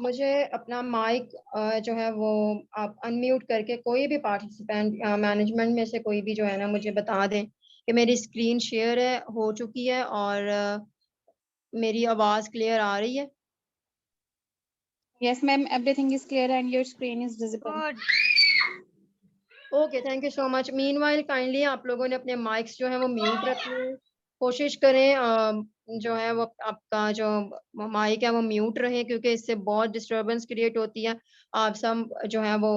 मुझे अपना माइक जो है वो आप अनम्यूट करके कोई भी पार्टिसिपेंट मैनेजमेंट में से कोई भी जो है ना मुझे बता दें कि मेरी स्क्रीन शेयर है हो चुकी है और मेरी आवाज़ क्लियर आ रही है। Yes, ma'am. Everything is clear and your screen is visible. Good. Okay, thank you so much. Meanwhile kindly आप लोगों ने अपने माइक्स जो है वो म्यूट रखने हैं। कोशिश करें जो है वो आपका जो माइक है वो म्यूट रहे, क्योंकि इससे बहुत डिस्टरबेंस क्रिएट होती है। आप सब जो है वो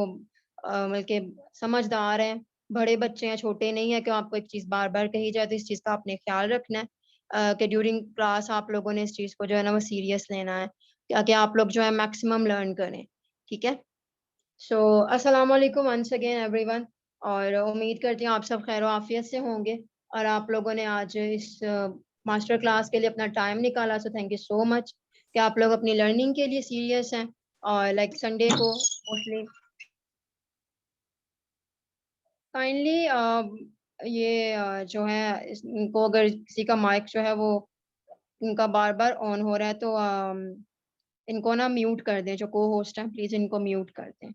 बल्कि समझदार हैं, बड़े बच्चे हैं, छोटे नहीं है कि आपको एक चीज़ बार बार कही जाए, तो इस चीज़ का आपने ख्याल रखना है कि ड्यूरिंग क्लास आप लोगों ने इस चीज़ को जो है ना वो सीरियस लेना है, ताकि आप लोग जो है मैक्सिमम लर्न करें। ठीक है। सो अस्सलाम वालेकुम वंस अगेन एवरीवन, और उम्मीद करती हूँ आप सब खैर आफियत से होंगे और आप लोगों ने आज इस मास्टर क्लास के लिए अपना टाइम निकाला। सो थैंक यू सो मच कि आप लोग अपनी लर्निंग के लिए सीरियस हैं। और लाइक संडे को मोस्टली काइंडली ये जो है इनको अगर किसी का माइक जो है वो इनका बार बार ऑन हो रहा है तो इनको ना म्यूट कर दें। जो को होस्ट हैं प्लीज इनको म्यूट कर दें।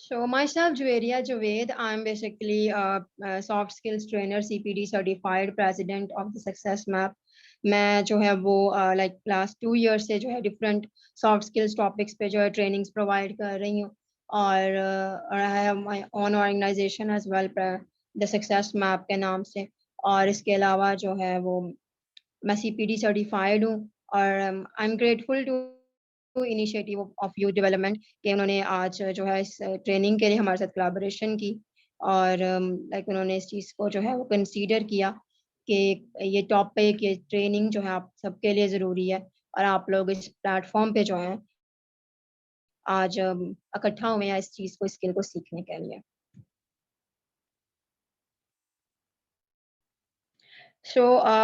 So myself, Juveria Javed, I'm basically a soft skills trainer, CPD certified, president of the Success Map. मैं जो है वो like last 2 years से जो है different soft skills topics पे जो है trainings provide कर रही हूँ, और I have my own organization as well, the Success Map के नाम से। और इसके अलावा जो है वो मैं CPD सर्टिफाइड हूँ, और I am grateful to initiative of youth development कि उन्होंने आज जो है इस ट्रेनिंग के लिए हमारे साथ कोलैबोरेशन की, और लाइक उन्होंने इस चीज़ को जो है वो कंसीडर किया कि ये टॉपिक, ये ट्रेनिंग जो है आप सबके लिए ज़रूरी है, और आप लोग इस प्लेटफॉर्म पे जो है आज इकट्ठा हुए हैं इस चीज़ को, स्किल को सीखने के लिए। सो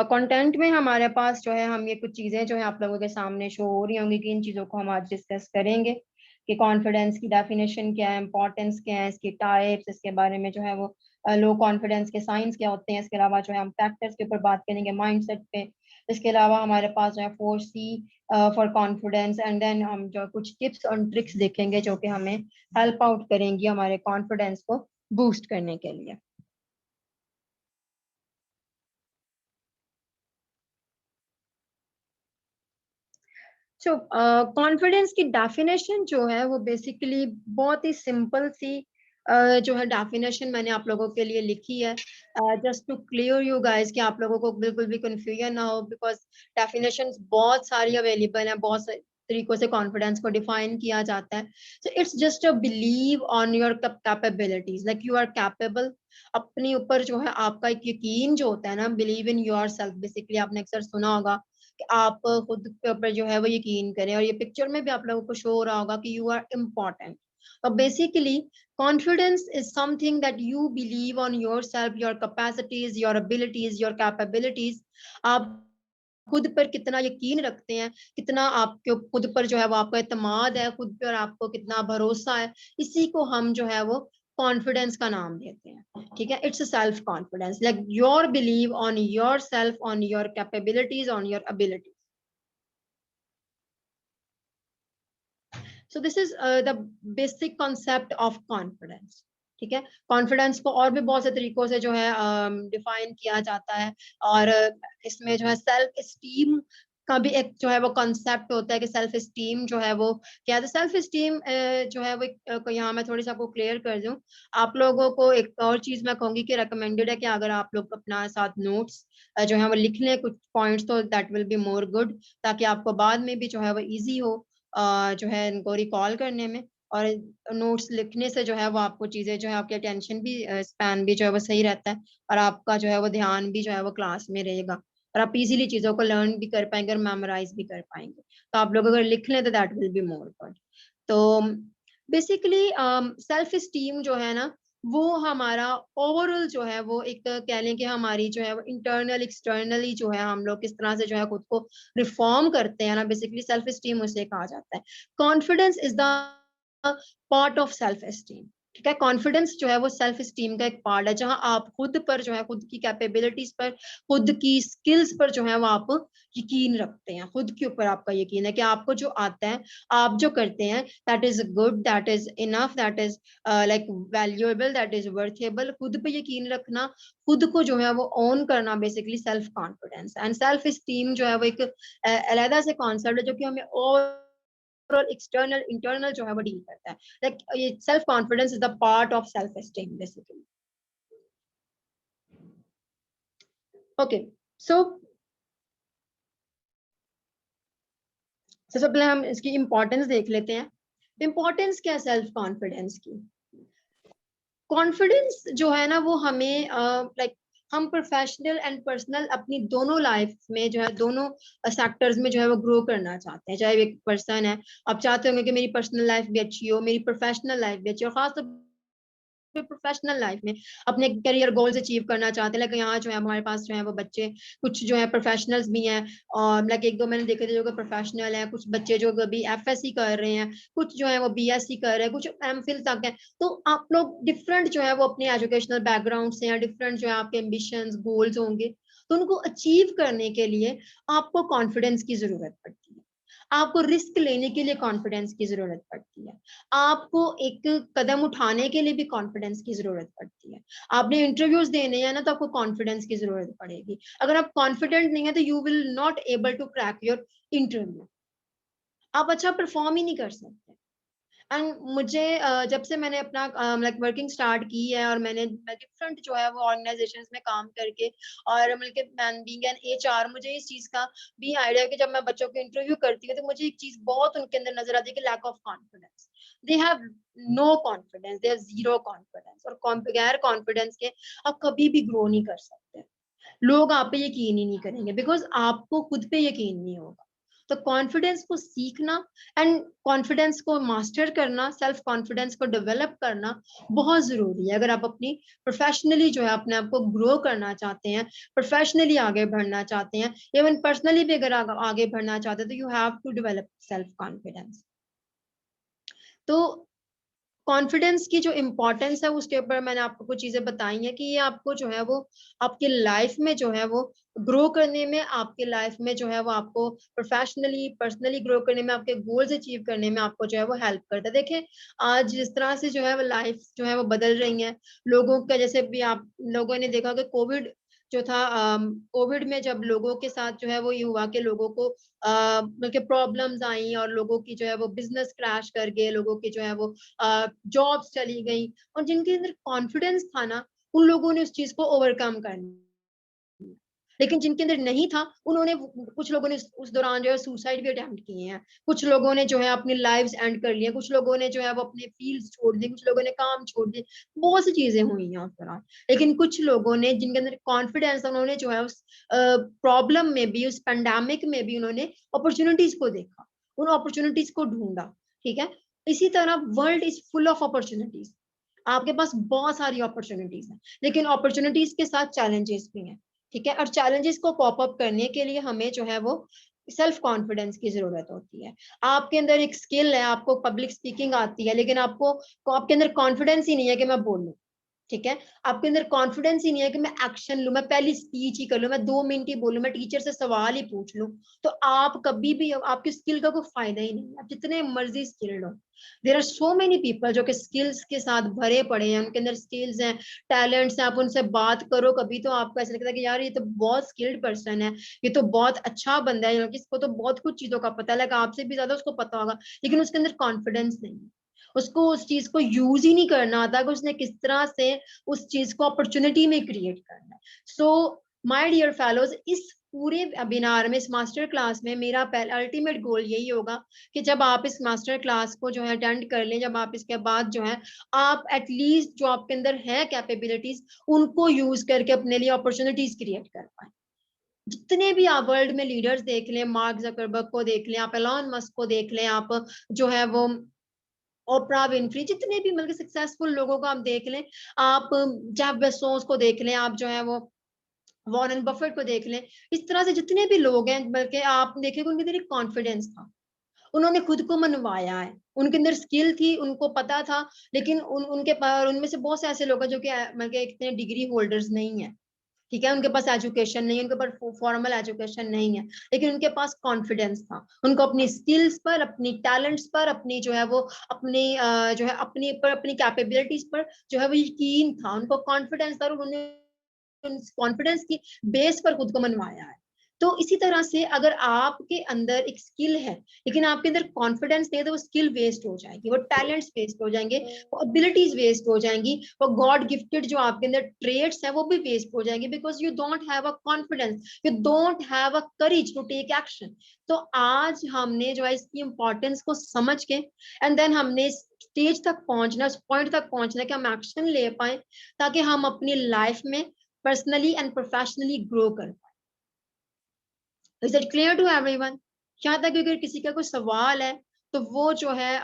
कंटेंट में हमारे पास जो है हम ये कुछ चीज़ें जो है आप लोगों के सामने शो हो रही होंगी कि इन चीज़ों को हम आज डिस्कस करेंगे कि कॉन्फिडेंस की डेफिनेशन क्या है, इंपॉर्टेंस क्या है, इसकी टाइप्स, इसके बारे में जो है वो लो कॉन्फिडेंस के साइंस क्या होते हैं। इसके अलावा जो है हम फैक्टर्स के ऊपर बात करेंगे, माइंडसेट पे। इसके अलावा हमारे पास जो है 4C for confidence, and then हम जो कुछ टिप्स और ट्रिक्स देखेंगे जो कि हमें हेल्प आउट करेंगी हमारे कॉन्फिडेंस को बूस्ट करने के लिए। सो कॉन्फिडेंस की डेफिनेशन जो है वो बेसिकली बहुत ही सिंपल सी जो है डेफिनेशन मैंने आप लोगों के लिए लिखी है, just to clear you guys कि आप लोगों को बिल्कुल भी कंफ्यूजन ना हो, बिकॉज डेफिनेशंस बहुत सारी अवेलेबल हैं, बहुत सारे तरीकों से कॉन्फिडेंस को डिफाइन किया जाता है। So it's just a believe on your capabilities, like you are capable. अपने ऊपर जो है आपका एक यकीन जो होता है ना, believe in your self, basically आपने अक्सर सुना होगा कि आप खुद के ऊपर जो है वो यकीन करें, और ये पिक्चर में भी आप लोगों को शो हो रहा होगा कि यू आर इम्पोर्टेंट। और basically confidence is something that you believe on your self, your capacities, your abilities, your capabilities. आप खुद पर कितना यकीन रखते हैं, कितना आपके खुद पर जो है वो आपका एतमाद है, खुद पर आपको कितना भरोसा है, इसी को हम जो है वो कॉन्फिडेंस का नाम देते हैं। ठीक है, it's self confidence, like your believe on your self, on your capabilities, on your abilities. So this is the basic concept of confidence. ठीक है, कॉन्फिडेंस को और भी बहुत से तरीकों से जो है डिफाइन किया जाता है, और इसमें जो है सेल्फ स्टीम का भी एक जो है वो कॉन्सेप्ट होता है कि सेल्फ स्टीम जो है वो क्या है। सेल्फ स्टीम जो है वो यहाँ मैं थोड़ी सा आपको क्लियर कर दूं। आप लोगों को एक और चीज मैं कहूंगी कि रिकमेंडेड है कि अगर आप लोग अपना साथ नोट्स जो है वो लिख लें कुछ पॉइंट्स, तो that will be more good, ताकि आपको बाद में भी जो है वो इजी हो जो है इनको रिकॉल करने में। और नोट्स लिखने से जो है वो आपको चीजें जो है आपकी अटेंशन भी स्पैन भी जो है वो सही रहता है, और आपका जो है वो ध्यान भी जो है वो क्लास में रहेगा, और आप इजीली चीजों को लर्न भी कर पाएंगे और मेमोराइज भी कर पाएंगे। तो आप लोग अगर लिख लें तो that will be more good. तो बेसिकली सेल्फ स्टीम जो है ना वो हमारा ओवरऑल जो है वो एक कह लें कि हमारी जो है वो इंटरनल एक्सटर्नली जो है हम लोग किस तरह से जो है खुद को रिफॉर्म करते हैं ना, बेसिकली सेल्फ स्टीम उसे कहा जाता है। Confidence is the part of self esteem. ठीक है। कॉन्फिडेंस जो है वो सेल्फ स्टीम का एक पार्ट है, जहां आप खुद पर जो है, खुद की कैपेबिलिटीज पर, खुद की स्किल्स पर जो है वो आप यकीन रखते हैं, खुद के ऊपर आपका यकीन है कि आपको जो आता है, आप जो करते हैं, that is good, that is enough, that is like valuable, that is worthable. खुद पे यकीन रखना, खुद को जो है वो ओन करना, basically self confidence and self esteem जो है वो एक अलग से कॉन्सेप्ट है, जो कि हमें और एक्सटर्नल इंटरनल जो है वो डील करता है। लाइक ये self confidence is the part of self esteem basically. Okay, so सबसे पहले हम इसकी इंपॉर्टेंस देख लेते हैं। इंपॉर्टेंस क्या है सेल्फ कॉन्फिडेंस की? कॉन्फिडेंस जो है ना वो हमें लाइक हम प्रोफेशनल एंड पर्सनल अपनी दोनों लाइफ में जो है, दोनों सेक्टर्स में जो है वो ग्रो करना चाहते हैं। चाहे एक पर्सन है, आप चाहते होंगे कि मेरी पर्सनल लाइफ भी अच्छी हो, मेरी प्रोफेशनल लाइफ भी अच्छी हो, खासतौर प्रोफेशनल लाइफ में अपने करियर गोल्स अचीव करना चाहते हैं। लेकिन यहाँ जो है हमारे पास जो है वो बच्चे कुछ जो है प्रोफेशनल्स भी हैं, और लाइक एक दो मैंने देखे थे जो कि प्रोफेशनल है, कुछ बच्चे जो अभी एफएससी कर रहे हैं, कुछ जो है वो बीएससी कर रहे हैं, कुछ एमफिल तक है। तो आप लोग डिफरेंट जो है वो अपने एजुकेशनल बैकग्राउंड से, या डिफरेंट जो है आपके एम्बिशंस गोल्स होंगे, तो उनको अचीव करने के लिए आपको कॉन्फिडेंस की जरूरत पड़ती है, आपको रिस्क लेने के लिए कॉन्फिडेंस की जरूरत पड़ती है, आपको एक कदम उठाने के लिए भी कॉन्फिडेंस की जरूरत पड़ती है। आपने इंटरव्यूज देने हैं ना, तो आपको कॉन्फिडेंस की जरूरत पड़ेगी। अगर आप कॉन्फिडेंट नहीं है तो you will not able to crack your interview, आप अच्छा परफॉर्म ही नहीं कर सकते। एंड मुझे जब से मैंने अपना लाइक वर्किंग स्टार्ट की है, और मैंने डिफरेंट जो है वो ऑर्गेनाइजेशंस में काम करके, और मतलब मैन बीइंग एन एचआर, मुझे इस चीज का भी आइडिया है कि जब मैं बच्चों को इंटरव्यू करती हूँ, तो मुझे एक चीज बहुत उनके अंदर नजर आती है कि lack of confidence. They have no confidence, they have zero confidence. और बगैर कॉन्फिडेंस के आप कभी भी ग्रो नहीं कर सकते। लोग आप पे यकीन ही नहीं करेंगे, बिकॉज आपको खुद पे यकीन नहीं होगा। तो कॉन्फिडेंस को सीखना एंड कॉन्फिडेंस को मास्टर करना, सेल्फ कॉन्फिडेंस को डेवलप करना बहुत जरूरी है। अगर आप अपनी प्रोफेशनली जो है अपने आप को ग्रो करना चाहते हैं, प्रोफेशनली आगे बढ़ना चाहते हैं, इवन पर्सनली भी अगर आगे बढ़ना चाहते हैं, तो you have to develop self confidence. तो कॉन्फिडेंस की जो इम्पोर्टेंस है उसके ऊपर मैंने आपको कुछ चीजें बताई हैं कि ये आपको जो है वो आपके लाइफ में जो है वो ग्रो करने में, आपके लाइफ में जो है वो आपको प्रोफेशनली पर्सनली ग्रो करने में, आपके गोल्स अचीव करने में आपको जो है वो हेल्प करता है। देखें, आज जिस तरह से जो है वो लाइफ जो है वो बदल रही है लोगों का, जैसे भी आप लोगों ने देखा कि कोविड जो था, कोविड में जब लोगों के साथ जो है वो ये हुआ कि लोगों को मतलब प्रॉब्लम्स आई, और लोगों की जो है वो बिजनेस क्रैश कर गए, लोगों की जो है वो जॉब्स चली गई, और जिनके अंदर कॉन्फिडेंस था ना, उन लोगों ने उस चीज को ओवरकम कर लिया। लेकिन जिनके अंदर नहीं था, उन्होंने, कुछ लोगों ने उस दौरान जो है सुसाइड भी अटेम्प्ट किए हैं, कुछ लोगों ने जो है अपनी लाइव्स एंड कर लिए, कुछ लोगों ने जो है वो अपने फील्ड्स छोड़ दिए, कुछ लोगों ने काम छोड़ दिए, बहुत सी चीजें हुई हैं उस दौरान। लेकिन कुछ लोगों ने जिनके अंदर कॉन्फिडेंस था, उन्होंने जो है उस प्रॉब्लम में भी, उस पेंडेमिक में भी उन्होंने अपॉर्चुनिटीज को देखा, उन अपॉर्चुनिटीज को ढूंढा। ठीक है। इसी तरह world is full of opportunities, आपके पास बहुत सारी अपॉर्चुनिटीज हैं, लेकिन अपॉर्चुनिटीज के साथ चैलेंजेस भी हैं। ठीक है। और चैलेंजेस को पॉप अप करने के लिए हमें जो है वो सेल्फ कॉन्फिडेंस की जरूरत होती है। आपके अंदर एक स्किल है, आपको पब्लिक स्पीकिंग आती है, लेकिन आपको आपके अंदर कॉन्फिडेंस ही नहीं है कि मैं बोलूं। ठीक है। आपके अंदर कॉन्फिडेंस ही नहीं है कि मैं एक्शन लूं, मैं पहली स्पीच ही कर लूं, मैं 2 मिनट ही बोलूं, मैं टीचर से सवाल ही पूछ लूं, तो आप कभी भी, आपकी स्किल का कोई फायदा ही नहीं है, आप जितने मर्जी स्किल्ड हो। There are so many people जो कि स्किल्स के साथ भरे पड़े हैं, उनके अंदर स्किल्स हैं, टैलेंट्स हैं, आप उनसे बात करो कभी तो आपको ऐसा लगता है कि यार ये तो बहुत स्किल्ड पर्सन है, ये तो बहुत अच्छा बंदा है, इसको तो बहुत कुछ चीजों का पता है, लगा आपसे भी ज्यादा उसको पता होगा, लेकिन उसके अंदर कॉन्फिडेंस नहीं है, उसको उस चीज को यूज ही नहीं करना आता कि उसने किस तरह से उस चीज को अपॉर्चुनिटी में क्रिएट करना है। सो माय डियर फेलोज, इस पूरे वेबिनार में, इस मास्टर क्लास में मेरा अल्टीमेट गोल यही होगा कि जब आप इस मास्टर क्लास को जो है अटेंड कर लें, जब आप इसके बाद जो है आप एटलीस्ट जो आपके अंदर है कैपेबिलिटीज, उनको यूज करके अपने लिए अपॉर्चुनिटीज क्रिएट कर पाए। जितने भी आप वर्ल्ड में लीडर्स देख लें, मार्क जकरबर्ग को देख लें, आप एलॉन मस्क को देख लें, आप जो है वो ओपरा विनफ्री, जितने भी मतलब सक्सेसफुल लोगों को आप देख लें, आप जेफ बेजोस को देख लें, आप जो है वो वॉरेन बफेट को देख लें, इस तरह से जितने भी लोग हैं, बल्कि आप देखेंगे उनके अंदर एक कॉन्फिडेंस था, उन्होंने खुद को मनवाया है, उनके अंदर स्किल थी, उनको पता था, लेकिन उनके उनमें से बहुत से ऐसे लोग हैं जो कि मतलब इतने डिग्री होल्डर्स नहीं है, ठीक है, उनके पास एजुकेशन नहीं है, उनके पास फॉर्मल एजुकेशन नहीं है, लेकिन उनके पास कॉन्फिडेंस था, उनको अपनी स्किल्स पर, अपनी टैलेंट्स पर, अपनी जो है वो अपनी जो है अपनी पर, अपनी कैपेबिलिटीज पर जो है वो यकीन था, उनको कॉन्फिडेंस था, और उन्होंने कॉन्फिडेंस की बेस पर खुद को मनवाया है। तो इसी तरह से अगर आपके अंदर एक स्किल है लेकिन आपके अंदर कॉन्फिडेंस नहीं है, तो वो स्किल वेस्ट हो जाएगी, वो टैलेंट्स वेस्ट हो जाएंगे, वो एबिलिटीज वेस्ट हो जाएंगी, वो गॉड गिफ्टेड जो आपके अंदर ट्रेड्स है वो भी वेस्ट हो जाएंगे, because you don't have a confidence, you don't have a courage to take action. तो आज हमने जो है इसकी इंपॉर्टेंस को समझ के एंड देन हमने स्टेज तक पहुंचना, पॉइंट तक पहुंचना कि हम एक्शन ले पाए, ताकि हम अपनी लाइफ में पर्सनली एंड प्रोफेशनली ग्रो कर पाए। Is it clear to everyone? यहाँ तक अगर किसी का कोई सवाल है तो वो जो है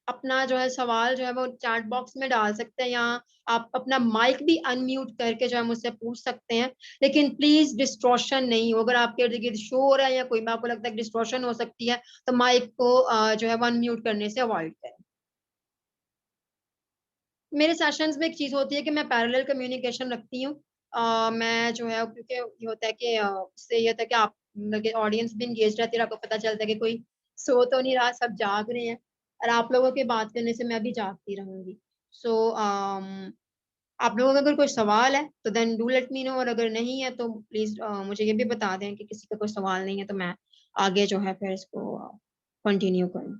अपना जो है सवाल जो है वो चैट बॉक्स में डाल सकते हैं, या आप अपना माइक भी अनम्यूट करके जो है मुझसे पूछ सकते हैं, लेकिन प्लीज डिस्ट्रॉशन नहीं हो। अगर आपके इर्द गिर्द शोर है या कोई आपको लगता है डिस्ट्रॉशन हो सकती है, तो माइक को जो है वो अनम्यूट करने से अवॉइड करें। मेरे सेशंस में एक चीज होती है कि मैं पैरेलल कम्युनिकेशन रखती हूँ। मैं जो है क्योंकि ये होता है कि इससे ये होता है कि आप ऑडियंस भी इंगेज रहती है, आपको पता चलता है कि कोई सो तो नहीं रहा, सब जाग रहे हैं, और आप लोगों के बात करने से मैं भी जागती रहूंगी। सो आप लोगों का अगर कोई सवाल है तो then do let me know, और अगर नहीं है तो प्लीज मुझे ये भी बता दें कि किसी का कोई सवाल नहीं है, तो मैं आगे जो है फिर इसको कंटिन्यू करूँ।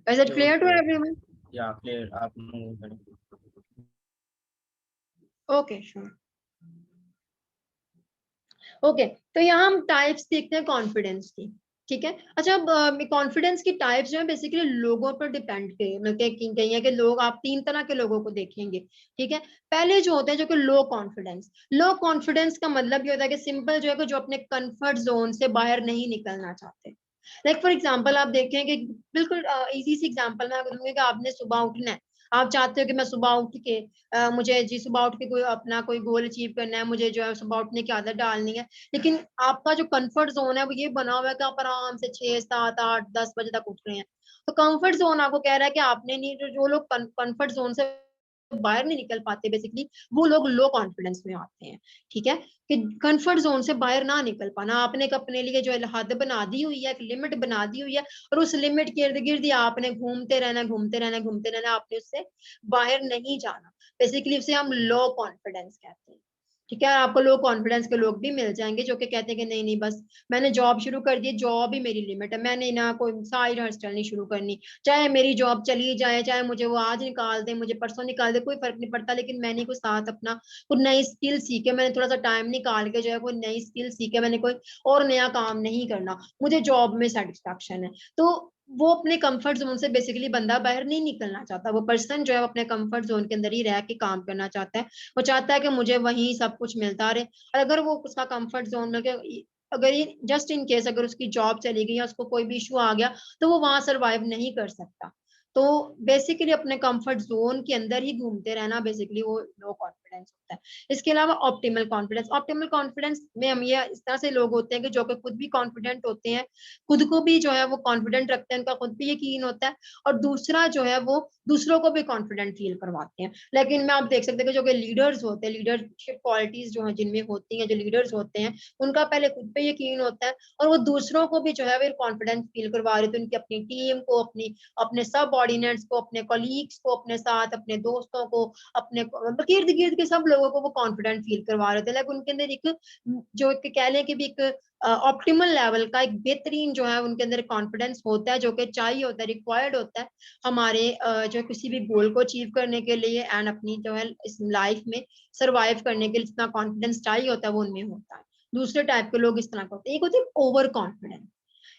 Is it clear to everyone? Yeah, clear. आप move करें. Okay sure. ओके, तो यहाँ हम टाइप्स देखते हैं कॉन्फिडेंस की, ठीक है। अच्छा, अब कॉन्फिडेंस की टाइप्स जो है बेसिकली लोगों पर डिपेंड मतलब कही है कि लोग, आप तीन तरह के लोगों को देखेंगे, ठीक है। पहले जो होते हैं जो कि लो कॉन्फिडेंस। लो कॉन्फिडेंस का मतलब ये होता है कि सिंपल जो है कि जो अपने कंफर्ट जोन से बाहर नहीं निकलना चाहते। लाइक फॉर एग्जाम्पल आप देखें कि बिल्कुल इजी सी एग्जाम्पल मैं दूंगी कि आपने सुबह उठना है, आप चाहते हो कि मैं सुबह उठ के मुझे जी सुबह उठ के कोई अपना कोई गोल अचीव करना है, मुझे जो है सुबह उठने की आदत डालनी है, लेकिन आपका जो कंफर्ट जोन है वो ये बना हुआ है कि आप आराम से 6 7 8 10 बजे तक उठ रहे हैं। तो कंफर्ट जोन आपको कह रहा है कि आपने नहीं, जो लोग कंफर्ट जोन से बाहर नहीं निकल पाते बेसिकली, वो लोग लो कॉन्फिडेंस में आते हैं, ठीक है। कि कंफर्ट जोन से बाहर ना निकल पाना, आपने एक अपने लिए जो है हद बना दी हुई है, एक लिमिट बना दी हुई है, और उस लिमिट के इर्द गिर्द आपने घूमते रहना, घूमते रहना, घूमते रहना, आपने उससे बाहर नहीं जाना। बेसिकली उसे हम लो कॉन्फिडेंस कहते हैं, ठीक है। आपको लो कॉन्फिडेंस के लोग भी मिल जाएंगे जो कि कहते हैं कि नहीं नहीं, बस मैंने जॉब शुरू कर दी, जॉब ही मेरी लिमिट है, मैंने ना कोई साइड हस्टल नहीं शुरू करनी, चाहे मेरी जॉब चली जाए, चाहे मुझे वो आज निकाल दे, मुझे परसों निकाल दे, कोई फर्क नहीं पड़ता, लेकिन मैंने कोई साथ अपना कोई नई स्किल सीखे, मैंने थोड़ा सा टाइम निकाल के जो है कोई नई स्किल सीखे, मैंने कोई और नया काम नहीं करना, मुझे जॉब में सेटिस्फैक्शन है। तो वो अपने कंफर्ट जोन से बेसिकली बंदा बाहर नहीं निकलना चाहता, वो पर्सन जो है अपने कंफर्ट जोन के अंदर ही रह के काम करना चाहता है, वो चाहता है कि मुझे वहीं सब कुछ मिलता रहे। और अगर वो उसका कंफर्ट जोन में अगर ये जस्ट इन केस अगर उसकी जॉब चली गई या उसको कोई भी इशू आ गया, तो वो वहां सरवाइव नहीं कर सकता। तो बेसिकली अपने कंफर्ट जोन के अंदर ही घूमते रहना बेसिकली वो लो कॉन्फिडेंस होता है। इसके अलावा ऑप्टिमल कॉन्फिडेंस, ऑप्टिमल कॉन्फिडेंस में हम ये इस तरह से लोग होते हैं कि जो कि खुद भी कॉन्फिडेंट होते हैं, खुद को भी जो है वो कॉन्फिडेंट रखते हैं, उनका खुद भी यकीन होता है, और दूसरा जो है वो दूसरों को भी कॉन्फिडेंट फील करवाते हैं। लेकिन में आप देख सकते हैं कि जो कि लीडर्स होते हैं, लीडरशिप क्वालिटीज जो है जिनमें होती हैं, जो लीडर्स होते हैं, उनका पहले खुद पे यकीन होता है, और वो दूसरों को भी जो है वो कॉन्फिडेंस फील करवा रहे थे, उनकी अपनी टीम को, अपनी अपने सब ऑर्डिनेट्स को, अपने कॉलीग्स को, अपने साथ अपने दोस्तों को, अपने इर्द गिर्द के सब लोगों को वो कॉन्फिडेंट फील करवा रहे थे। लेकिन उनके अंदर एक जो कह लें कि भी एक ऑप्टिमल लेवल का एक बेहतरीन जो है उनके अंदर कॉन्फिडेंस होता है, जो कि चाहिए होता है, रिक्वायर्ड होता है हमारे जो किसी भी गोल को अचीव करने के लिए, एंड अपनी जो है इस लाइफ में सरवाइव करने के लिए जितना कॉन्फिडेंस चाहिए होता है वो उनमें होता है। दूसरे टाइप के लोग इस तरह के होते हैं, एक होते हैं ओवर कॉन्फिडेंस,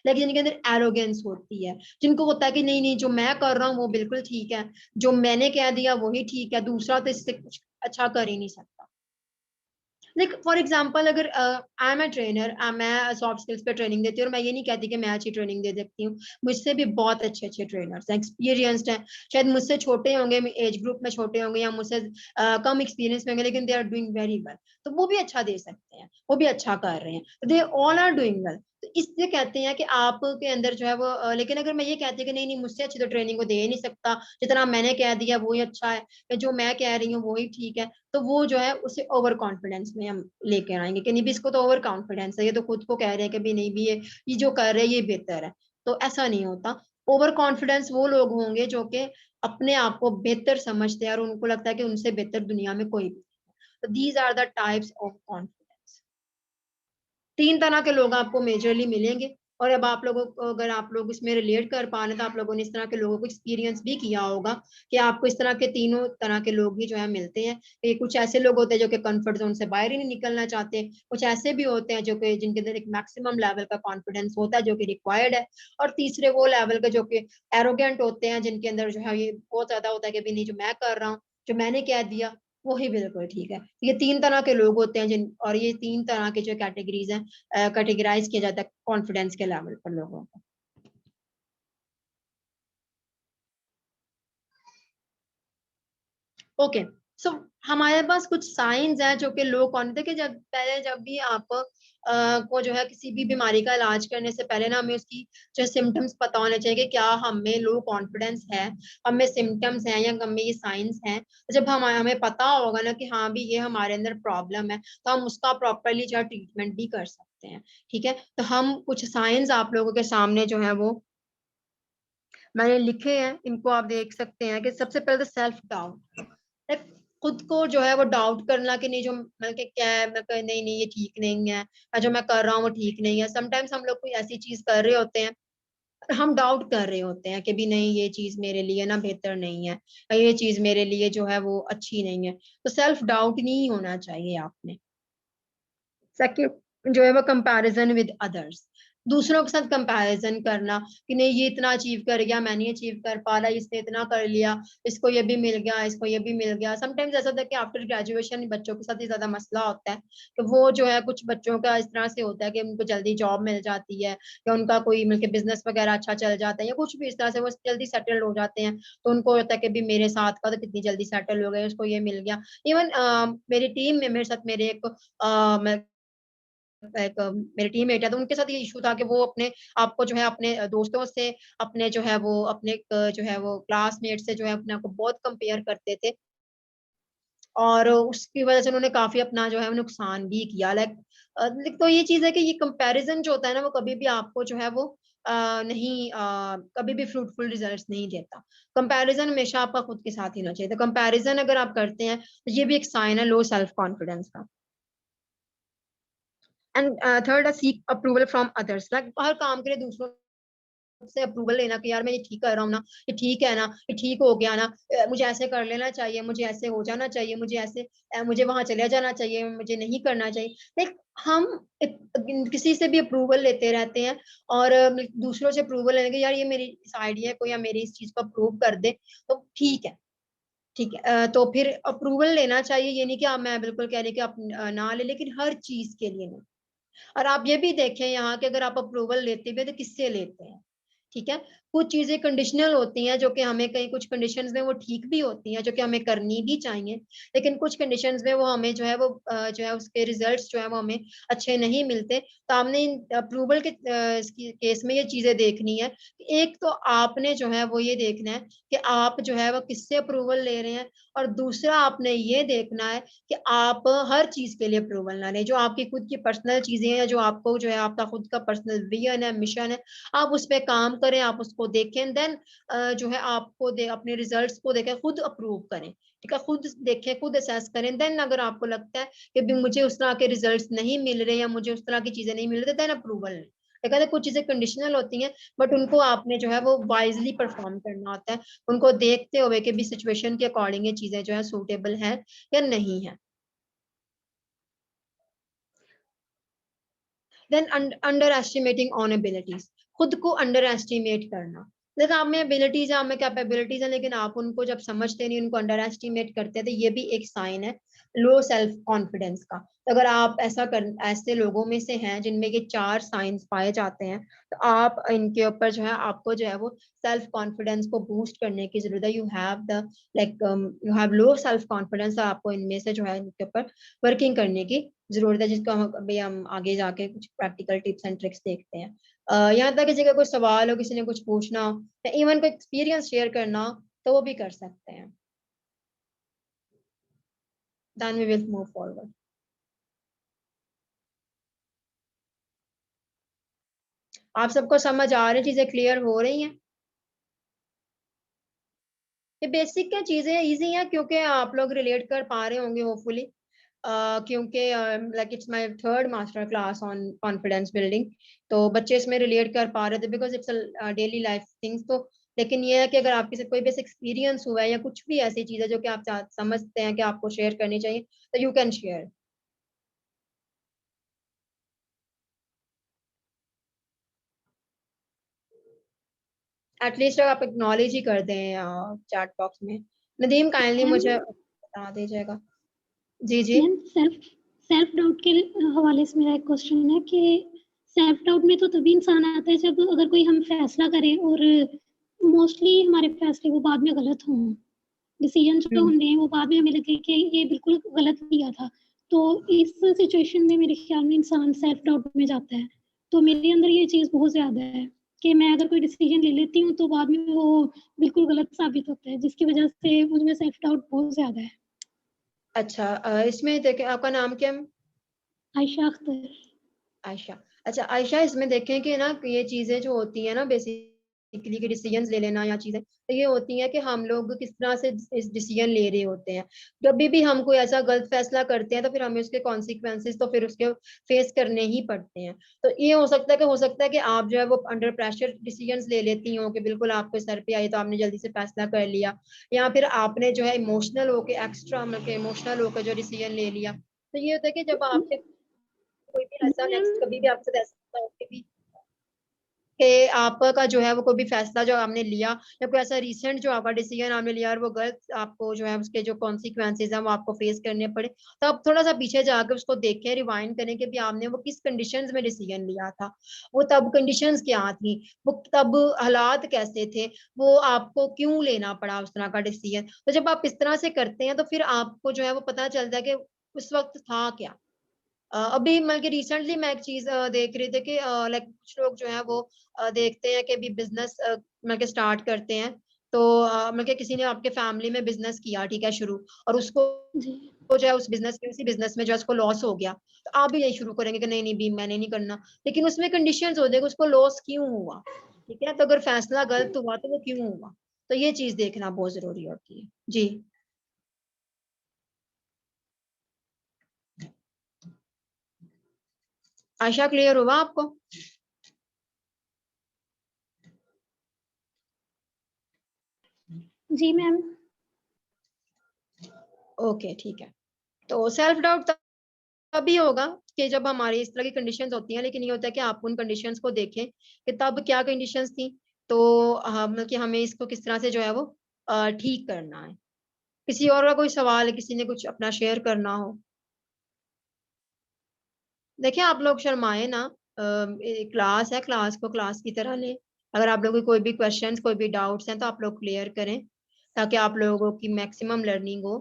लेकिन जिनके अंदर एरोगेंस होती है, जिनको होता है कि नहीं नहीं जो मैं कर रहा हूँ वो बिल्कुल ठीक है, जो मैंने कह दिया वही ठीक है, दूसरा तो इससे कुछ अच्छा कर ही नहीं सकता। लाइक फॉर एग्जांपल अगर आई एम ए ट्रेनर, मैं सॉफ्ट स्किल्स पे ट्रेनिंग देती हूँ, और मैं ये नहीं कहती कि मैं अच्छी ट्रेनिंग दे सकती हूँ, मुझसे भी बहुत अच्छे अच्छे ट्रेनर्स हैं, एक्सपीरियंस्ड हैं, शायद मुझसे छोटे होंगे, एज ग्रुप में छोटे होंगे या मुझसे कम एक्सपीरियंस में होंगे, लेकिन they are doing very well, तो वो भी अच्छा दे सकते हैं, वो भी अच्छा कर रहे हैं, they all are doing well. तो इसलिए कहते हैं कि आपके अंदर जो है वो लेकिन अगर मैं ये कहती हूँ कि नहीं नहीं मुझसे अच्छी तो ट्रेनिंग को दे ही नहीं सकता, जितना मैंने कह दिया वही अच्छा है, जो मैं कह रही हूँ वही ठीक है, तो वो जो है उसे ओवर कॉन्फिडेंस में हम लेके आएंगे कि नहीं भी इसको तो ओवर कॉन्फिडेंस है, ये तो खुद को कह रहे हैं कि भी नहीं भी ये जो कर रहे हैं ये बेहतर है, तो ऐसा नहीं होता। ओवर कॉन्फिडेंस वो लोग होंगे जो कि अपने आप को बेहतर समझते हैं और उनको लगता है कि उनसे बेहतर दुनिया में कोई भी नहीं है। तो these are the types of confidence. 3 तरह के लोग आपको मेजरली मिलेंगे, और अब आप लोगों को अगर आप लोग इसमें रिलेट कर पा रहे हैं तो आप लोगों ने इस तरह के लोगों को एक्सपीरियंस भी किया होगा कि आपको इस तरह के तीनों तरह के लोग ही जो है मिलते हैं। कि कुछ ऐसे लोग होते हैं जो कि कंफर्ट जोन से बाहर ही नहीं निकलना चाहते, कुछ ऐसे भी होते हैं जो कि जिनके अंदर एक मैक्सिमम लेवल का कॉन्फिडेंस होता है जो कि रिक्वायर्ड है, और तीसरे वो लेवल के जो कि एरोगेंट होते हैं, जिनके अंदर जो है ये बहुत ज्यादा होता है कि भी नहीं जो मैं कर रहा हूँ, जो मैंने कह दिया वही बिल्कुल ठीक है। ये 3 तरह के लोग होते हैं जिन, और ये 3 तरह के जो कैटेगरीज हैं कैटेगराइज किया जाता है कॉन्फिडेंस के लेवल पर लोगों को। ओके, सो हमारे पास कुछ साइंस है जो कि लो कॉन्फिडेंस के, जब पहले जब भी आप को जो है किसी भी बीमारी का इलाज करने से पहले ना हमें उसकी जो सिम्टम्स पता होने चाहिए कि क्या हमें लो कॉन्फिडेंस है, हमें सिम्टम्स हैं या हमें ये साइंस हैं। तो जब हमें पता होगा ना कि हाँ भी ये हमारे अंदर प्रॉब्लम है, तो हम उसका प्रॉपरली जो है ट्रीटमेंट भी कर सकते हैं। ठीक है, तो हम कुछ साइंस आप लोगों के सामने जो है वो मैंने लिखे हैं, इनको आप देख सकते हैं। कि सबसे पहले तो सेल्फ डाउट, खुद को जो है वो डाउट करना कि नहीं जो मैं क्या है, मैं नहीं नहीं ये ठीक नहीं है, जो मैं कर रहा हूँ वो ठीक नहीं है। समटाइम्स हम लोग कोई ऐसी चीज कर रहे होते हैं, हम डाउट कर रहे होते हैं कि भी नहीं ये चीज मेरे लिए ना बेहतर नहीं है, ये चीज मेरे लिए जो है वो अच्छी नहीं है, तो सेल्फ डाउट नहीं होना चाहिए आपने। सेकंड जो है वो कंपैरिजन विद अदर्स, दूसरों के साथ कंपैरिजन करना कि नहीं ये इतना अचीव कर गया, मैं नहीं अचीव कर पा रहा, इसने इतना कर लिया, इसको ये भी मिल गया, इसको ये भी मिल गया। समटाइम्स ऐसा होता है कि आफ्टर ग्रेजुएशन बच्चों के साथ ही ज्यादा मसला होता है कि वो जो है कुछ बच्चों का इस तरह से होता है कि उनको जल्दी जॉब मिल जाती है, या उनका कोई मिलके बिजनेस वगैरह अच्छा चल जाता है, या कुछ भी इस तरह से वो जल्दी सेटल हो जाते हैं, तो उनको होता है कि भी मेरे साथ का तो कितनी जल्दी सेटल हो गया, उसको ये मिल गया। इवन मेरी टीम में मेरे साथ मेरे एक मेरे टीममेट है, तो उनके साथ ये इशू था कि वो अपने आपको जो है अपने दोस्तों से, अपने जो है वो अपने जो है वो क्लासमेट से जो है अपने आप को बहुत कंपेयर करते थे, और उसकी वजह से उन्होंने काफी अपना जो है नुकसान भी किया। लाइक तो ये चीज है कि ये कंपैरिजन जो होता है ना वो कभी भी आपको जो है वो नहीं कभी भी फ्रूटफुल रिजल्ट्स नहीं देता। कंपैरिजन हमेशा आपका खुद के साथ ही होना चाहिए, तो कंपैरिजन अगर आप करते हैं तो ये भी एक साइन है लो सेल्फ कॉन्फिडेंस का। एंड थर्ड है seek approval from others, like हर काम के लिए दूसरों से अप्रूवल लेना कि यार मैं ये ठीक कर रहा हूँ ना, ये ठीक है ना, ये ठीक हो गया ना, मुझे ऐसे कर लेना चाहिए, मुझे ऐसे हो जाना चाहिए, मुझे ऐसे मुझे वहां चले जाना चाहिए, मुझे नहीं करना चाहिए। लाइक हम किसी से भी अप्रूवल लेते रहते हैं, और दूसरों से अप्रूवल लेने के यार ये मेरी इस आइडिया को या मेरी इस चीज को अप्रूव कर दे तो ठीक है। ठीक है, तो फिर अप्रूवल लेना चाहिए, ये नहीं कि आप मैं बिल्कुल कह रही कि आप ना ले, लेकिन हर चीज के लिए नहीं। और आप ये भी देखें यहाँ कि अगर आप अप्रूवल लेते भी हैं तो किससे लेते हैं। ठीक है, कुछ चीजें कंडीशनल होती हैं जो कि हमें कहीं कुछ कंडीशंस में वो ठीक भी होती हैं जो कि हमें करनी भी चाहिए, लेकिन कुछ कंडीशंस में वो हमें जो है वो जो है उसके रिजल्ट्स जो है वो हमें अच्छे नहीं मिलते। तो हमने अप्रूवल के केस में ये चीजें देखनी है। एक तो आपने जो है वो ये देखना है कि आप जो है वो किससे अप्रूवल ले रहे हैं, और दूसरा आपने ये देखना है कि आप हर चीज के लिए अप्रूवल ना लें। जो आपकी खुद की पर्सनल चीजें हैं, जो आपको जो है आपका खुद का पर्सनल विजन है, मिशन है, आप उस पर काम करें, आप उसको देखें, देन जो है आपको अपने रिजल्ट्स को देखें, खुद अप्रूव करें। ठीक है, खुद देखें, खुद असेस करें, देन अगर आपको लगता है कि भी मुझे उस तरह के रिजल्ट्स नहीं मिल रहे या मुझे उस तरह की चीजें नहीं मिल रही, देन अप्रूवल लें। देखा कुछ चीजें कंडीशनल होती हैं, बट उनको आपने जो है वो वाइजली परफॉर्म करना होता है, उनको देखते हुए कि भी सिचुएशन के अकॉर्डिंग ये चीजें जो है सूटेबल है या नहीं है। Then underestimating on abilities, खुद को अंडर एस्टिमेट करना। जैसे आप में एबिलिटीज है, आप में कैपेबिलिटीज है, लेकिन आप उनको जब समझते नहीं, उनको अंडर एस्टिमेट करते हैं, तो ये भी एक साइन है लो सेल्फ कॉन्फिडेंस का। तो अगर आप ऐसे लोगों में से हैं जिनमें ये 4 साइंस पाए जाते हैं, तो आप इनके ऊपर जो है आपको जो है वो सेल्फ कॉन्फिडेंस को बूस्ट करने की जरूरत है। You have low self confidence, आपको इनमें से जो है इनके ऊपर वर्किंग करने की जरूरत है, जिसको हम अभी हम आगे जाके कुछ प्रैक्टिकल टिप्स एंड ट्रिक्स देखते हैं। यहाँ तक किसी का कोई सवाल हो, किसी ने कुछ पूछना हो या इवन कोई एक्सपीरियंस शेयर करना हो तो वो भी कर सकते हैं। Then we will move forward. आप सबको समझ आ रही, चीजें क्लियर हो रही हैं? ये बेसिक क्या चीजें इजी हैं क्योंकि आप लोग रिलेट कर पा रहे होंगे होपफुली, क्योंकि like it's my third master class on confidence building, तो बच्चे इसमें रिलेट कर पा रहे थे because it's daily life things. तो लेकिन ये है कि अगर आपके साथ कोई बेसिक एक्सपीरियंस हुआ है या कुछ भी ऐसी चीज है जो कि आप समझते हैं कि आपको शेयर करनी चाहिए, तो यू कैन शेयर। एटलीस्ट आप एक्नॉलेज ही कर दें चैट बॉक्स में। नदीम काइंडली मुझे बता दीजिएगा। जी जी। मैम सेल्फ सेल्फ डाउट के हवाले से मेरा एक क्वेश्चन है कि सेल्फ डाउट में तो तभी इंसान आता है जब अगर कोई हम फैसला करें और मोस्टली हमारे फैसले वो बाद में गलत हों, डिसीजन जो हम लें वो बाद में हमें लगे कि ये बिल्कुल गलत लिया था, तो इस सिचुएशन में मेरे ख्याल में इंसान सेल्फ डाउट में जाता है। तो मेरे अंदर ये चीज़ बहुत ज़्यादा है कि मैं अगर कोई डिसीजन ले लेती हूँ तो बाद में वो बिल्कुल गलत साबित होता है, जिसकी वजह से मुझमें सेल्फ डाउट बहुत ज़्यादा है। अच्छा, इसमें देखें आपका नाम क्या है? आयशा अख्तर। आयशा। अच्छा आयशा, इसमें देखें कि ना ये चीजें जो होती है ना बेसिकली कि डिसीजंस ले लेना या चीजें, तो ये होती है कि हम लोग किस तरह से इस डिसीजन ले रहे होते हैं। कभी भी हम कोई ऐसा गलत फैसला करते हैं तो फिर हमें उसके कॉन्सिक्वेंसेस तो फिर उसके फेस करने ही पड़ते हैं। तो ये हो सकता है कि आप जो है वो अंडर प्रेशर डिसीजंस ले लेती हो कि बिल्कुल आपके सर पे आई तो आपने जल्दी से फैसला कर लिया, या फिर आपने जो है इमोशनल होके एक्स्ट्रा मतलब इमोशनल होकर जो डिसीजन ले लिया। तो ये होता है कि जब आपके कोई भी ऐसा मैम नेक्स्ट कभी भी आपके साथ ऐसा हो कि आपका जो है वो कोई भी फैसला जो आपने लिया या कोई ऐसा रिसेंट जो आपका डिसीजन आपने लिया और वो गलत आपको जो है उसके जो कॉन्सिक्वेंसेज हैं वो आपको फेस करने पड़े, तो आप थोड़ा सा पीछे जाकर उसको देखें, रिवाइंड करें कि भी आपने वो किस कंडीशंस में डिसीजन लिया था, वो तब कंडीशंस क्या थी, वो तब हालात कैसे थे, वो आपको क्यों लेना पड़ा उस तरह का डिसीजन। तो जब आप इस तरह से करते हैं तो फिर आपको जो है वो पता चलता है कि उस वक्त था क्या। अभी मतलब कि रिसेंटली मैं एक चीज देख रही थी कि लाइक कुछ लोग जो है वो देखते हैं कि भी बिजनेस मतलब कि स्टार्ट करते हैं, तो मतलब कि किसी ने आपके फैमिली में बिजनेस किया, ठीक है, शुरू, और उसको जी जो है उस बिजनेस में उसी बिजनेस में जो है उसको लॉस हो गया, तो आप भी यही शुरू करेंगे कि नहीं नहीं भी मैंने नहीं करना। लेकिन उसमें कंडीशंस होते हैं कि उसको लॉस क्यों हुआ, ठीक है, तो अगर फैसला गलत हुआ तो वो क्यों हुआ, तो ये चीज देखना बहुत जरूरी होती है। जी। आशा, क्लियर हुआ आपको? जी मैम। ओके ठीक है। तो सेल्फ डाउट तभी होगा कि जब हमारी इस तरह की कंडीशंस होती हैं, लेकिन ये होता है कि आप उन कंडीशंस को देखें कि तब क्या कंडीशंस थी, तो हम कि हमें इसको किस तरह से जो है वो ठीक करना है। किसी और का कोई सवाल है, किसी ने कुछ अपना शेयर करना हो? देखिए आप लोग शर्माए ना, क्लास है, क्लास को क्लास की तरह लें। अगर आप लोगों को कोई भी क्वेश्चंस कोई भी डाउट्स हैं तो आप लोग क्लियर करें, ताकि आप लोगों की मैक्सिमम लर्निंग हो।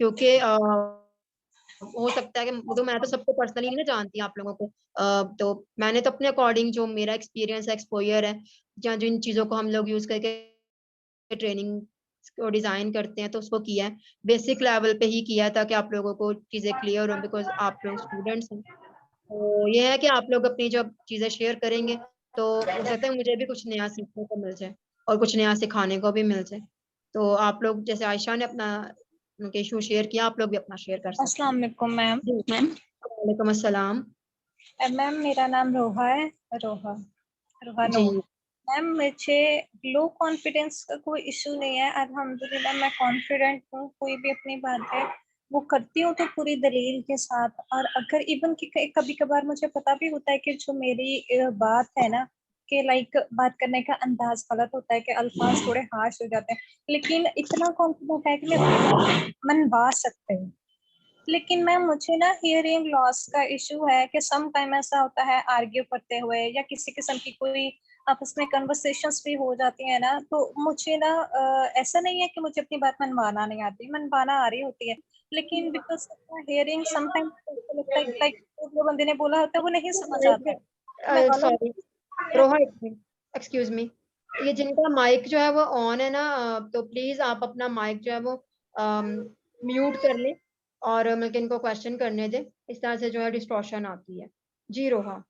क्योंकि हो सकता है कि तो मैं तो सबको पर्सनली नहीं ना जानती आप लोगों को, तो मैंने तो अपने अकॉर्डिंग जो मेरा एक्सपीरियंस है, एक्सपोजर है, या जिन चीजों को हम लोग यूज करके ट्रेनिंग को डिजाइन करते हैं तो उसको किया है, बेसिक लेवल पे ही किया है ताकि आप लोगों को चीजें क्लियर हो, बिकॉज आप लोग स्टूडेंट्स हैं। तो ये है कि आप लोग अपनी जब चीजें शेयर करेंगे तो हो सकता है मुझे भी कुछ नया सीखने को मिल जाए और कुछ नया सिखाने को भी मिल जाए। तो आप लोग जैसे आयशा ने अपना इशू शेयर किया, आप लोग भी अपना शेयर कर सकते अस्सलाम हैं। वालेकुम मैम। जी वालेकुम अस्सलाम। मैम मेरा नाम रोहा है, रोहा रोहा जी नूर। मैम मुझे लो कॉन्फिडेंस का कोई इशू नहीं है, अल्हम्दुलिल्लाह मैं कॉन्फिडेंट हूँ। कोई भी अपनी बात है वो करती हूँ तो पूरी दलील के साथ। और अगर इवन कि कभी कभार मुझे पता भी होता है कि जो मेरी बात है ना, कि लाइक बात करने का अंदाज गलत होता है, कि अल्फाज थोड़े हार्श हो जाते हैं, लेकिन इतना कॉन्फिडेंट है कि मैं मनवा सकते हूँ। लेकिन मैम मुझे ना हियरिंग लॉस का इशू है कि सम टाइम ऐसा होता है आर्ग्यू करते हुए या किसी किस्म की कोई आपस में कन्वर्सेशंस भी हो जाती है ना, तो मुझे ना ऐसा नहीं है कि मुझे अपनी बात मनवाना नहीं आती, मनवाना आ रही होती है, लेकिन बिकॉज हियरिंग सम टाइम ऐसा लगता है लाइक जो बंदे ने बोला होता है वो नहीं समझ आता है। मैं ऑनर सॉरी रोहा, एक्सक्यूज मी, ये जिनका माइक जो है वो ऑन है ना, तो प्लीज आप अपना माइक जो है वो म्यूट कर लें और मतलब इनको क्वेश्चन करने दें, इस तरह से जो है डिस्टॉर्शन आती है। जी रोहा।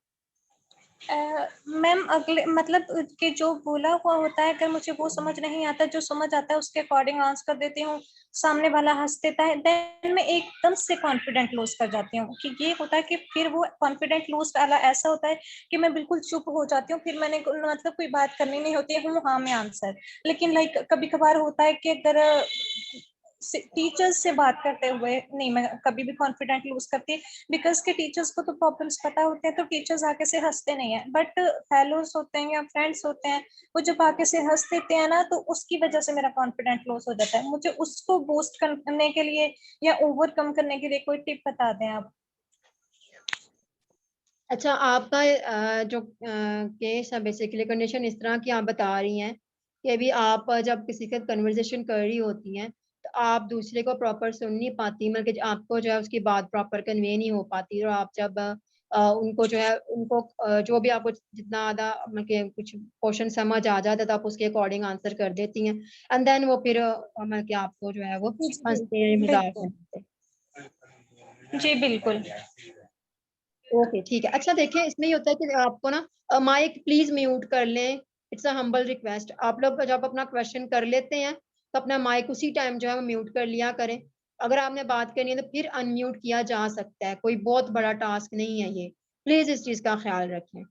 मैम अगले मतलब कि जो बोला हुआ होता है, अगर मुझे वो समझ नहीं आता, जो समझ आता है उसके अकॉर्डिंग आंसर कर देती हूँ, सामने वाला हंस देता है, देन मैं एकदम से कॉन्फिडेंट लूज कर जाती हूँ। कि ये होता है कि फिर वो कॉन्फिडेंट लूज वाला ऐसा होता है कि मैं बिल्कुल चुप हो जाती हूँ, फिर मैंने मतलब कोई बात करनी नहीं होती है, हाँ में आंसर। लेकिन लाइक कभी कभार होता है कि अगर टीचर्स से बात करते हुए नहीं, मैं कभी भी कॉन्फिडेंट लूज करती, बिकॉज के टीचर्स को तो प्रॉब्लम्स पता होते हैं, तो टीचर्स आके से हंसते नहीं है, बट फेलोज होते हैं या फ्रेंड्स होते हैं, वो जब आके से हंस देते हैं ना, तो उसकी वजह से मेरा कॉन्फिडेंट लॉस हो जाता है। मुझे उसको बूस्ट करने के लिए या ओवरकम करने के लिए कोई टिप बता दें आप। अच्छा, आपका जो केस है, बेसिकली कंडीशन इस तरह की आप बता रही हैं कि अभी आप जब किसी के कन्वर्सेशन कर रही होती हैं तो आप दूसरे को प्रॉपर सुन नहीं पाती, मतलब कि आपको जो है उसकी बात प्रॉपर कन्वे नहीं हो पाती, और आप जब उनको जो है उनको जो भी आपको जितना आधा मतलब कि कुछ क्वेश्चन समझ आ जाता है तो आप उसके अकॉर्डिंग आंसर कर देती हैं, एंड देन वो फिर मतलब कि आपको जो है वो हंसते मजाक बिल्कुल करते। जी बिल्कुल। ओके ठीक है। अच्छा देखिए, इसमें ये होता है कि आपको ना माइक प्लीज म्यूट कर लें, इट्स अ हम्बल रिक्वेस्ट। आप लोग जब अपना क्वेश्चन कर लेते हैं तो अपना माइक उसी टाइम जो है वो म्यूट कर लिया करें। अगर आपने बात करनी है तो फिर अनम्यूट किया जा सकता है, कोई बहुत बड़ा टास्क नहीं है ये, प्लीज इस चीज का ख्याल रखें।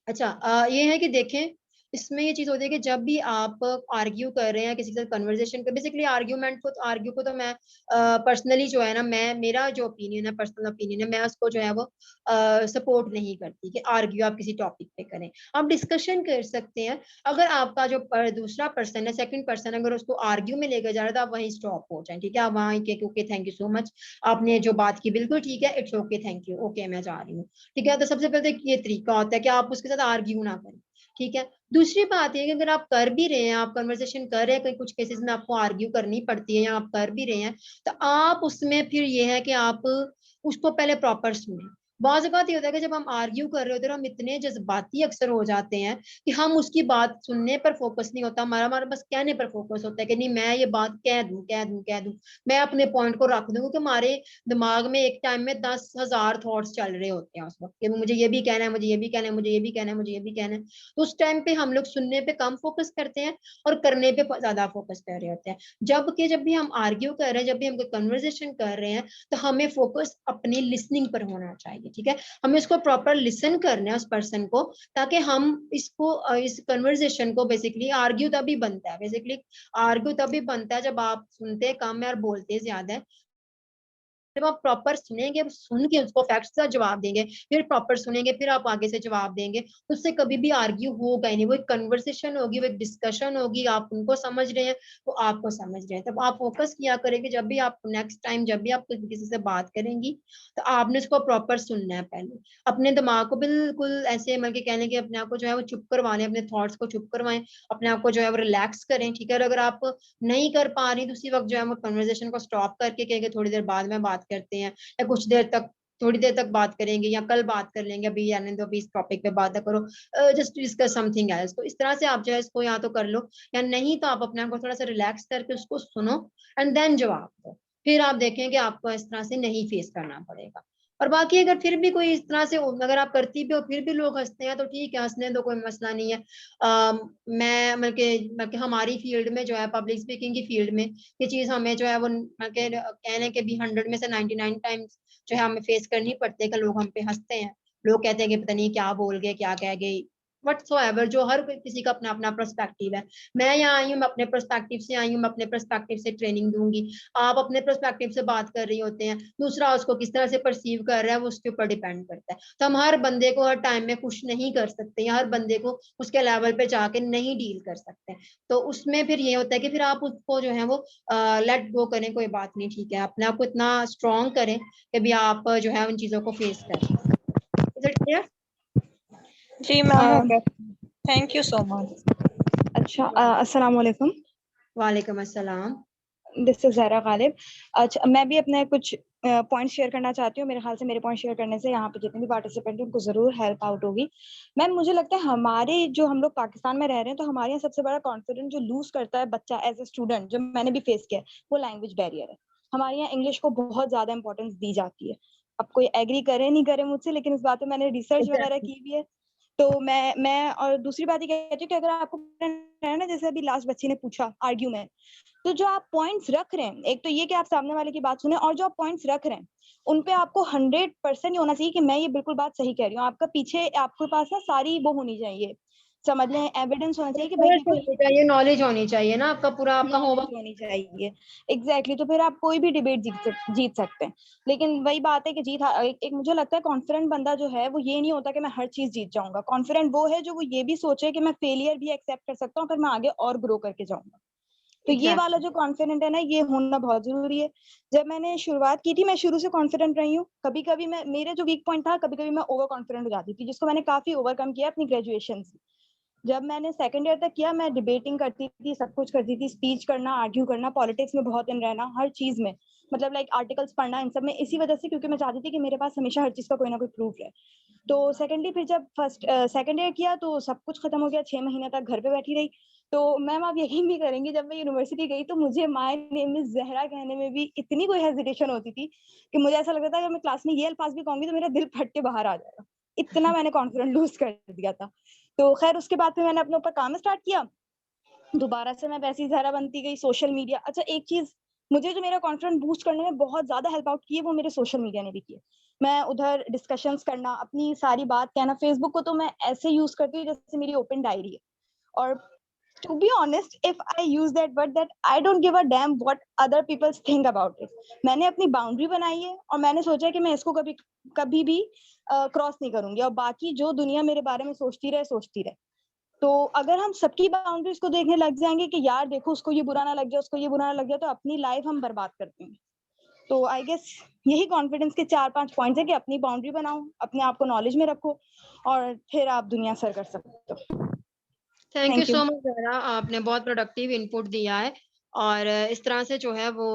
अच्छा ये है कि देखें, इसमें ये चीज होती है कि जब भी आप आर्ग्यू कर रहे हैं किसी के साथ कन्वर्सेशन कर, बेसिकली आर्ग्यू को तो मैं पर्सनली जो है ना, मैं मेरा जो ओपिनियन है, पर्सनल ओपिनियन है, मैं उसको जो है वो सपोर्ट नहीं करती कि आर्ग्यू आप किसी टॉपिक पे करें। आप डिस्कशन कर सकते हैं, अगर आपका जो दूसरा पर्सन है, सेकंड पर्सन, अगर उसको आर्ग्यू में लेकर जा रहा है तो आप वहीं स्टॉप हो जाए, ठीक है, आप वहाँ के okay thank you so much, आपने जो बात की बिल्कुल ठीक है, it's okay thank you, okay मैं जा रही हूँ। ठीक है, तो सबसे पहले तो ये तरीका होता है कि आप उसके साथ आर्ग्यू ना करें। ठीक है, दूसरी बात ये कि अगर आप कर भी रहे हैं, आप कन्वर्सेशन कर रहे हैं, कहीं कुछ केसेस में आपको आर्ग्यू करनी पड़ती है या आप कर भी रहे हैं, तो आप उसमें फिर ये है कि आप उसको पहले प्रॉपर सुने। बाज़ बात ये होता है कि जब हम आर्ग्यू कर रहे होते हैं हम इतने जज्बाती अक्सर हो जाते हैं कि हम उसकी बात सुनने पर फोकस नहीं होता, हमारा हमारा बस कहने पर फोकस होता है कि नहीं मैं ये बात कह दूं कह दूं कह दूं, मैं अपने पॉइंट को रख दूं, क्योंकि हमारे दिमाग में एक टाइम में 10,000 थॉट्स चल रहे होते हैं उस वक्त कि मुझे ये भी कहना है, मुझे ये भी कहना है, मुझे ये भी कहना है, मुझे ये भी कहना है। तो उस टाइम पे हम लोग सुनने पे कम फोकस करते हैं और करने पे ज्यादा फोकस कर रहे होते हैं। जबकि जब भी हम आर्ग्यू कर रहे हैं, जब भी हम कोई कन्वर्सेशन कर रहे हैं, तो हमें फोकस अपनी लिसनिंग पर होना चाहिए। ठीक है, हमें उसको प्रॉपर लिसन करना है उस पर्सन को, ताकि हम इसको इस कन्वर्सेशन को बेसिकली आर्ग्यू तभी बनता है, बेसिकली आर्ग्यू तभी बनता है जब आप सुनते कम है और बोलते ज्यादा है। जब आप प्रॉपर सुनेंगे, सुन के उसको फैक्ट्स का जवाब देंगे, फिर प्रॉपर सुनेंगे, फिर आप आगे से जवाब देंगे, तो उससे कभी भी आर्ग्यू होगा ही नहीं। वो एक कन्वर्सेशन होगी, वो एक डिस्कशन होगी, आप उनको समझ रहे हैं, वो आपको समझ रहे हैं। तब आप फोकस किया करेंगे, जब भी आप नेक्स्ट टाइम जब भी आप किसी से बात करेंगी तो आपने उसको प्रॉपर सुनना है। पहले अपने दिमाग को बिल्कुल ऐसे मतलब कहने के अपने आप को जो है वो चुप करवाने, अपने थॉट्स को चुप करवाएं, अपने आप को जो है वो रिलैक्स करें। ठीक है, और अगर आप नहीं कर पा रही तो उसी वक्त जो है वो कन्वर्सेशन को स्टॉप करके कहेंगे थोड़ी देर बाद में बात करते हैं, या कुछ देर तक थोड़ी देर तक बात करेंगे, या कल बात कर लेंगे, अभी यानी तो अभी इस टॉपिक पे बात करो, जस्ट डिस्कस समथिंग एल्स। तो इस तरह से आप जो है इसको या तो कर लो, या नहीं तो आप अपने आप को थोड़ा सा रिलैक्स करके उसको सुनो एंड देन जवाब दो। फिर आप देखें कि आपको इस तरह से नहीं फेस करना पड़ेगा। और बाकी अगर फिर भी कोई इस तरह से अगर आप करती भी हो फिर भी लोग हंसते हैं तो ठीक है, हंसने दो, कोई मसला नहीं है। मैं मतलब कि हमारी फील्ड में जो है पब्लिक स्पीकिंग की फील्ड में ये चीज हमें जो है वो कहने के भी 100 में से 99 टाइम्स जो है हमें फेस करनी पड़ती है कि लोग हम पे हंसते हैं, लोग कहते हैं कि पता नहीं क्या बोल गए क्या कह गए, व्हाटसोएवर, जो हर किसी का अपना अपना पर्सपेक्टिव है। मैं यहाँ आई हूँ, मैं अपने पर्सपेक्टिव से आई हूँ, मैं अपने पर्सपेक्टिव से ट्रेनिंग दूंगी, आप अपने पर्सपेक्टिव से बात कर रही होते हैं, दूसरा उसको किस तरह से परसीव कर रहा है वो उसके ऊपर डिपेंड करता है। तो हम हर बंदे को हर टाइम में खुश नहीं कर सकते, या हर बंदे को उसके लेवल पे जाके नहीं डील कर सकते। तो उसमें फिर ये होता है कि फिर आप उसको जो है वो लेट गो करें, कोई बात नहीं, ठीक है, अपने आप को इतना स्ट्रॉन्ग करें कि भी आप जो है उन चीजों को फेस करें। Is it clear? जी मैम, हो गया। Thank you so much. अच्छा, अस्सलाम वालेकुम। वालेकुम अस्सलाम। This is Zahra Ghalib. अच्छा, मैं भी अपने कुछ पॉइंट शेयर करना चाहती हूँ। मेरे ख्याल से मेरे पॉइंट शेयर करने से यहाँ पे जितने भी पार्टिसिपेंट हैं उनको ज़रूर हेल्प आउट होगी। मैम, मुझे लगता है हमारे जो हम लोग पाकिस्तान में रह रहे हैं, तो हमारे यहाँ सबसे बड़ा कॉन्फिडेंस जो लूज करता है बच्चा एज ए स्टूडेंट, जो मैंने भी फेस किया है, वो लैंग्वेज बैरियर है। हमारे यहाँ इंग्लिश को बहुत ज्यादा इंपॉर्टेंस दी जाती है। अब कोई एग्री करे नहीं करे मुझसे, लेकिन इस बात पे मैंने रिसर्च वगैरह की भी है। तो मैं और दूसरी बात ये कहती हूँ कि अगर आपको है ना, जैसे अभी लास्ट बच्ची ने पूछा आर्ग्यूमेंट, तो जो आप पॉइंट्स रख रहे हैं, एक तो ये कि आप सामने वाले की बात सुने, और जो आप पॉइंट्स रख रहे हैं उन पे आपको 100% होना चाहिए कि मैं ये बिल्कुल बात सही कह रही हूँ। आपका पीछे आपके पास ना सारी वो होनी चाहिए, समझ लें, एविडेंस होना चाहिए कि भाई रिसर्च बिल्कुल होनी चाहिए, नॉलेज होनी चाहिए ना, आपका पूरा आपका नॉलेज होमवर्क। होनी चाहिए। एग्जैक्टली, तो फिर आप कोई भी डिबेट जीत सकते हैं। लेकिन वही बात है कि एक मुझे लगता है कॉन्फिडेंट बंदा जो है वो ये नहीं होता कि मैं हर चीज जीत जाऊंगा। कॉन्फिडेंट वो है जो वो ये भी सोचे कि मैं फेलियर भी एक्सेप्ट कर सकता हूँ, फिर मैं आगे और ग्रो करके जाऊंगा। तो ये वाला जो कॉन्फिडेंट है ना, ये होना बहुत जरूरी है। जब मैंने शुरुआत की थी, मैं शुरू से कॉन्फिडेंट रही हूँ। कभी कभी मैं, मेरे जो वीक पॉइंट था, कभी कभी मैं ओवर कॉन्फिडेंट हो जाती थी, जिसको मैंने काफी ओवरकम किया अपनी ग्रेजुएशन से। जब मैंने सेकंड ईयर तक किया, मैं डिबेटिंग करती थी, सब कुछ करती थी, स्पीच करना, आर्ग्यू करना, पॉलिटिक्स में बहुत इन रहना, हर चीज में, मतलब लाइक आर्टिकल्स पढ़ना, इन सब में, इसी वजह से, क्योंकि मैं चाहती थी कि मेरे पास हमेशा हर चीज का कोई ना कोई प्रूफ है। तो सेकेंडली फिर जब सेकंड ईयर किया तो सब कुछ खत्म हो गया, 6 महीने तक घर पे बैठी रही। तो मैम, आप यकीन भी करेंगे, जब मैं यूनिवर्सिटी गई तो मुझे माय नेम इज जहरा कहने में भी इतनी कोई हेजिटेशन होती थी कि मुझे ऐसा लगता था कि मैं क्लास में ये अल्फाज भी कहूंगी तो मेरा दिल फट के बाहर आ जाएगा। इतना मैंने कॉन्फिडेंस लूज कर दिया था। तो खैर, उसके बाद फिर मैंने अपने ऊपर काम स्टार्ट किया। दोबारा से मैं वैसी जहरा बनती गई। सोशल मीडिया, अच्छा, एक चीज मुझे जो मेरा कॉन्फिडेंस बूस्ट करने में बहुत ज्यादा हेल्प आउट की है, वो मेरे सोशल मीडिया ने भी की है। मैं उधर डिस्कशंस करना, अपनी सारी बात कहना। फेसबुक को तो मैं ऐसे यूज करती हूँ जैसे मेरी ओपन डायरी है। और to be honest, if I use that word, that I don't give a damn what other people think about it. मैंने अपनी बाउंड्री बनाई है और मैंने सोचा है कि मैं इसको कभी कभी भी क्रॉस नहीं करूंगी, और बाकी जो दुनिया मेरे बारे में सोचती रहे सोचती रहे। तो अगर हम सबकी बाउंड्रीज को देखने लग जाएंगे कि यार देखो, उसको ये बुरा ना लग जाए, उसको ये बुरा ना लग जाए, तो अपनी लाइफ हम बर्बाद करते हैं। तो आई गेस यही कॉन्फिडेंस के 4-5 पॉइंट्स है कि अपनी बाउंड्री बनाओ, अपने आप को नॉलेज में रखो, और फिर आप दुनिया सर कर सकते हो। Thank you thank you. So much जरा, आपने बहुत प्रोडक्टिव इनपुट दिया है। और इस तरह से जो है वो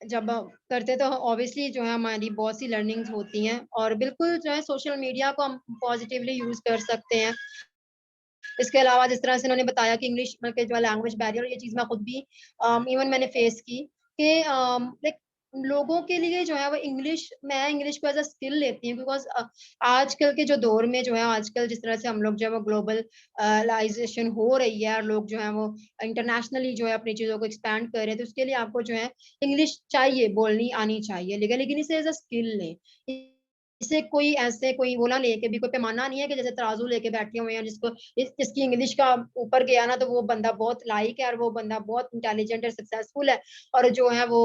जब करते तो ऑब्वियसली जो है हमारी बहुत सी लर्निंग्स होती हैं, और बिल्कुल जो है सोशल मीडिया को हम पॉजिटिवली यूज कर सकते हैं। इसके अलावा जिस तरह से उन्होंने बताया कि इंग्लिश के जो लैंग्वेज बैरियर, ये चीज मैं खुद भी इवन मैंने फेस की कि लाइक लोगों के लिए जो है वो मैं इंग्लिश को एज अ स्किल लेती हूँ, बिकॉज आजकल के जो दौर में जो है, आजकल जिस तरह से हम लोग जो है वो ग्लोबलाइजेशन हो रही है, और लोग जो है वो इंटरनेशनली जो है अपनी चीजों को एक्सपैंड कर रहे हैं, तो उसके लिए आपको जो है इंग्लिश चाहिए, बोलनी आनी चाहिए, लेकिन इसे एज अ स्किल लें। इसे कोई ऐसे कोई वो ना लेके भी, कोई पैमाना नहीं है कि जैसे तराजू लेके बैठे हुए हैं, जिसकी इंग्लिश का ऊपर गया ना तो वो बंदा बहुत लाइक है, और वो बंदा बहुत इंटेलिजेंट और सक्सेसफुल है, और जो है वो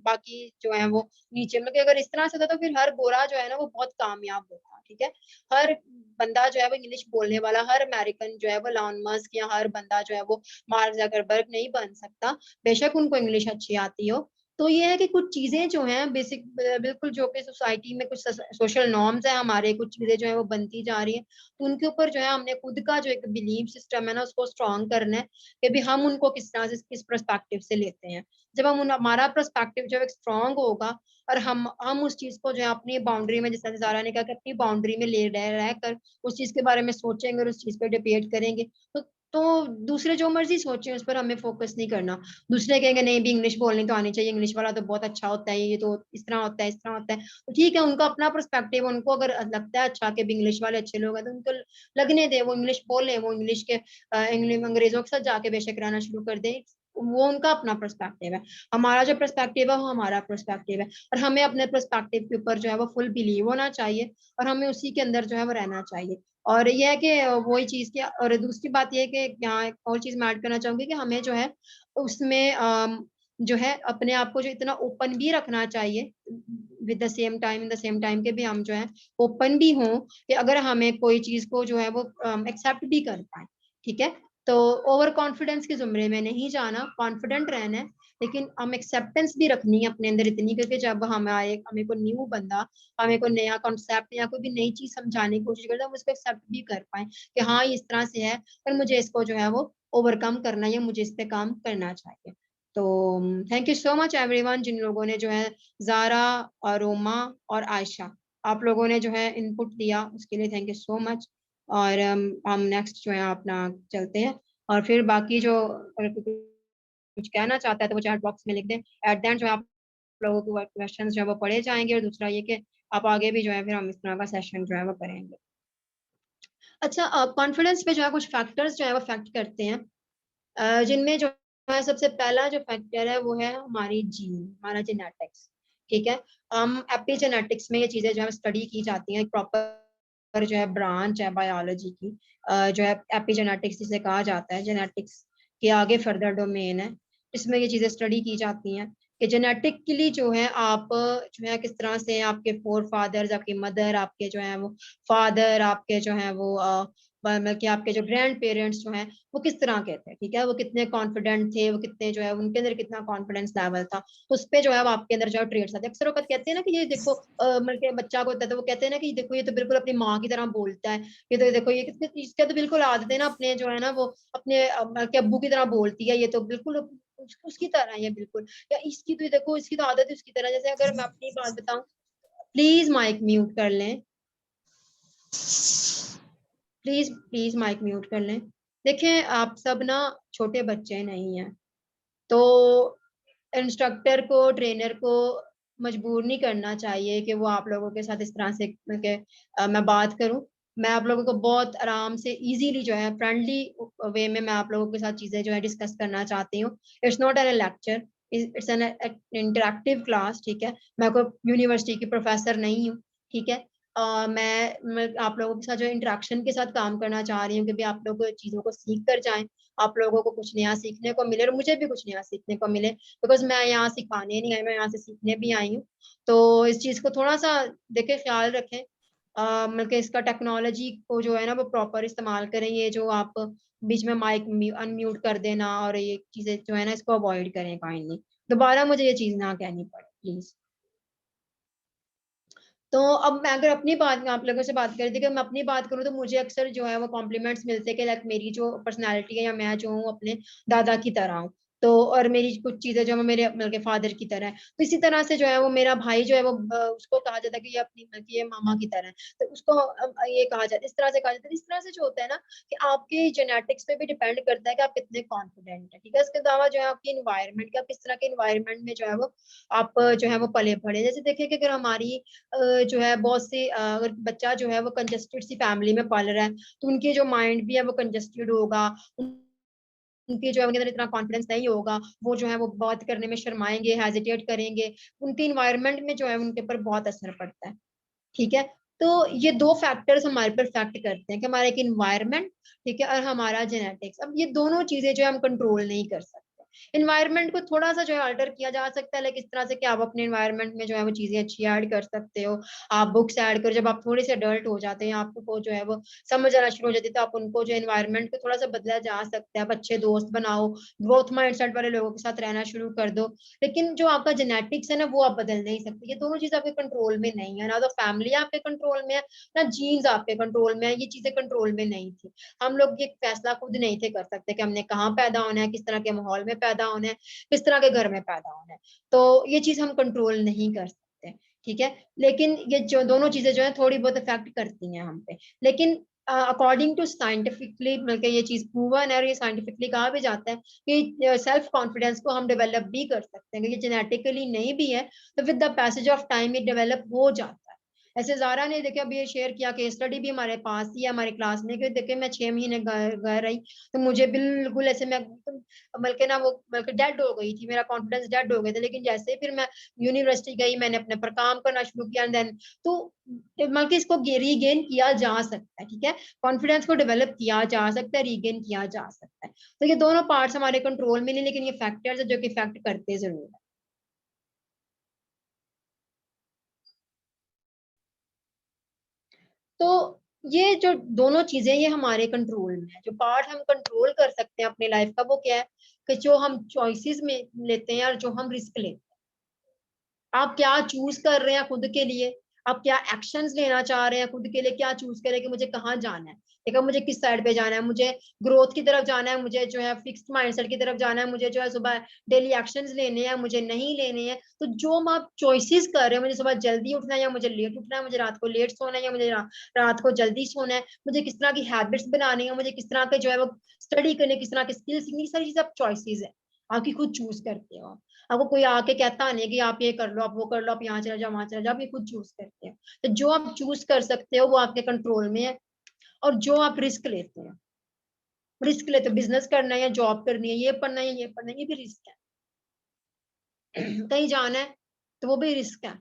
बाकी जो है वो नीचे। मतलब अगर इस तरह से होता तो फिर हर गोरा जो है ना वो बहुत कामयाब होता, ठीक है। हर बंदा जो है वो इंग्लिश बोलने वाला, हर अमेरिकन जो है वो लॉन मस्क, या हर बंदा जो है वो मार्क जकरबर्ग नहीं बन सकता, बेशक उनको इंग्लिश अच्छी आती हो। तो ये है कि कुछ चीजें जो हैं बेसिक, बिल्कुल जो कि सोसाइटी में कुछ सोशल नॉर्म्स है हमारे, कुछ चीजें जो है वो बनती जा रही हैं, तो उनके ऊपर जो है हमने खुद का जो एक बिलीफ सिस्टम है ना उसको स्ट्रॉन्ग करना है कि भी हम उनको किस तरह से, किस पर्सपेक्टिव से लेते हैं। जब हमारा पर्सपेक्टिव जब एक स्ट्रॉन्ग होगा, और हम उस चीज को जो है अपनी बाउंड्री में, जैसे सारा ने कहा कि अपनी बाउंड्री में ले रह कर उस चीज के बारे में सोचेंगे और उस चीज पे डिबेट करेंगे, तो दूसरे जो मर्जी सोचे उस पर हमें फोकस नहीं करना। दूसरे कहेंगे नहीं भी इंग्लिश बोलनी तो आनी चाहिए, इंग्लिश वाला तो बहुत अच्छा होता है, ये तो इस तरह होता है, इस तरह होता है, तो ठीक है, उनको अपना पर्सपेक्टिव, उनको अगर लगता है अच्छा कि भी इंग्लिश वाले अच्छे लोग हैं तो उनको लगने दे, वो इंग्लिश बोले, वो इंग्लिश के इंग्लिश अंग्रेजों के साथ जाके बेशक रहना शुरू कर दे, वो उनका अपना पर्सपेक्टिव है, हमारा जो पर्सपेक्टिव है वो हमारा पर्सपेक्टिव है, और हमें अपने पर्सपेक्टिव के ऊपर जो है वो फुल बिलीव होना चाहिए और हमें उसी के अंदर जो है वो रहना चाहिए। और ये है कि वही चीज की, और दूसरी बात ये है कि यहाँ एक और चीज मैं ऐड करना चाहूंगी कि हमें जो है उसमें जो है अपने आप को जो इतना ओपन भी रखना चाहिए, with the same time, in the same time के भी हम जो है ओपन भी हों कि अगर हमें कोई चीज को जो है वो एक्सेप्ट भी कर पाए, ठीक है। तो ओवर कॉन्फिडेंस के जुमरे में नहीं जाना, कॉन्फिडेंट रहना है, लेकिन हम एक्सेप्टेंस भी रखनी है अपने अंदर इतनी, क्योंकि जब हमें को न्यू बंदा हमें को नया कॉन्सेप्ट या कोई भी नई चीज समझाने की कोशिश करता है, हम उसको एक्सेप्ट भी कर पाए कि हाँ इस तरह से है, पर मुझे इसको जो है वो ओवरकम करना है, मुझे इस पे काम करना चाहिए। तो thank you so much everyone, जिन लोगों ने जो है, जारा और रोमा और आयशा, आप लोगों ने जो है इनपुट दिया उसके लिए थैंक यू सो मच। और हम नेक्स्ट जो है अपना चलते हैं, और फिर बाकी जो अगर कोई कुछ कहना चाहता है तो वो चैट बॉक्स में लिख दें। एट द एंड जो है आप लोगों के क्वेश्चंस जो है वो पढ़े जाएंगे, और दूसरा ये कि आप आगे भी जो है फिर हम इस तरह का सेशन जो है वो करेंगे। अच्छा, कॉन्फिडेंस पे जो है कुछ फैक्टर्स जो है वो फैक्ट करते हैं, जिनमें जो है सबसे पहला जो फैक्टर है वो है हमारी जीन, हमारा जेनेटिक्स, ठीक है। हम एपिजेनेटिक्स में ये चीजें जो है स्टडी की जाती हैं, प्रॉपर जो है ब्रांच है बायोलॉजी की, जो है एपिजेनेटिक्स जिसे कहा जाता है, जेनेटिक्स के आगे फर्दर डोमेन है, इसमें ये चीजें स्टडी की जाती हैं कि जेनेटिकली जो है आप जो है किस तरह से आपके फोर फादर्स, आपकी मदर, आपके जो है वो फादर, आपके जो है वो मतलब कि आपके जो ग्रैंड पेरेंट्स जो हैं वो किस तरह के थे, ठीक है, वो कितने कॉन्फिडेंट थे, वो कितने जो है उनके अंदर कितना कॉन्फिडेंस लेवल था, उस पे जो है वो आपके अंदर जो है ट्रेड्स आते हैं। अक्सर वक्त कहते हैं ना कि ये देखो, मतलब कि बच्चा को होता है तो वो कहते हैं ना कि देखो ये तो बिल्कुल अपनी माँ की तरह बोलता है, ये तो देखो ये कितने, इसके तो बिल्कुल आदत है ना अपने जो है ना वो अपने मतलब कि अब्बू की तरह बोलती है, ये तो बिल्कुल उसकी तरह है बिल्कुल, या इसकी तो देखो इसकी तो आदत है उसकी तरह। जैसे अगर मैं अपनी बात बताऊं, प्लीज माइक म्यूट कर लें, प्लीज प्लीज माइक म्यूट कर लें। देखें आप सब ना छोटे बच्चे नहीं हैं, तो इंस्ट्रक्टर को, ट्रेनर को मजबूर नहीं करना चाहिए कि वो आप लोगों के साथ इस तरह से मैं बात करूं। मैं आप लोगों को बहुत आराम से इजीली जो है फ्रेंडली वे में मैं आप लोगों के साथ चीजें जो है डिस्कस करना चाहती हूँ। It's not an lecture, it's an interactive class, ठीक है। मैं कोई यूनिवर्सिटी की प्रोफेसर नहीं हूँ, ठीक है। मैं आप लोगों के साथ जो इंटरेक्शन के साथ काम करना चाह रही हूँ कि भी आप लोग चीजों को सीख कर जाएं, आप लोगों को कुछ नया सीखने को मिले और मुझे भी कुछ नया सीखने को मिले, बिकॉज मैं यहाँ सिखाने नहीं आई, मैं यहाँ से सीखने भी आई हूँ। तो इस चीज को थोड़ा सा देखे, ख्याल रखें, मतलब कि इसका टेक्नोलॉजी को जो है ना वो प्रॉपर इस्तेमाल करें। ये जो आप बीच में माइक अनम्यूट कर देना और ये चीजें जो है ना इसको अवॉइड करें काइंडली, दोबारा मुझे ये चीज ना कहनी पड़े प्लीज। तो अब मैं अगर अपनी बात, आप लोगों से बात कर दी कि मैं अपनी बात करूँ, तो मुझे अक्सर जो है वो कॉम्प्लीमेंट्स मिलते हैं कि लाइक मेरी जो पर्सनालिटी है या मैं जो हूँ अपने दादा की तरह हूँ, तो और मेरी कुछ चीजें जो है मेरे मतलब के फादर की तरह है, तो इसी तरह से जो है वो मेरा भाई जो है वो उसको कहा जाता है कि ये अपनी मतलब कि ये मामा की तरह है, तो उसको ये कहा जाता है, इस तरह से कहा जाता है। इस तरह से जो होता है ना कि आपके जेनेटिक्स पे भी डिपेंड करता है कि आप कितने कॉन्फिडेंट है, ठीक है। इसके अलावा जो है आपकी इन्वायरमेंट, कि आप किस तरह के इन्वायरमेंट में जो है वो आप जो है वो पले बढ़े। जैसे देखिए कि अगर हमारी जो है बहुत सी अगर बच्चा जो है वो कंजेस्टेड सी फैमिली में पल रहा है, तो उनके जो माइंड भी है वो कंजेस्टेड होगा, उनके जो है उनके अंदर इतना कॉन्फिडेंस नहीं होगा, वो जो है वो बात करने में शर्माएंगे, हेजिटेट करेंगे, उनके इन्वायरमेंट में जो है उनके ऊपर बहुत असर पड़ता है, ठीक है। तो ये दो फैक्टर्स हमारे पर फैक्ट करते हैं कि हमारा एक इन्वायरमेंट, ठीक है, और हमारा जेनेटिक्स। अब ये दोनों चीजें जो है हम कंट्रोल नहीं कर सकते। इन्वायरमेंट को थोड़ा सा जो है अल्टर किया जा सकता है, लेकिन इस तरह से कि आप अपने इन्वायरमेंट में जो है वो चीजें अच्छी ऐड कर सकते हो। आप बुक्स ऐड करो, जब आप थोड़े से अडल्ट हो जाते हैं, आपको जो है वो समझ आना शुरू हो जाती है, तो आप उनको जो इन्वायरमेंट को थोड़ा सा बदला जा सकता है। आप अच्छे दोस्त बनाओ, ग्रोथ माइंडसेट वाले लोगों के साथ रहना शुरू कर दो। लेकिन जो आपका जेनेटिक्स है ना वो आप बदल नहीं सकते, ये दोनों चीजें आपके कंट्रोल में नहीं है, ना तो फैमिली आपके कंट्रोल में है, ना जीन्स आपके कंट्रोल में है, ये चीजें कंट्रोल में नहीं थी। हम लोग ये फैसला खुद नहीं थे कर सकते कि हमने कहाँ पैदा होना है, किस तरह के माहौल में पैदा होना है, किस तरह के घर में पैदा होना है, तो ये चीज हम कंट्रोल नहीं कर सकते, ठीक है। लेकिन ये जो दोनों चीजें जो है थोड़ी बहुत इफेक्ट करती हैं हम पे, लेकिन अकॉर्डिंग टू साइंटिफिकली मतलब ये चीज प्रूवन है, और ये साइंटिफिकली कहा भी जाता है कि सेल्फ कॉन्फिडेंस को हम डेवलप भी कर सकते हैं, क्योंकि जेनेटिकली नहीं भी है तो with the passage of time ये डेवलप हो जाता है। ऐसे ज़ारा ने देखिए अभी ये शेयर किया, केस स्टडी भी हमारे पास ही है, हमारे क्लास में, कि देखिए मैं 6 महीने घर रही तो मुझे बिल्कुल ऐसे मैं बल्कि ना वो बल्कि डेड हो गई थी, मेरा कॉन्फिडेंस डेड हो गया था। लेकिन जैसे ही फिर मैं यूनिवर्सिटी गई, मैंने अपने पर काम करना शुरू किया, देन तो बल्कि इसको रीगेन किया जा सकता है, ठीक है, कॉन्फिडेंस को डेवलप किया जा सकता है, रीगेन किया जा सकता है। तो ये दोनों पार्ट्स हमारे कंट्रोल में नहीं, लेकिन ये फैक्टर्स है जो कि इफेक्ट करते जरूर है। तो ये जो दोनों चीजें ये हमारे कंट्रोल में है। जो पार्ट हम कंट्रोल कर सकते हैं अपनी लाइफ का वो क्या है, कि जो हम चॉइसेस में लेते हैं और जो हम रिस्क लेते हैं। आप क्या चूज कर रहे हैं खुद के लिए, आप क्या एक्शंस लेना चाह रहे हैं खुद के लिए, क्या चूज करें कि मुझे कहाँ जाना है, देखो मुझे किस साइड पे जाना है, मुझे ग्रोथ की तरफ जाना है, मुझे जो है फिक्स्ड माइंडसेट की तरफ जाना है, मुझे जो है सुबह डेली एक्शंस लेने हैं, मुझे नहीं लेने हैं। तो जो आप चॉइसेस कर रहे हैं, मुझे सुबह जल्दी उठना है या मुझे लेट उठना है, मुझे रात को लेट सोना है या मुझे रात को जल्दी सोना है, मुझे किस तरह की हैबिट्स बनानी है, मुझे किस तरह के जो है वो स्टडी करने, किस तरह के स्किल्स सीखनी, सारी चीजें आप चॉइसेस है, आपकी खुद चूज करते हो। आपको कोई आके कहता नहीं कि आप ये कर लो, आप वो कर लो, आप यहाँ चले जाओ, वहां चले जाओ, आप ये खुद चूज करते हैं। तो जो आप चूज कर सकते हो वो आपके कंट्रोल में है। और जो आप रिस्क लेते हैं, रिस्क लेते हो, बिजनेस करना है या जॉब करनी है, ये पढ़ना है ये पढ़ना है, ये भी रिस्क है। कहीं जाना है तो वो भी रिस्क है,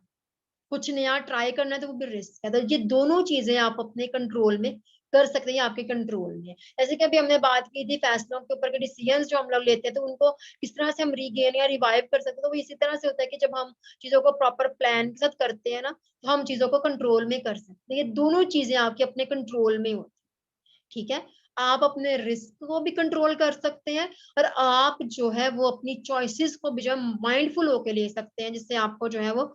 कुछ नया ट्राई करना है तो वो भी रिस्क है। तो ये दोनों चीजें आप अपने कंट्रोल में कर सकते हैं, आपके कंट्रोल में। जैसे कि अभी हमने बात की थी फैसलों के ऊपर के डिसीजंस जो हम लोग लेते हैं, तो उनको किस तरह से हम रीगेन या रिवाइव कर सकते हैं। तो वो इसी तरह से होता है कि जब हम चीजों को प्रॉपर प्लान के साथ करते हैं ना, तो हम चीजों को कंट्रोल में कर सकते हैं। ये दोनों चीजें आपके अपने कंट्रोल में होती है, ठीक है। आप अपने रिस्क को भी कंट्रोल कर सकते हैं, और आप जो है वो अपनी चॉइसेस को भी जो है माइंडफुल होके ले सकते हैं, जिससे आपको जो है वो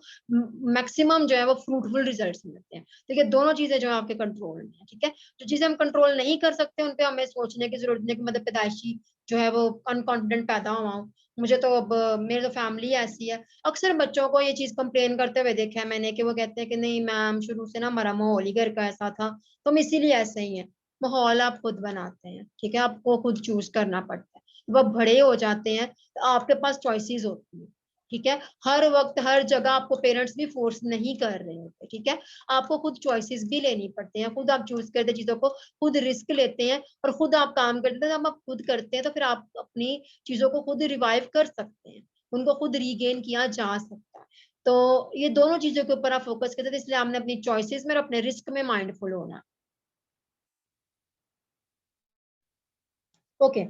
मैक्सिमम जो है वो फ्रूटफुल रिजल्ट्स मिलते हैं। तो ये दोनों चीजें जो है आपके कंट्रोल में है, ठीक है। जो चीजें हम कंट्रोल नहीं कर सकते उन पे हमें सोचने की जरूरत नहीं कि मतलब पैदाइशी जो है वो अनकॉन्फिडेंट पैदा हुआ हूँ, मुझे तो अब मेरी तो फैमिली ऐसी है। अक्सर बच्चों को ये चीज कंप्लेन करते हुए देखा है मैंने, कि वो कहते हैं कि नहीं मैम, शुरू से ना हमारा माहौल ही घर का ऐसा था, तो हम इसीलिए ऐसे ही हैं। माहौल आप खुद बनाते हैं, ठीक है, आपको खुद चूज करना पड़ता है। जब आप बड़े हो जाते हैं तो आपके पास चॉइसेस होती है, ठीक है। हर वक्त हर जगह आपको पेरेंट्स भी फोर्स नहीं कर रहे होते, ठीक है। आपको खुद चॉइसेस भी लेनी पड़ती हैं, खुद आप चूज करते चीजों को, खुद रिस्क लेते हैं और खुद आप काम करते हैं। जब आप खुद करते हैं तो फिर आप अपनी चीजों को खुद रिवाइव कर सकते हैं, उनको खुद रीगेन किया जा सकता है। तो ये दोनों चीजों के ऊपर आप फोकस करते हैं, इसलिए आपने अपनी चॉइसेस में और अपने रिस्क में माइंडफुल होना। Okay,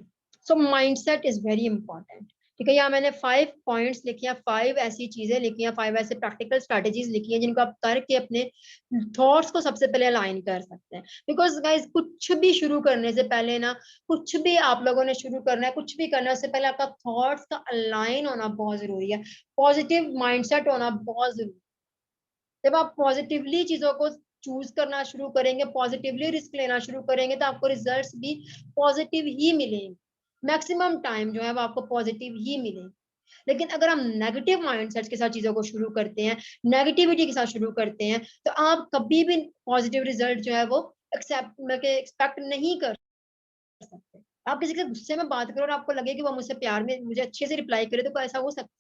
so mindset is very important, ठीक है। यहाँ मैंने 5 पॉइंट्स लिखे हैं, 5 ऐसी चीजें लिखी हैं, 5 ऐसे प्रैक्टिकल स्ट्रेटेजीज लिखी हैं जिनको आप करके अपने थॉट्स को सबसे पहले अलाइन कर सकते हैं। बिकॉज गाइज कुछ भी शुरू करने से पहले ना, कुछ भी आप लोगों ने शुरू करना है, कुछ भी करना है, उससे पहले आपका थॉट्स का अलाइन होना बहुत जरूरी है, पॉजिटिव माइंडसेट होना बहुत जरूरी है। जब आप पॉजिटिवली चीजों को चूज करना शुरू करेंगे, पॉजिटिवली रिस्क लेना शुरू करेंगे, तो आपको रिजल्ट्स भी पॉजिटिव ही मिलेंगे। मैक्सिमम टाइम जो है वो आपको पॉजिटिव ही मिलेंगे। लेकिन अगर हम नेगेटिव माइंडसेट के साथ चीजों को शुरू करते हैं, नेगेटिविटी के साथ शुरू करते हैं, तो आप कभी भी पॉजिटिव रिजल्ट जो है वो एक्सपेक्ट नहीं कर सकते। आप किसी के गुस्से में बात करो और आपको लगे कि वो मुझसे प्यार में मुझे अच्छे से रिप्लाई करे, तो ऐसा हो सकता है?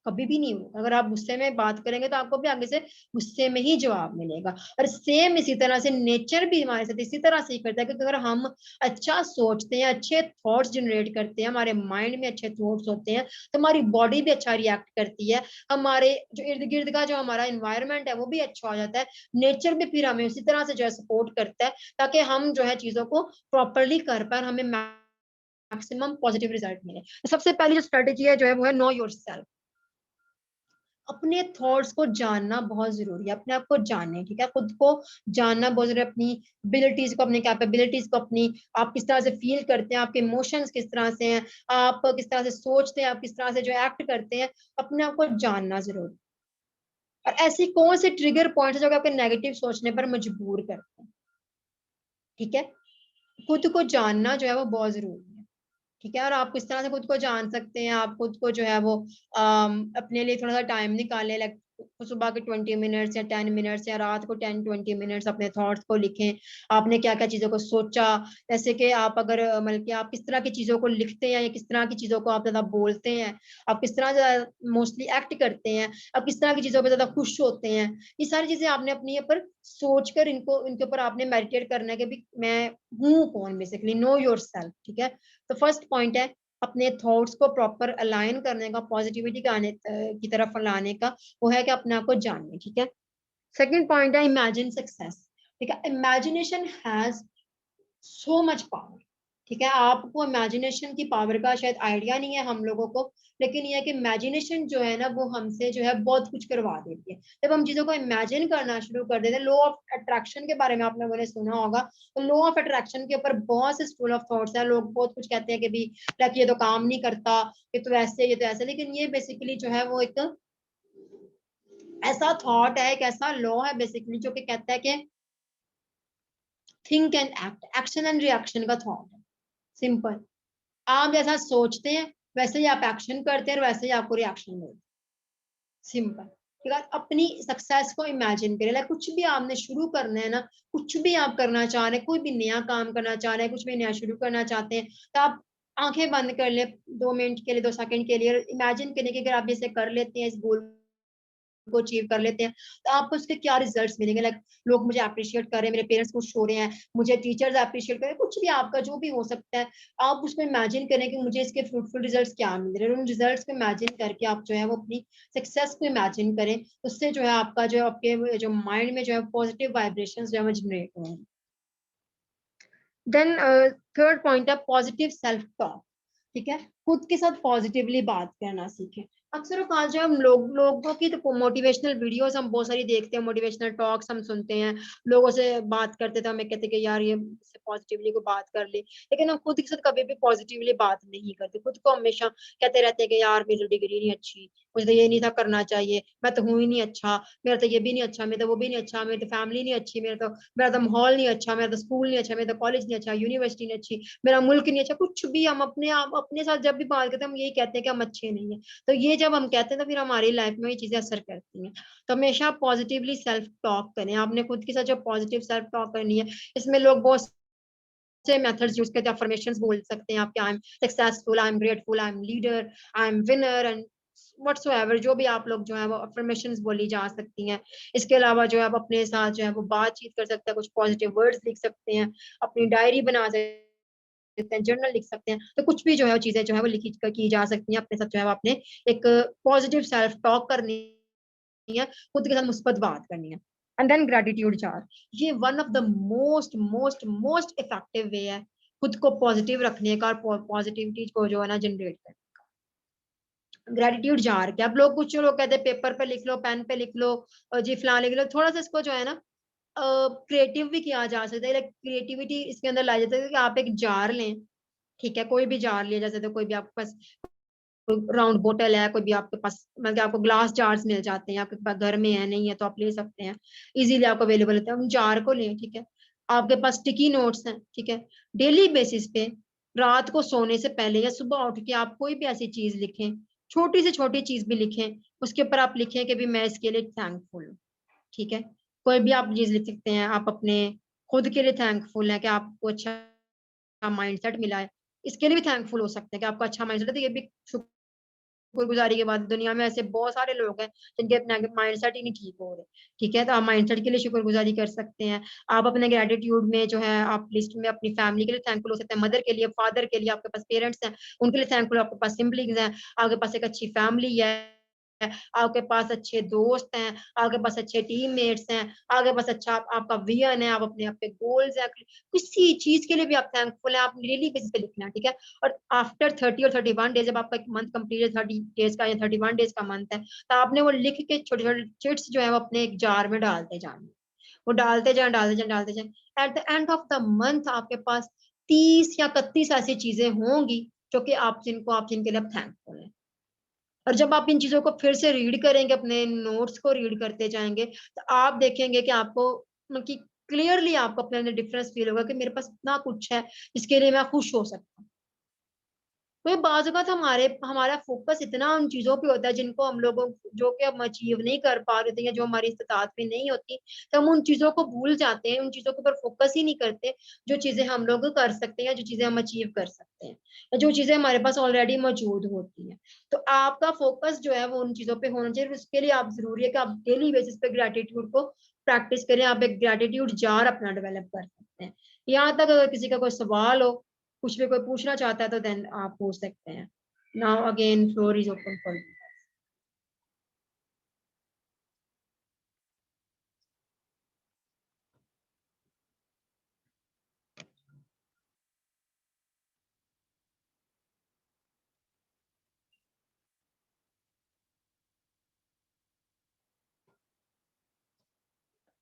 कभी भी नहीं होगा। अगर आप गुस्से में बात करेंगे तो आपको भी आगे से गुस्से में ही जवाब मिलेगा। और सेम इसी तरह से नेचर भी हमारे साथ इसी तरह से ही करता है, क्योंकि अगर हम अच्छा सोचते हैं, अच्छे थॉट्स जनरेट करते हैं, हमारे माइंड में अच्छे थॉट्स होते हैं, तो हमारी बॉडी भी अच्छा रिएक्ट करती है, हमारे जो इर्द गिर्द का जो हमारा इन्वायरमेंट है वो भी अच्छा हो जाता है, नेचर भी फिर हमें उसी तरह से जो है सपोर्ट करता है, ताकि हम जो है चीजों को प्रॉपरली कर पाए, हमें मैक्सिमम पॉजिटिव रिजल्ट मिले। तो सबसे पहली जो स्ट्रेटेजी है जो है वो है नो योरसेल्फ। अपने थॉट्स को जानना बहुत जरूरी है, अपने आप को जाने, ठीक है, खुद को जानना बहुत जरूरी है, अपनी एबिलिटीज को, अपनी कैपेबिलिटीज को, अपनी आप किस तरह से फील करते हैं, आपके इमोशंस किस तरह से हैं, आप किस तरह से सोचते हैं, आप किस तरह से जो एक्ट करते हैं, अपने आप को जानना जरूरी। और ऐसी कौन से ट्रिगर पॉइंट्स जो आपके नेगेटिव सोचने पर मजबूर करते हैं, ठीक है। खुद को जानना जो है वो बहुत जरूरी है, ठीक है। और आप किस तरह से खुद को जान सकते हैं, आप खुद को जो है वो अपने लिए थोड़ा सा टाइम निकालें, लाइक सुबह के 20 मिनट्स या 10 मिनट्स या रात को 10-20 मिनट्स अपने थॉट्स को लिखें। आपने क्या क्या चीजों को सोचा, जैसे कि आप अगर मतलब कि आप किस तरह की चीजों को लिखते हैं या किस तरह की चीजों को आप ज्यादा बोलते हैं, आप किस तरह ज्यादा मोस्टली एक्ट करते हैं, आप किस तरह की चीजों पर ज्यादा खुश होते हैं, ये सारी चीजें आपने अपने ऊपर सोचकर इनके ऊपर आपने मेडिटेट करना है कि भी मैं हूँ कौन, बेसिकली नो योर सेल्फ। ठीक है, तो फर्स्ट पॉइंट है अपने थॉट्स को प्रॉपर अलाइन करने का, पॉजिटिविटी का की तरफ लाने का, वो है कि अपने आप को जानने। ठीक है, सेकंड पॉइंट है इमेजिन सक्सेस। ठीक है, imagination has so much power. ठीक है, आपको इमेजिनेशन की पावर का शायद आइडिया नहीं है हम लोगों को, लेकिन यह है कि इमेजिनेशन जो है ना वो हमसे जो है बहुत कुछ करवा देती है। जब हम चीजों को इमेजिन करना शुरू कर देते हैं, लॉ ऑफ अट्रैक्शन के बारे में आप लोगों ने सुना होगा, तो लॉ ऑफ अट्रैक्शन के ऊपर बहुत से स्कूल ऑफ थॉट्स है। लोग बहुत कुछ कहते हैं कि भी लाइक ये तो काम नहीं करता, ये तो ऐसे, ये तो ऐसे, लेकिन ये बेसिकली जो है वो एक ऐसा थॉट है, एक ऐसा लॉ है बेसिकली जो कि कहता है कि think and act, action and reaction का थॉट है। सिंपल, आप जैसा सोचते हैं वैसे ही आप एक्शन करते हैं और वैसे ही आपको रिएक्शन मिलता है। सिंपल। ठीक है, अपनी सक्सेस को इमेजिन करें। लाइक कुछ भी आपने शुरू करना है ना, कुछ भी आप करना चाह रहे हैं, कोई भी नया काम करना चाह रहे हैं, कुछ भी नया शुरू करना चाहते हैं, तो आप आंखें बंद कर ले 2 मिनट के लिए, 2 सेकंड के लिए, इमेजिन करें कि अगर आप इसे कर लेते हैं, इस गोल को अचीव कर लेते हैं, तो आपको उसके क्या रिजल्ट्स मिलेंगे। लाइक लोग मुझे अप्रिशिएट कर रहे हैं, मेरे पेरेंट्स खुश हो रहे हैं, मुझे टीचर्स अप्रिशिएट कर रहे हैं, कुछ भी आपका जो भी हो सकता है, आप उसको इमेजिन करें कि मुझे इसके फ्रूटफुल रिजल्ट्स क्या मिल रहे हैं। उन रिजल्ट्स को इमेजिन करके आप जो है वो अपनी सक्सेस को इमेजिन करें, उससे जो है आपका जो आपके जो माइंड में जो है पॉजिटिव वाइब्रेशंस जो है वो जनरेट होंगे। देन थर्ड पॉइंट है पॉजिटिव सेल्फ टॉक। ठीक है, खुद के साथ पॉजिटिवली बात करना सीखें। अक्सर औकात जो हम लोगों की तो मोटिवेशनल वीडियोस हम बहुत सारी देखते हैं, मोटिवेशनल टॉक्स हम सुनते हैं, लोगों से बात करते तो हमें कहते कि यार ये पॉजिटिवली को बात कर ले, लेकिन हम खुद के साथ कभी भी पॉजिटिवली बात नहीं करते। खुद को हमेशा कहते रहते हैं कि यार मेरी डिग्री नहीं अच्छी, मुझे तो ये नहीं था करना चाहिए, मैं तो हूँ ही नहीं अच्छा, मेरा तो ये भी नहीं अच्छा, मेरा तो वो भी नहीं अच्छा, मेरी तो फैमिली नहीं अच्छी, मेरा तो माहौल नहीं अच्छा, मेरा तो स्कूल नहीं अच्छा, मेरा तो कॉलेज नहीं अच्छा, यूनिवर्सिटी नहीं अच्छी, मेरा मुल्क नहीं अच्छा। कुछ भी हम अपने आप अपने साथ जब भी बात करते हैं हम यही कहते हैं कि हम अच्छे नहीं है। तो ये जब हम कहते हैं तो फिर हमारी लाइफ में ये चीजें असर करती हैं। तो हमेशा पॉजिटिवली सेल्फ टॉक करें, आपने खुद के साथ जो पॉजिटिव सेल्फ टॉक करनी है। इसमें लोग बहुत से मेथड्स यूज करते हैं, अफर्मेशंस बोल सकते हैं आपके, I am successful, I am grateful, I am leader, I am winner and whatsoever, जो भी आप लोग जो है वो अफर्मेशंस बोली जा सकती हैं। इसके अलावा जो है आप अपने साथ जो है वो बातचीत कर सकते हैं, कुछ पॉजिटिव वर्ड्स लिख सकते हैं, अपनी डायरी बना सकते हैं, जर्नल लिख सकते हैं। तो कुछ भी जो है चीजें जो है वो लिखी की जा सकती हैं अपने साथ, जो है आपने एक पॉजिटिव सेल्फ टॉक करनी है, खुद के साथ मुस्बत बात करनी है। एंड देन ग्रेटिट्यूड जार, ये one of the most most most effective way है खुद को पॉजिटिव रखने का और पॉजिटिविटी को जो है ना जनरेट करने का। ग्रेटिट्यूड जार क्या, अब लोग कुछ लोग कहते हैं पेपर पे लिख लो, पेन पे लिख लो, जी फलां लिख लो। थोड़ा सा इसको जो है ना क्रिएटिव भी किया जा सकता है। लाइक क्रिएटिविटी इसके अंदर लाई जाती है कि आप एक जार लें, ठीक है, कोई भी जार लिया जा सकता है, कोई भी आपके पास राउंड बोतल है, कोई भी आपके पास, मतलब आपको ग्लास जार्स मिल जाते हैं, आपके पास घर में है, नहीं है तो आप ले सकते हैं, इजीली आपको अवेलेबल होता है। हम जार को लें, ठीक है, आपके पास स्टिकी नोट्स हैं, ठीक है, डेली बेसिस पे रात को सोने से पहले या सुबह उठ के आप कोई भी ऐसी चीज लिखें, छोटी से छोटी चीज भी लिखें, उसके ऊपर आप लिखें कि भी मैं इसके लिए थैंकफुल हूँ। ठीक है, कोई भी आप चीज लिख सकते हैं, आप अपने खुद के लिए थैंकफुल है कि आपको अच्छा माइंडसेट मिला है, इसके लिए भी थैंकफुल हो सकते हैं कि आपका अच्छा माइंडसेट है। तो ये भी शुक्रगुजारी के बाद, दुनिया में ऐसे बहुत सारे लोग हैं जिनके अपने माइंडसेट ही नहीं ठीक हो रहे। ठीक है, तो आप माइंडसेट के लिए शुक्रगुजारी कर सकते हैं। आप अपने ग्रेटिट्यूड में जो है आप लिस्ट में अपनी फैमिली के लिए थैंकफुल हो सकते हैं, मदर के लिए, फादर के लिए, आपके पास पेरेंट्स हैं उनके लिए थैंकफुल, आपके पास सिबलिंग्स हैं, आपके पास एक अच्छी फैमिली है, आपके पास अच्छे दोस्त हैं, आपके पास अच्छे टीममेट्स हैं, आपके पास अच्छा आपका विजन है, आप अपने आपके गोल्स है, किसी चीज के लिए भी आप थैंकफुल हैं, आप डेली बेसिस पे लिखना है। ठीक है, और आफ्टर 30 और 31 डेज, जब आपका एक मंथ कंप्लीट है, 30 डेज का या 31 डेज का मंथ है, तो आपने वो लिख के छोटे छोटे चिट्स जो है वो अपने एक जार में डालते जाने, वो डालते जाए डालते जाए डालते जाए। At the end of the month आपके पास 30 या 31 ऐसी चीजें होंगी जो कि आप जिनके लिए थैंकफुल है। और जब आप इन चीजों को फिर से रीड करेंगे, अपने नोट्स को रीड करते जाएंगे, तो आप देखेंगे कि आपको मतलब कि क्लियरली आपको अपने अंदर डिफरेंस फील होगा कि मेरे पास इतना कुछ है जिसके लिए मैं खुश हो सकता हूँ। तो ये बाज़ औक़ात हमारा फोकस इतना उन चीज़ों पे होता है जिनको हम लोगों जो कि हम अचीव नहीं कर पा रहे थे या जो हमारी इस्तिताअत में नहीं होती, तो हम उन चीज़ों को भूल जाते हैं, उन चीज़ों के ऊपर फोकस ही नहीं करते, जो चीज़ें हम लोग कर सकते हैं, जो चीज़ें हम अचीव कर सकते हैं, या जो चीज़ें हमारे पास ऑलरेडी मौजूद होती हैं। तो आपका फोकस जो है वो उन चीज़ों पे होना चाहिए, उसके लिए आप ज़रूरी है कि आप डेली बेसिस पे ग्रैटिट्यूड को प्रैक्टिस करें, आप एक ग्रैटिट्यूड जार अपना डेवलप कर सकते हैं। यहाँ तक अगर किसी का कोई सवाल हो, कुछ भी कोई पूछना चाहता है तो देन आप पूछ सकते हैं। Now again floor is open for you.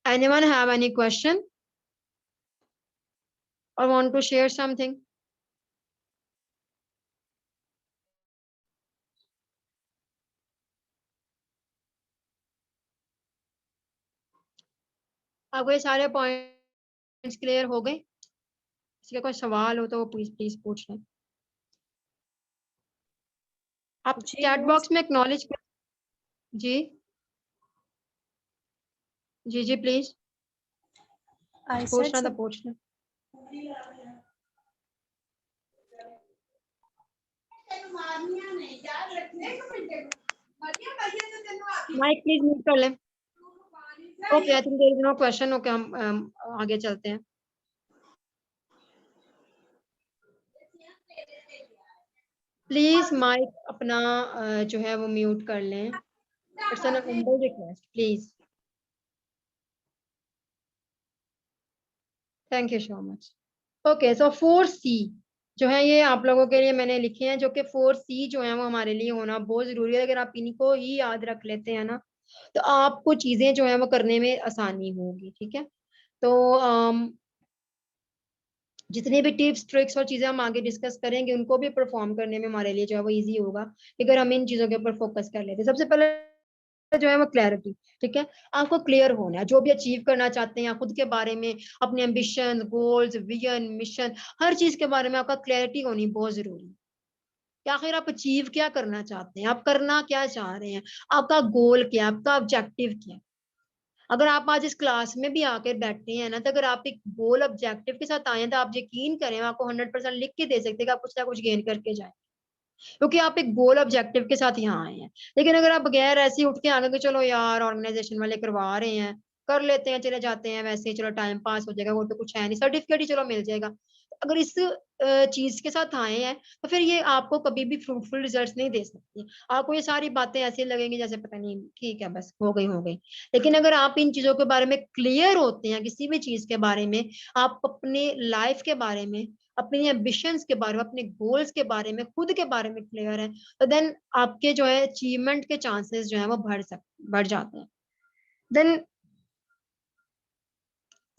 Anyone have any question or want to share something? आपको ये सारे पॉइंट्स क्लियर हो गए? किसी का कोई सवाल हो तो वो प्लीज पूछ लें। आप चैट बॉक्स में एक्नॉलेज कर। जी जी जी प्लीज पूछना तो पूछना। माइक प्लीज म्यूट कर लें। Okay I think there is no question. Okay हम आगे चलते हैं। प्लीज माइक अपना जो है वो म्यूट कर लें। It's an humble request please. Thank you so much. Okay so 4C जो है ये आप लोगों के लिए मैंने लिखे हैं, जो कि 4C जो है वो हमारे लिए होना बहुत जरूरी है। अगर आप इनको ही याद रख लेते हैं ना तो आपको चीजें जो है वो करने में आसानी होगी। ठीक है, तो जितने भी टिप्स ट्रिक्स और चीजें हम आगे डिस्कस करेंगे उनको भी परफॉर्म करने में हमारे लिए जो है वो इजी होगा अगर हम इन चीजों के ऊपर फोकस कर लेते हैं। सबसे पहले जो है वो क्लैरिटी। ठीक है, आपको क्लियर होना है जो भी अचीव करना चाहते हैं खुद के बारे में, अपने एम्बिशन, गोल्स, विजन, मिशन, हर चीज के बारे में आपका क्लैरिटी होनी बहुत जरूरी है कि आखिर आप अचीव क्या करना चाहते हैं, आप करना क्या चाह रहे हैं, आपका गोल क्या है, आपका ऑब्जेक्टिव क्या है। अगर आप आज इस क्लास में भी आकर बैठे हैं ना, तो अगर आप एक गोल ऑब्जेक्टिव के साथ आए हैं तो आप यकीन करें आपको 100% लिख के दे सकते हैं कि आप कुछ ना कुछ गेन करके जाए, क्योंकि आप एक गोल ऑब्जेक्टिव के साथ यहाँ आए हैं। लेकिन अगर आप बगैर ऐसे ही उठ के आगे कि चलो यार ऑर्गेनाइजेशन वाले करवा रहे हैं, कर लेते हैं, चले जाते हैं, वैसे ही चलो टाइम पास हो जाएगा, वो तो कुछ है नहीं, सर्टिफिकेट ही चलो मिल जाएगा, अगर इस चीज के साथ आए हैं तो फिर ये आपको कभी भी फ्रूटफुल रिजल्ट्स नहीं दे सकती। आपको ये सारी बातें ऐसे लगेंगी जैसे पता नहीं ठीक है बस हो गई। लेकिन अगर आप इन चीजों के बारे में क्लियर होते हैं, किसी भी चीज के बारे में, आप अपने लाइफ के बारे में, अपनी एम्बिशंस के बारे में, अपने गोल्स के बारे में, खुद के बारे में क्लियर है, तो देन आपके जो है अचीवमेंट के चांसेस जो है वो बढ़ जाते हैं। देन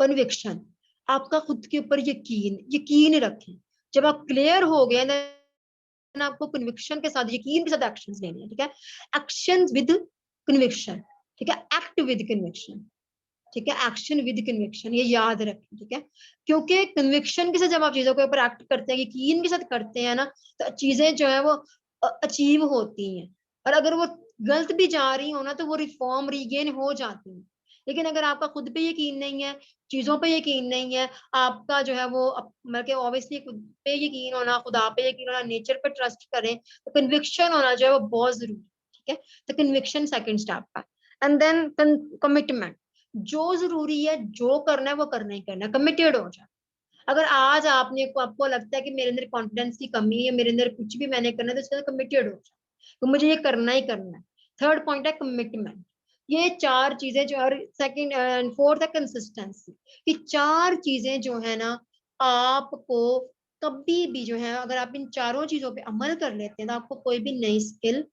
कन्विक्शन, आपका खुद के ऊपर यकीन रखें। जब आप क्लियर हो गए देन आपको कन्विक्शन के साथ, यकीन के साथ एक्शंस लेने हैं। ठीक है, एक्शंस विद कन्विक्शन। ठीक है, एक्ट विद कन्विक्शन। ठीक है, एक्शन विद कन्विक्शन, ये याद रखें। ठीक है, क्योंकि कन्विक्शन के साथ जब आप चीजों के ऊपर एक्ट करते हैं, यकीन के साथ करते हैं ना, तो चीजें जो है वो अचीव होती हैं। और अगर वो गलत भी जा रही हो ना तो वो रिफॉर्म रीगेन हो जाती है। लेकिन अगर आपका खुद पे यकीन नहीं है, चीजों पे यकीन नहीं है, आपका जो है वो मतलब कि ऑब्वियसली खुद पे यकीन होना, खुदा पे यकीन होना, नेचर पे ट्रस्ट करें, तो कन्विक्शन होना जो है वो बहुत जरूरी है। ठीक है, तो कन्विक्शन सेकंड स्टेप का। एंड देन कमिटमेंट, जो जरूरी है, जो करना है वो करना ही करना है, कमिटेड हो जाए। अगर आज आपको लगता है कि मेरे अंदर कॉन्फिडेंस की कमी है, मेरे अंदर कुछ भी मैंने करना है, तो उसके अंदर कमिटेड हो जाए तो मुझे ये करना ही करना है। थर्ड पॉइंट है कमिटमेंट। ये चार चीजें जो, और सेकंड एंड फोर्थ है कंसिस्टेंसी। ये चार चीजें जो है ना, आपको कभी भी जो है अगर आप इन चारों चीजों पे अमल कर लेते हैं तो आपको कोई भी नई स्किल,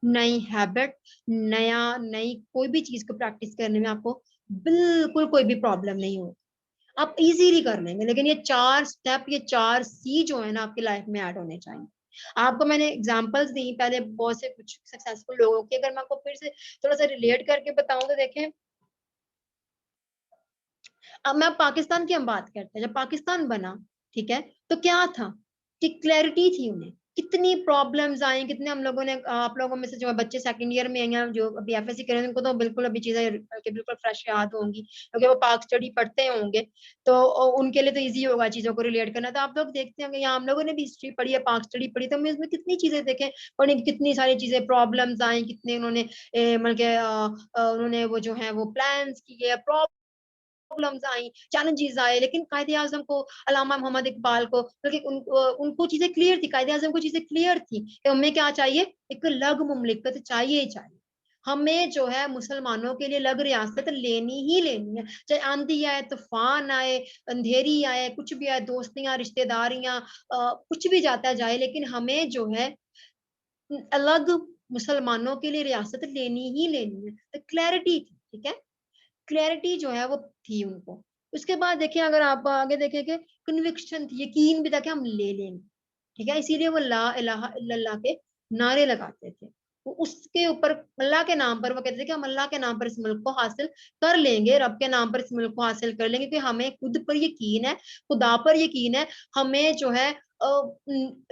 नई हैबिट, नई कोई भी चीज को प्रैक्टिस करने में आपको बिल्कुल कोई भी प्रॉब्लम नहीं होगी, आप इजीली कर लेंगे। लेकिन ये चार स्टेप, ये 4C जो है ना आपकी लाइफ में ऐड होने चाहिए। आपको मैंने एग्जांपल्स दी पहले बहुत से कुछ सक्सेसफुल लोगों की, अगर मैं आपको फिर से थोड़ा सा रिलेट करके बताऊं तो देखें, अब मैं पाकिस्तान की हम बात करते हैं। जब पाकिस्तान बना, ठीक है, तो क्या था कि क्लैरिटी थी उन्हें कितनी प्रॉब्लम्स आई, कितने हम लोगों ने, आप लोगों में से जो बच्चे सेकंड ईयर में हैं या जो अभी एफएससी कर रहे हैं उनको तो बिल्कुल अभी चीजें बिल्कुल फ्रेश याद होंगी क्योंकि वो पाक स्टडी पढ़ते होंगे, तो उनके लिए तो इजी होगा चीजों को रिलेट करना। तो आप लोग देखते होंगे यहाँ हम लोगों ने भी हिस्ट्री पढ़ी है, पाक स्टडी पढ़ी, तो हमें इसमें कितनी चीजें देखें पढ़ी, कितनी सारी चीजें प्रॉब्लम्स आई, कितने उन्होंने मतलब के उन्होंने वो जो है वो प्लान्स किए, प्रॉब्लम्स आई, चैलेंजेस आए, लेकिन कायदे आजम को, अल्लामा मोहम्मद इकबाल को, बल्कि उनको चीजें क्लियर थी, कायदे आजम को चीजें क्लियर थी कि हमें क्या चाहिए, एक लग मुमलिकत चाहिए ही चाहिए। हमें जो है मुसलमानों के लिए लग रियासत लेनी ही लेनी है, चाहे आंधी आए, तूफान आए, अंधेरी आए, कुछ भी आए, दोस्तियां, रिश्तेदारियां, कुछ भी जाता जाए, लेकिन हमें जो है अलग मुसलमानों के लिए रियासत लेनी ही लेनी है। तो क्लैरिटी थी, ठीक है, क्लैरिटी जो है वो थी उनको। उसके बाद देखिए, अगर आप आगे देखेंगे, कन्विक्शन थी, यकीन भी था कि हम ले लेंगे, ठीक है, इसीलिए वो ला इलाहा इल्लल्लाह के नारे लगाते थे। वो उसके ऊपर अल्लाह के नाम पर वो कहते थे कि हम अल्लाह के नाम पर इस मुल्क को हासिल कर लेंगे, रब के नाम पर इस मुल्क को हासिल कर लेंगे, क्योंकि हमें खुद पर यकीन है, खुदा पर यकीन है, हमें जो है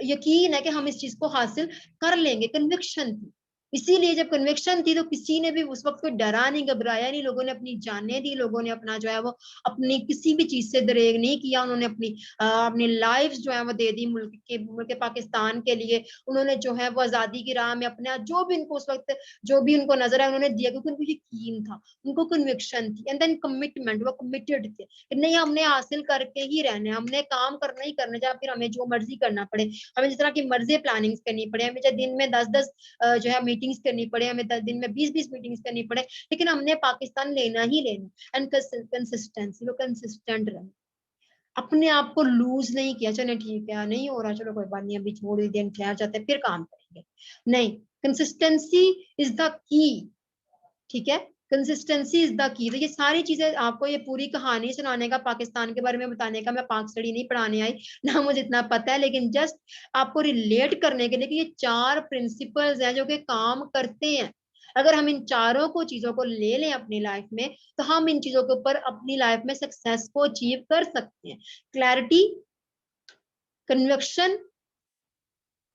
यकीन है कि हम इस चीज को हासिल कर लेंगे। कन्विक्शन थी, इसीलिए जब कन्विक्शन थी तो किसी ने भी उस वक्त कोई डरा नहीं, घबराया नहीं, लोगों ने अपनी जानें दी, लोगों ने अपना जो है वो अपनी किसी भी चीज से दरेग नहीं किया, उन्होंने अपनी लाइफ जो है वो दे दी मुल्क पाकिस्तान के लिए। उन्होंने जो है वो आजादी की राह में अपना जो भी उनको उस वक्त जो भी उनको नजर आया उन्होंने दिया, क्योंकि उनको यकीन था, उनको कन्विक्शन थी, एंड देन कमिटमेंट, वो कमिटेड थे कि नहीं हमने हासिल करके ही रहना है, हमने काम करना ही करना, चाहे फिर हमें जो मर्जी करना पड़े, हमें जिस तरह की मर्जी प्लानिंग करनी पड़े, हमें चाहे दिन में 10-10 जो है मीटिंग्स करनी पड़े, हमें 10 दिन में 20-20 मीटिंग्स करनी पड़े, लेकिन हमने पाकिस्तान लेना ही लेना। एंड कंसिस्टेंसी, वो कंसिस्टेंट रहे, अपने आप को लूज नहीं किया, चलो ठीक है नहीं हो रहा, चलो कोई बात नहीं, अभी छोड़ दिया, ठहर जाते हैं, फिर काम करेंगे, नहीं, कंसिस्टेंसी इज द की, ठीक है, कंसिस्टेंसी इज द की। तो ये सारी चीजें, आपको ये पूरी कहानी सुनाने का, पाकिस्तान के बारे में बताने का, मैं पाक स्टडी नहीं पढ़ाने आई ना, मुझे इतना पता है, लेकिन जस्ट आपको रिलेट करने के लिए कि ये 4 प्रिंसिपल्स हैं जो कि काम करते हैं। अगर हम इन चारों को चीजों को ले लें अपनी लाइफ में, तो हम इन चीजों के ऊपर अपनी लाइफ में सक्सेस को अचीव कर सकते हैं। Clarity, conviction,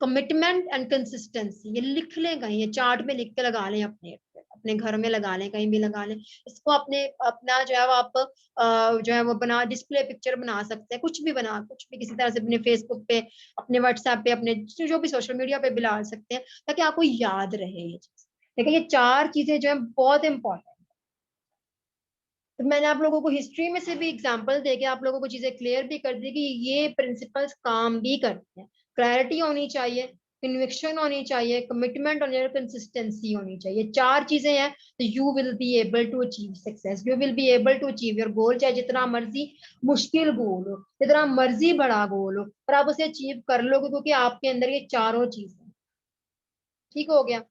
commitment and consistency, ये लिख लें कहीं, ये चार्ट में लिख के लगा लें, अपने अपने घर में लगा लें, कहीं भी लगा लें इसको, अपना जो है वो आप जो है वो बना, डिस्प्ले पिक्चर बना सकते हैं, कुछ भी बना, कुछ भी किसी तरह से अपने फेसबुक पे, अपने व्हाट्सएप पे, अपने जो भी सोशल मीडिया पे भी डाल सकते हैं, ताकि आपको याद रहे ये चीज। लेकिन ये 4 चीजें जो है बहुत इंपॉर्टेंट। तो मैंने आप लोगों को हिस्ट्री में से भी एग्जांपल देके आप लोगों को चीजें क्लियर भी कर दी कि ये प्रिंसिपल्स काम भी करते हैं। क्लैरिटी होनी चाहिए, कन्विक्शन होनी चाहिए, कमिटमेंट होनी चाहिए, कंसिस्टेंसी होनी चाहिए, 4 चीजें हैं, तो you will be able to achieve success, you will be able to achieve your goal, चाहे जितना मर्जी मुश्किल गोल हो, जितना मर्जी बड़ा गोल हो, पर आप उसे अचीव कर लोगे क्योंकि आपके अंदर ये चारों चीजें। ठीक हो गया?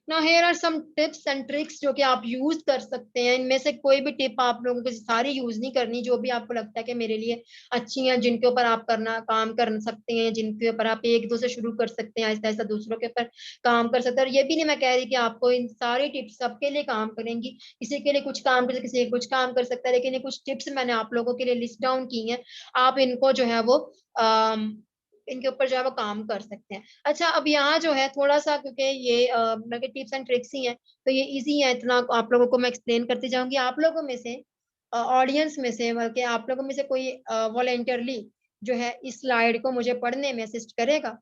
ना here are some tips and tricks जो कि आप यूज कर सकते हैं। इनमें से कोई भी टिप आप लोगों को सारी यूज नहीं करनी, जो भी आपको लगता है कि मेरे लिए अच्छी हैं, जिनके ऊपर आप काम कर सकते हैं, जिनके ऊपर आप एक दो से शुरू कर सकते हैं, आहिस्ता आहिस्ता दूसरों के ऊपर काम कर सकते हैं। और ये भी नहीं मैं कह रही कि आपको इन सारी टिप्स सबके लिए काम करेंगी, किसी के लिए कुछ काम कर, किसी कुछ काम कर सकता है, लेकिन ये कुछ टिप्स मैंने आप लोगों के लिए लिस्ट डाउन की हैं, आप इनको जो है वो इनके ऊपर जो है वो काम कर सकते हैं। अच्छा, अब यहाँ जो है थोड़ा सा, क्योंकि ये टिप्स एंड ट्रिक्स ही हैं, तो ये इजी है, इतना आप लोगों को मैं एक्सप्लेन करती जाऊंगी। आप लोगों में से, ऑडियंस में से, बल्कि आप लोगों में से कोई वॉलेंटियरली जो है इस स्लाइड को मुझे पढ़ने में असिस्ट करेगा?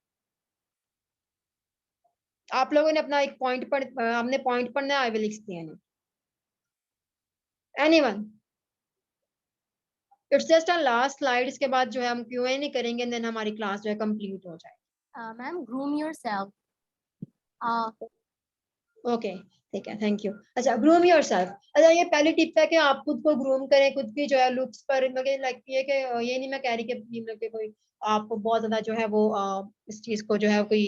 आप लोगों ने अपना एक पॉइंट हमने पॉइंट पढ़ना है, I will explain. Anyone? It's just a last slide, इसके बाद जो है हम क्यूए नहीं करेंगे, देन हमारी क्लास जो है कंप्लीट हो जाएगी। Ma'am, groom yourself. ओके, ठीक है, थैंक यू। अच्छा, ग्रूम योरसेल्फ, अच्छा ये पहली टिप है कि आप खुद को ग्रूम करें, खुद की जो है लुक्स पर, मतलब लाइक ये कि ये नहीं मैं कह रही कि मतलब कि कोई आपको बहुत ज्यादा जो है वो इस चीज को जो है कोई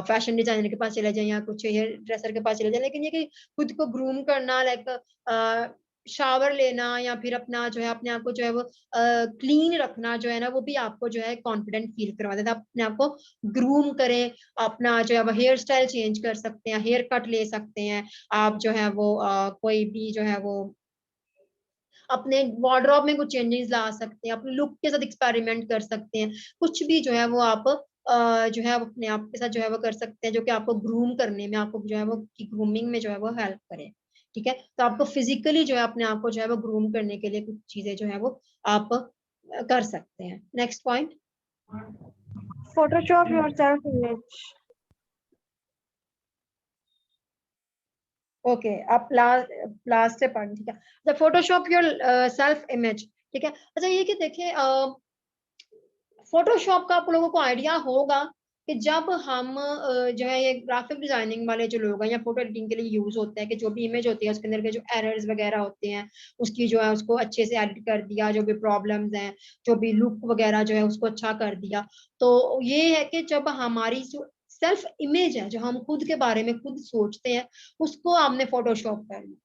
फैशन डिजाइनर के पास चले जाए या कुछ हेयर ड्रेसर के पास चले जाए, लेकिन ये कि खुद को ग्रूम करना, लाइक शावर लेना, या फिर अपना जो है अपने आप को जो है वो क्लीन रखना जो है ना, वो भी आपको जो है कॉन्फिडेंट फील करवा देता है। अपने आप को ग्रूम करें, अपना जो है वो हेयर स्टाइल चेंज कर सकते हैं, हेयर कट ले सकते हैं आप, जो है वो कोई भी जो है वो अपने वार्डरोब में कुछ चेंजेस ला सकते हैं, अपने लुक के साथ एक्सपेरिमेंट कर सकते हैं, कुछ भी जो है वो आप जो है अपने आप के साथ जो है वो कर सकते हैं, जो कि आपको ग्रूम करने में, आपको जो है वो की ग्रूमिंग में जो है वो हेल्प करे। ठीक है, तो आपको फिजिकली जो है अपने आप को जो है वो ग्रूम करने के लिए कुछ चीजें जो है वो आप कर सकते हैं। Next point, Photoshop your self image. Okay, आप लास्ट से पढ़, ठीक है। The Photoshop your self image, ठीक है। अच्छा ये कि देखिए फोटोशॉप का आप लोगों को आइडिया होगा कि जब हम जो है ये ग्राफिक डिजाइनिंग वाले जो लोग हैं या फोटो एडिटिंग के लिए यूज होते हैं, कि जो भी इमेज होती है उसके अंदर के जो एरर्स वगैरह होते हैं उसकी जो है उसको अच्छे से एडिट कर दिया, जो भी प्रॉब्लम्स हैं, जो भी लुक वगैरह जो है उसको अच्छा कर दिया। तो ये है कि जब हमारी जो सेल्फ इमेज है, जो हम खुद के बारे में खुद सोचते हैं, उसको हमने फोटोशॉप कर लिया।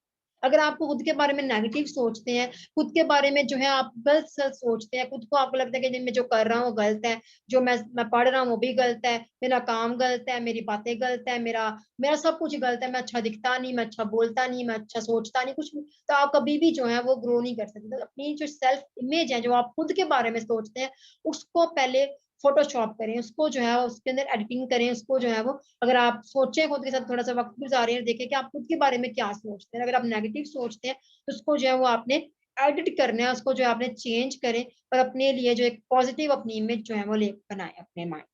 अगर आप खुद के बारे में नेगेटिव सोचते हैं, खुद के बारे में जो है आप गलत सच सोचते हैं, खुद को आपको लगता है कि मैं जो कर रहा हूँ वो गलत है, जो मैं पढ़ रहा हूँ वो भी गलत है, मेरा काम गलत है, मेरी बातें गलत है, मेरा मेरा सब कुछ गलत है, मैं अच्छा दिखता नहीं, मैं अच्छा बोलता नहीं, मैं अच्छा सोचता नहीं, कुछ नहीं, तो आप कभी भी जो है वो ग्रो नहीं कर सकते। तो अपनी जो सेल्फ इमेज है, जो आप खुद के बारे में सोचते हैं, उसको पहले फोटोशॉप करें, उसको जो है उसके अंदर एडिटिंग करें, उसको जो है वो, अगर आप सोचें खुद के साथ थोड़ा सा वक्त गुजारें और देखें कि आप खुद के बारे में क्या सोचते हैं। अगर आप नेगेटिव सोचते हैं तो उसको जो है वो आपने एडिट करना है, उसको जो है आपने चेंज करें और अपने लिए जो एक पॉजिटिव अपनी इमेज जो है वो ले बनाए अपने माइंड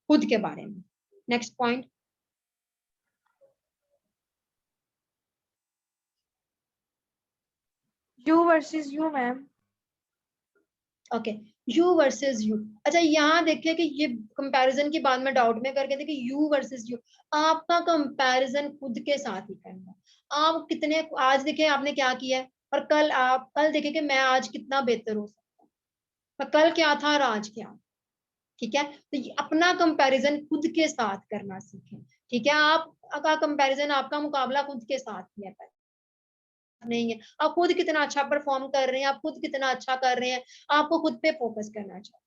खुद के बारे में। Next point, You versus you, ma'am. Okay, you versus you. अच्छा यहाँ देखिए कि ये कंपैरिजन की बात में डाउट में करके देखिए, यू वर्सेस यू, आपका कंपैरिजन खुद के साथ ही करना। आप कितने, आज देखिए आपने क्या किया है, और कल आप कल देखिए कि मैं आज कितना बेहतर हो सकता हूँ, और कल क्या था और आज क्या। ठीक है, तो ये अपना कंपैरिजन खुद के साथ करना सीखें। ठीक है, आपका कंपैरिजन, आपका मुकाबला खुद के साथ ही है, नहीं है। आप खुद कितना अच्छा परफॉर्म कर रहे हैं, आप खुद कितना अच्छा कर रहे हैं, आपको खुद पे फोकस करना चाहिए।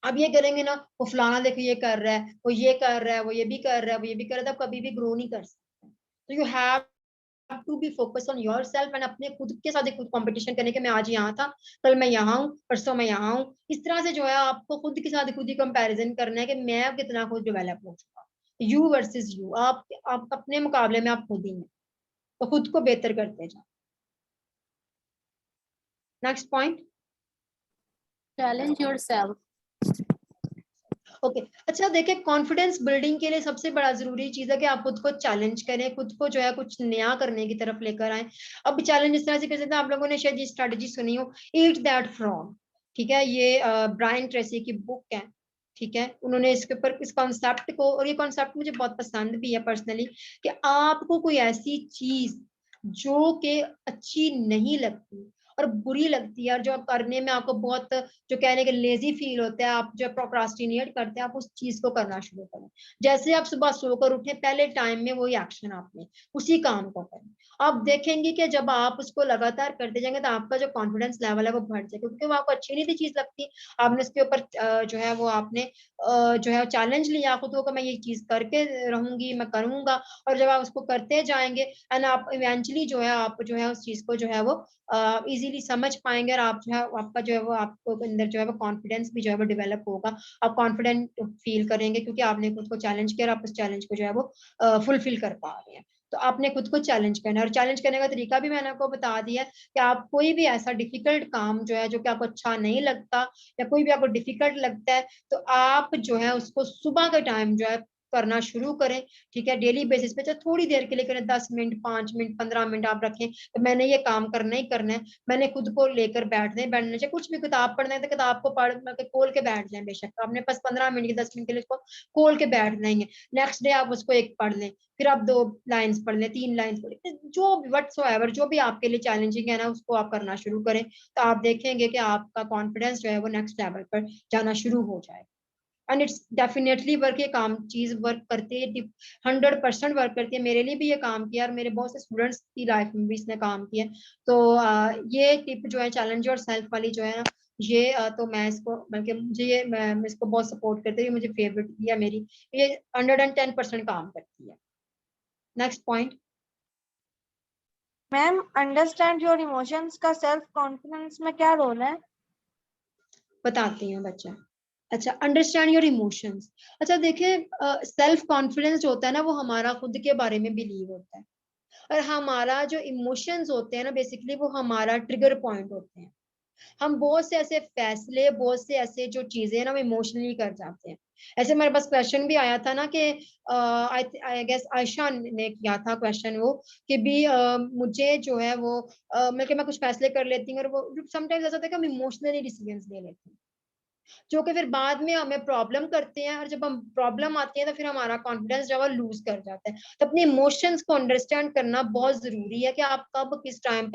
अब ये करेंगे ना, वो फलाना देखो ये कर रहा है, वो ये कर रहा है, वो ये भी कर रहा है, वो ये भी कर रहा है, तो कभी भी ग्रो नहीं कर सकते। तो you have to be focus on yourself and अपने खुद के साथ खुद कंपटीशन करने के, मैं आज यहाँ था, कल मैं यहाँ हूँ, परसों मैं यहाँ हूँ, इस तरह से जो है आपको खुद के साथ खुद ही कंपैरिजन करना है कि मैं कितना खुद डेवलप हो चुका। यू वर्सेस यू, आप अपने मुकाबले में आप खुद ही हैं, तो खुद को बेहतर करते जाओ। Next point, Challenge yourself. Okay अच्छा देखिए, कॉन्फिडेंस बिल्डिंग के लिए सबसे बड़ा जरूरी चीज है कि आप खुद को चैलेंज करें, खुद को जो है कुछ नया करने की तरफ लेकर आए। अब चैलेंज इस तरह से कर सकते हैं, आप लोगों ने शायद ये स्ट्रेटेजी सुनी हो, ईट दैट फ्रॉग। ठीक है, ये ब्रायन ट्रेसी की बुक है। ठीक है, उन्होंने इसके ऊपर इस कॉन्सेप्ट को, और ये कॉन्सेप्ट मुझे बहुत पसंद भी है पर्सनली, कि आपको कोई ऐसी चीज जो कि अच्छी नहीं लगती और बुरी लगती है, और जो करने में आपको बहुत, जो कहने के लेजी फील होता है, आप जो प्रोक्रास्टिनेट करते हैं, आप उस चीज को करना शुरू करें। जैसे आप सुबह सोकर उठे, पहले टाइम में वही एक्शन आपने उसी काम को करें। आप देखेंगे कि जब आप उसको लगातार करते जाएंगे तो आपका जो कॉन्फिडेंस लेवल है वो बढ़ जाएगा, क्योंकि वो आपको अच्छी नहीं थी चीज लगती, आपने उसके ऊपर जो है वो आपने जो है चैलेंज लिया खुद को, मैं ये चीज करके रहूंगी, मैं करूंगा। और जब आप उसको करते जाएंगे एंड आप इवेंचुअली जो है आप जो है उस चीज को जो है वो इजीली समझ पाएंगे, और आप जो है आपका जो है वो आपको अंदर जो है वो कॉन्फिडेंस भी जो है वो डेवलप होगा। आप कॉन्फिडेंट फील करेंगे क्योंकि आपने खुद को चैलेंज किया और आप उस चैलेंज को जो है वो फुलफिल कर पा रहे हैं। तो आपने खुद को चैलेंज करना है, और चैलेंज करने का तरीका भी मैंने आपको बता दिया कि आप कोई भी ऐसा डिफिकल्ट काम जो है, जो कि आपको अच्छा नहीं लगता या कोई भी आपको डिफिकल्ट लगता है, तो आप जो है उसको सुबह का टाइम जो है करना शुरू करें। ठीक है, डेली बेसिस पे, चाहे थोड़ी देर के लिए करें, 10 मिनट, 5 मिनट, 15 मिनट आप रखें, तो मैंने ये काम करना ही करना है, मैंने खुद को लेकर बैठना चाहिए। कुछ भी किताब पढ़ना है तो किताब को पढ़ खोल के बैठ जाए, बेशक आपने बस 15 मिनट की 10 मिनट के लिए उसको खोल के बैठना ही है। नेक्स्ट डे आप उसको एक पढ़ लें, फिर आप 2 लाइन्स पढ़ लें, 3 लाइन्स पढ़ लें, जो व्हाट्सोएवर जो भी आपके लिए चैलेंजिंग है ना, उसको आप करना शुरू करें, तो आप देखेंगे कि आपका कॉन्फिडेंस जो है वो नेक्स्ट लेवल पर जाना शुरू हो जाएगा। एंड इट्स डेफिनेटली वर्क, ये काम चीज वर्क करती है, 100% वर्क करती है। मेरे लिए भी ये काम किया और मेरे बहुत से स्टूडेंट्स की लाइफ में भी इसने काम किया। तो ये टिप जो है चैलेंज और सेल्फ वाली जो है ना, ये तो मैं इसको, बल्कि मुझे ये मैं इसको बहुत सपोर्ट करती हूँ, मुझे फेवरेट भी है मेरी, ये 110% काम करती है। Next point, ma'am understand your emotions का सेल्फ कॉन्फिडेंस में क्या रोल है? बताती हूँ बच्चा। अच्छा, अंडरस्टैंड योर इमोशंस। अच्छा देखिए, सेल्फ कॉन्फिडेंस जो होता है ना, वो हमारा खुद के बारे में बिलीव होता है, और हमारा जो इमोशंस होते हैं ना, बेसिकली वो हमारा ट्रिगर पॉइंट होते हैं। हम बहुत से ऐसे फैसले, बहुत से ऐसे जो चीजें हैं ना, हम इमोशनली कर जाते हैं। ऐसे हमारे पास क्वेश्चन भी आया था ना कि आई गेस आयशा ने किया था क्वेश्चन वो, कि भी मुझे जो है वो मैं कुछ फैसले कर लेती हूँ, और वो समटाइम्स ऐसा होता है कि हम इमोशनली डिसीजंस ले लेते हैं, जो कि फिर बाद में हमें प्रॉब्लम करते हैं, और जब हम प्रॉब्लम आती है तो फिर हमारा कॉन्फिडेंस जो है लूज कर जाता है। तो अपने इमोशंस को अंडरस्टैंड करना बहुत जरूरी है, कि आप कब किस टाइम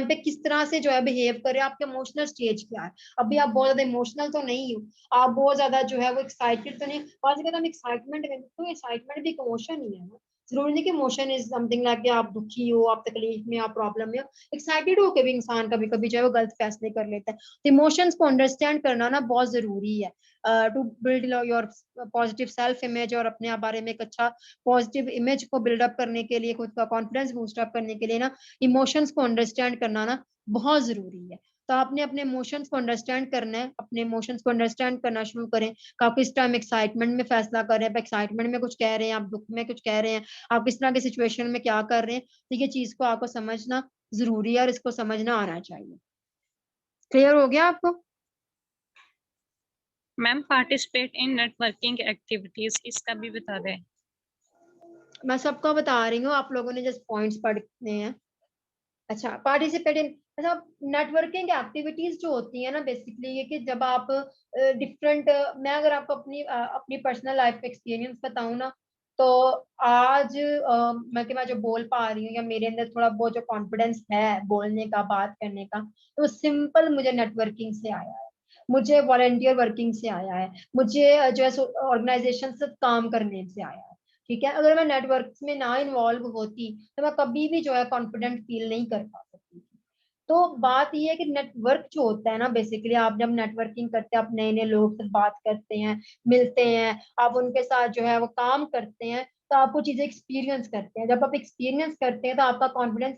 पे किस तरह से जो है बिहेव करें, आपके इमोशनल स्टेज क्या है। अभी आप बहुत ज्यादा इमोशनल तो नहीं हो, आप बहुत ज्यादा जो है वो एक्साइटेड तो नहीं। बात हम एक्साइटमेंट में, तो एक्साइटमेंट भी एक इमोशन ही है ना। जरूरी नहीं कि इमोशन इज समथिंग लाइक कि आप दुखी हो, आप तकलीफ में, आप प्रॉब्लम में हो। एक्साइटेड होकर भी इंसान कभी कभी जो है वो गलत फैसले कर लेता है। तो इमोशंस को अंडरस्टैंड करना ना बहुत जरूरी है, to build your positive self image, और अपने बारे में एक अच्छा पॉजिटिव इमेज को बिल्डअप करने के लिए, खुद का कॉन्फिडेंस बूस्ट अप करने के लिए ना, इमोशंस को अंडरस्टैंड करना ना बहुत जरूरी है। तो आपने अपने इमोशंस को अंडरस्टैंड करना है, अपने इमोशंस को अंडरस्टैंड करना शुरू करें, कि आप किस टाइम एक्साइटमेंट में फैसला कर रहे हैं, आप एक्साइटमेंट में कुछ कह रहे हैं, आप दुख में कुछ कह रहे हैं, आप किस तरह की सिचुएशन में क्या कर रहे हैं। तो ये चीज को आपको समझना जरूरी है, और इसको समझना आना चाहिए। क्लियर हो गया आपको? Ma'am participate in networking activities, इसका भी बता दें। मैं सबको बता रही हूँ, आप लोगों ने जस्ट पॉइंट्स पढ़ने हैं। अच्छा, पार्टिसिपेट इन, अच्छा नेटवर्किंग एक्टिविटीज जो होती है ना, बेसिकली ये कि जब आप डिफरेंट, मैं अगर आपको अपनी पर्सनल लाइफ एक्सपीरियंस बताऊं ना, तो आज मैं जो बोल पा रही हूँ, या मेरे अंदर थोड़ा बहुत जो कॉन्फिडेंस है बोलने का, बात करने का, तो सिंपल मुझे नेटवर्किंग से आया है, मुझे वॉलंटियर वर्किंग से आया है, मुझे जो है ऑर्गेनाइजेशन से काम करने से आया है। ठीक है, अगर मैं नेटवर्क में ना इन्वॉल्व होती तो मैं कभी भी जो है कॉन्फिडेंट फील नहीं कर पा सकती थी। तो बात ये है कि नेटवर्क जो होता है ना, बेसिकली आप जब नेटवर्किंग करते हैं, आप नए नए लोगों से बात करते हैं, मिलते हैं, आप उनके साथ जो है वो काम करते हैं, तो आपको चीजें एक्सपीरियंस करते हैं। जब आप एक्सपीरियंस करते हैं तो आपका कॉन्फिडेंस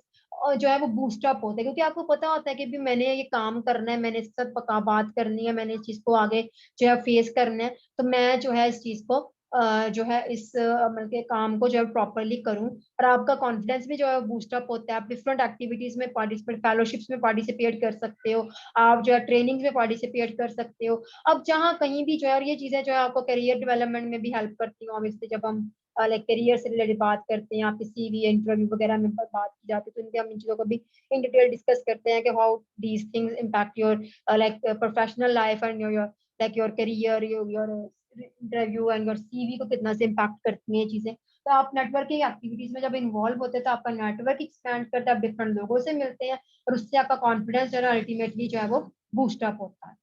जो है वो बूस्ट अप होता है, क्योंकि आपको पता होता है कि भी मैंने ये काम करना है, मैंने इसके साथ पका बात करनी है, मैंने इस चीज को आगे जो है फेस करना है, तो मैं जो है इस चीज को जो है इस मतलब के काम को जो है प्रॉपरली करूं। और आपका कॉन्फिडेंस भी जो है बूस्ट अप होता है, आप डिफरेंट एक्टिविटीज में पार्टिसिपेट, फेलोशिप्स में पार्टिसिपेट कर सकते हो, आप जो है ट्रेनिंग में पार्टिसिपेट कर सकते हो। अब जहाँ कहीं भी जो है, और ये चीजें जो है आपको करियर डेवलपमेंट में भी हेल्प करती हूँ ऑब्वियसली। जब हम लाइक करियर से रिलेटेड बात करते हैं, आपके सीवी इंटरव्यू वगैरह में बात की जाती है, तो इनके हम इन चीजों को भी इन डिटेल डिस्कस करते हैं, कि how these things impact your like professional life and your like your career, your interview and your CV को कितना से इम्पैक्ट करती हैं चीजें। तो आप नेटवर्किंग एक्टिविटीज में जब इन्वॉल्व होते हैं, तो आपका नेटवर्क एक्सपैंड करता है, आप डिफरेंट लोगों से मिलते हैं, और उससे आपका कॉन्फिडेंस जो है अल्टीमेटली जो है वो बूस्ट अप होता है।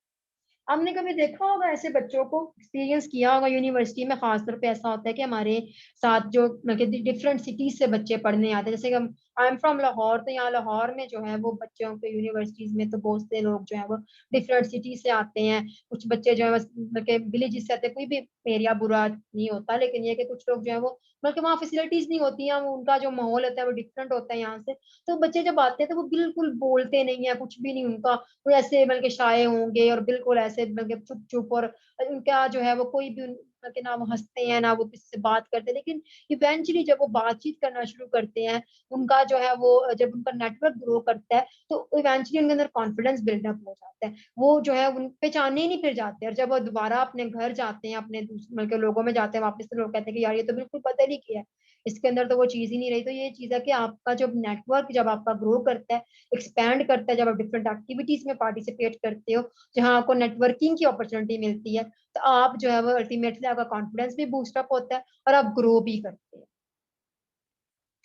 हमने कभी देखा होगा ऐसे बच्चों को, एक्सपीरियंस किया होगा यूनिवर्सिटी में, खासतौर पे ऐसा होता है कि हमारे साथ जो डिफरेंट सिटीज से बच्चे पढ़ने आते हैं, जैसे कि हम आई एम फ्रॉम लाहौर, तो यहाँ लाहौर में जो है वो बच्चों के यूनिवर्सिटीज में तो बहुत से लोग जो है वो डिफरेंट सिटीज से आते हैं। कुछ बच्चे जो है विलेज से आते हैं, कोई भी एरिया बुरा नहीं होता, लेकिन ये कि कुछ लोग जो है वो बल्कि वहाँ फैसिलिटीज नहीं होती हैं, उनका जो माहौल होता है वो डिफरेंट होता है यहाँ से। तो बच्चे जब आते हैं तो वो बिल्कुल बोलते नहीं है, कुछ भी नहीं उनका, वो ऐसे बल्कि शाये होंगे, और बिल्कुल ऐसे बल्कि चुप चुप, और उनका जो है वो कोई भी कि ना वो हंसते हैं ना वो किसी से बात करते हैं। लेकिन इवेंचुअली जब वो बातचीत करना शुरू करते हैं, उनका जो है वो जब उनका नेटवर्क ग्रो करता है, तो इवेंचुअली उनके अंदर कॉन्फिडेंस बिल्डअप हो जाता है, वो जो है उन पहचाने ही नहीं फिर जाते। और जब वो दोबारा अपने घर जाते हैं, अपने दूसरे के लोगों में जाते हैं वापस, तो लोग कहते हैं कि यार ये तो बिल्कुल पता नहीं किया है, इसके अंदर तो वो चीज ही नहीं रही। तो ये चीज है कि आपका जब नेटवर्क जब आपका ग्रो करता है, एक्सपैंड करता है, जब आप डिफरेंट एक्टिविटीज में पार्टिसिपेट करते हो जहां आपको नेटवर्किंग की अपॉर्चुनिटी मिलती है, तो आप जो है वो अल्टीमेटली आपका कॉन्फिडेंस भी बूस्ट अप होता है, और आप ग्रो भी करते हैं।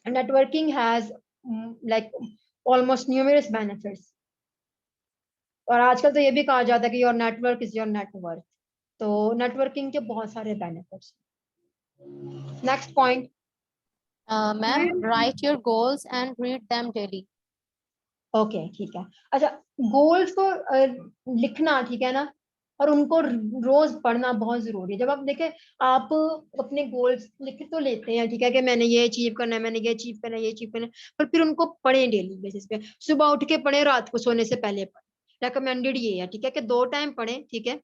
Networking has like almost numerous benefits, और आजकल तो ये भी कहा जाता है कि your network is your net worth. तो नेटवर्किंग के बहुत सारे benefits. Next point. Ma'am, write your goals and read them daily. Okay ठीक है। अच्छा, गोल्स को लिखना, ठीक है ना, और उनको रोज पढ़ना बहुत जरूरी है। जब आप देखें, आप अपने गोल्स लिख तो लेते हैं, ठीक है, कि मैंने ये अचीव करना है, मैंने ये अचीव करना है, ये अचीव करना है, पर फिर उनको पढ़ें डेली बेसिस पे। सुबह उठ के पढ़ें, रात को सोने से पहले पढ़ें। रिकमेंडेड ये है, ठीक है, कि 2 टाइम पढ़ें, ठीक है,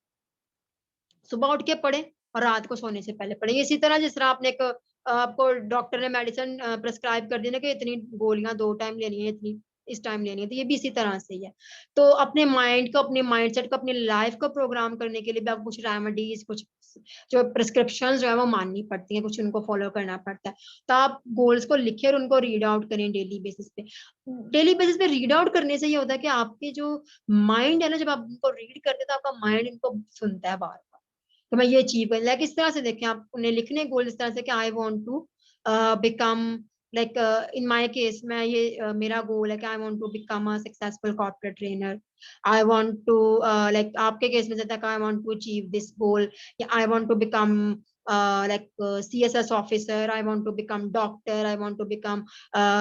सुबह उठ के पढ़ें और रात को सोने से पहले पढ़ें। इसी तरह जिस तरह आपने एक आपको डॉक्टर ने मेडिसिन प्रेस्क्राइब कर दी ना कि इतनी गोलियां 2 टाइम लेनी है, इतनी इस टाइम लेनी है, तो ये भी इसी तरह से ही है। तो अपने माइंड को, अपने माइंडसेट को, अपनी लाइफ को प्रोग्राम करने के लिए भी आपको कुछ रेमेडीज, कुछ जो प्रिस्क्रिप्शन जो है वो माननी पड़ती है, कुछ उनको फॉलो करना पड़ता है। तो आप गोल्स को लिखें और उनको रीड आउट करें डेली बेसिस पे। डेली बेसिस पे रीड आउट करने से ये होता है कि आपके जो माइंड है ना, जब आप उनको रीड करते हैं तो आपका माइंड इनको सुनता है बार, तो मैं ये अचीव कर, लाइक इस तरह से देखें, आप उन्हें लिखने गोल इस तरह से कि I want to become, like in my case मैं ये मेरा गोल है कि I want to become a successful corporate trainer. I want to, like आपके केस में जैसे I want to achieve this goal, या I want to become like CSS officer, I want to become doctor, I want to become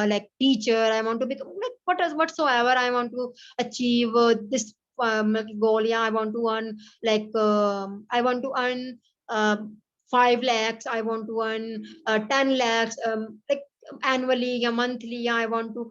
like teacher, I want to become like whatsoever, I want to achieve this goal. Yeah, I want to earn like I want to earn 5 lakhs, I want to earn 10 lakhs, like annually या monthly, या I want to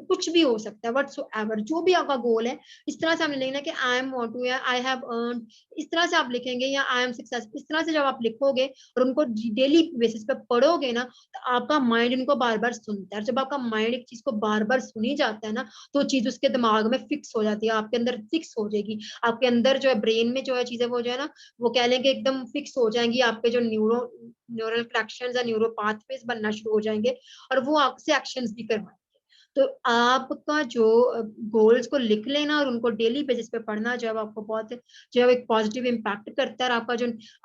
कुछ भी हो सकता है, whatsoever, जो भी आपका गोल है, इस तरह से हमने लिखना कि आई एम वांट टू, या आई हैव अर्न, इस तरह से आप लिखेंगे, या आई एम सक्सेसफुल, इस तरह से जब आप लिखोगे और उनको डेली बेसिस पे पढ़ोगे ना, तो आपका माइंड इनको बार बार सुनता है। जब आपका माइंड एक चीज को बार बार सुनी जाता है ना, तो चीज उसके दिमाग में फिक्स हो जाती है, आपके अंदर फिक्स हो जाएगी, आपके अंदर जो है ब्रेन में जो है चीजें वो जो है ना, वो कह लेंगे एकदम फिक्स हो जाएंगी, आपके जो न्यूरल कनेक्शंस या न्यूरो पाथवेज बनना शुरू हो जाएंगे, और वो आपसे एक्शंस भी करवाएंगे। तो आपका जो गोल्स को लिख लेना और उनको डेली बेसिस पे पढ़ना, जब आपको बहुत जो है एक पॉजिटिव इम्पैक्ट करता है, और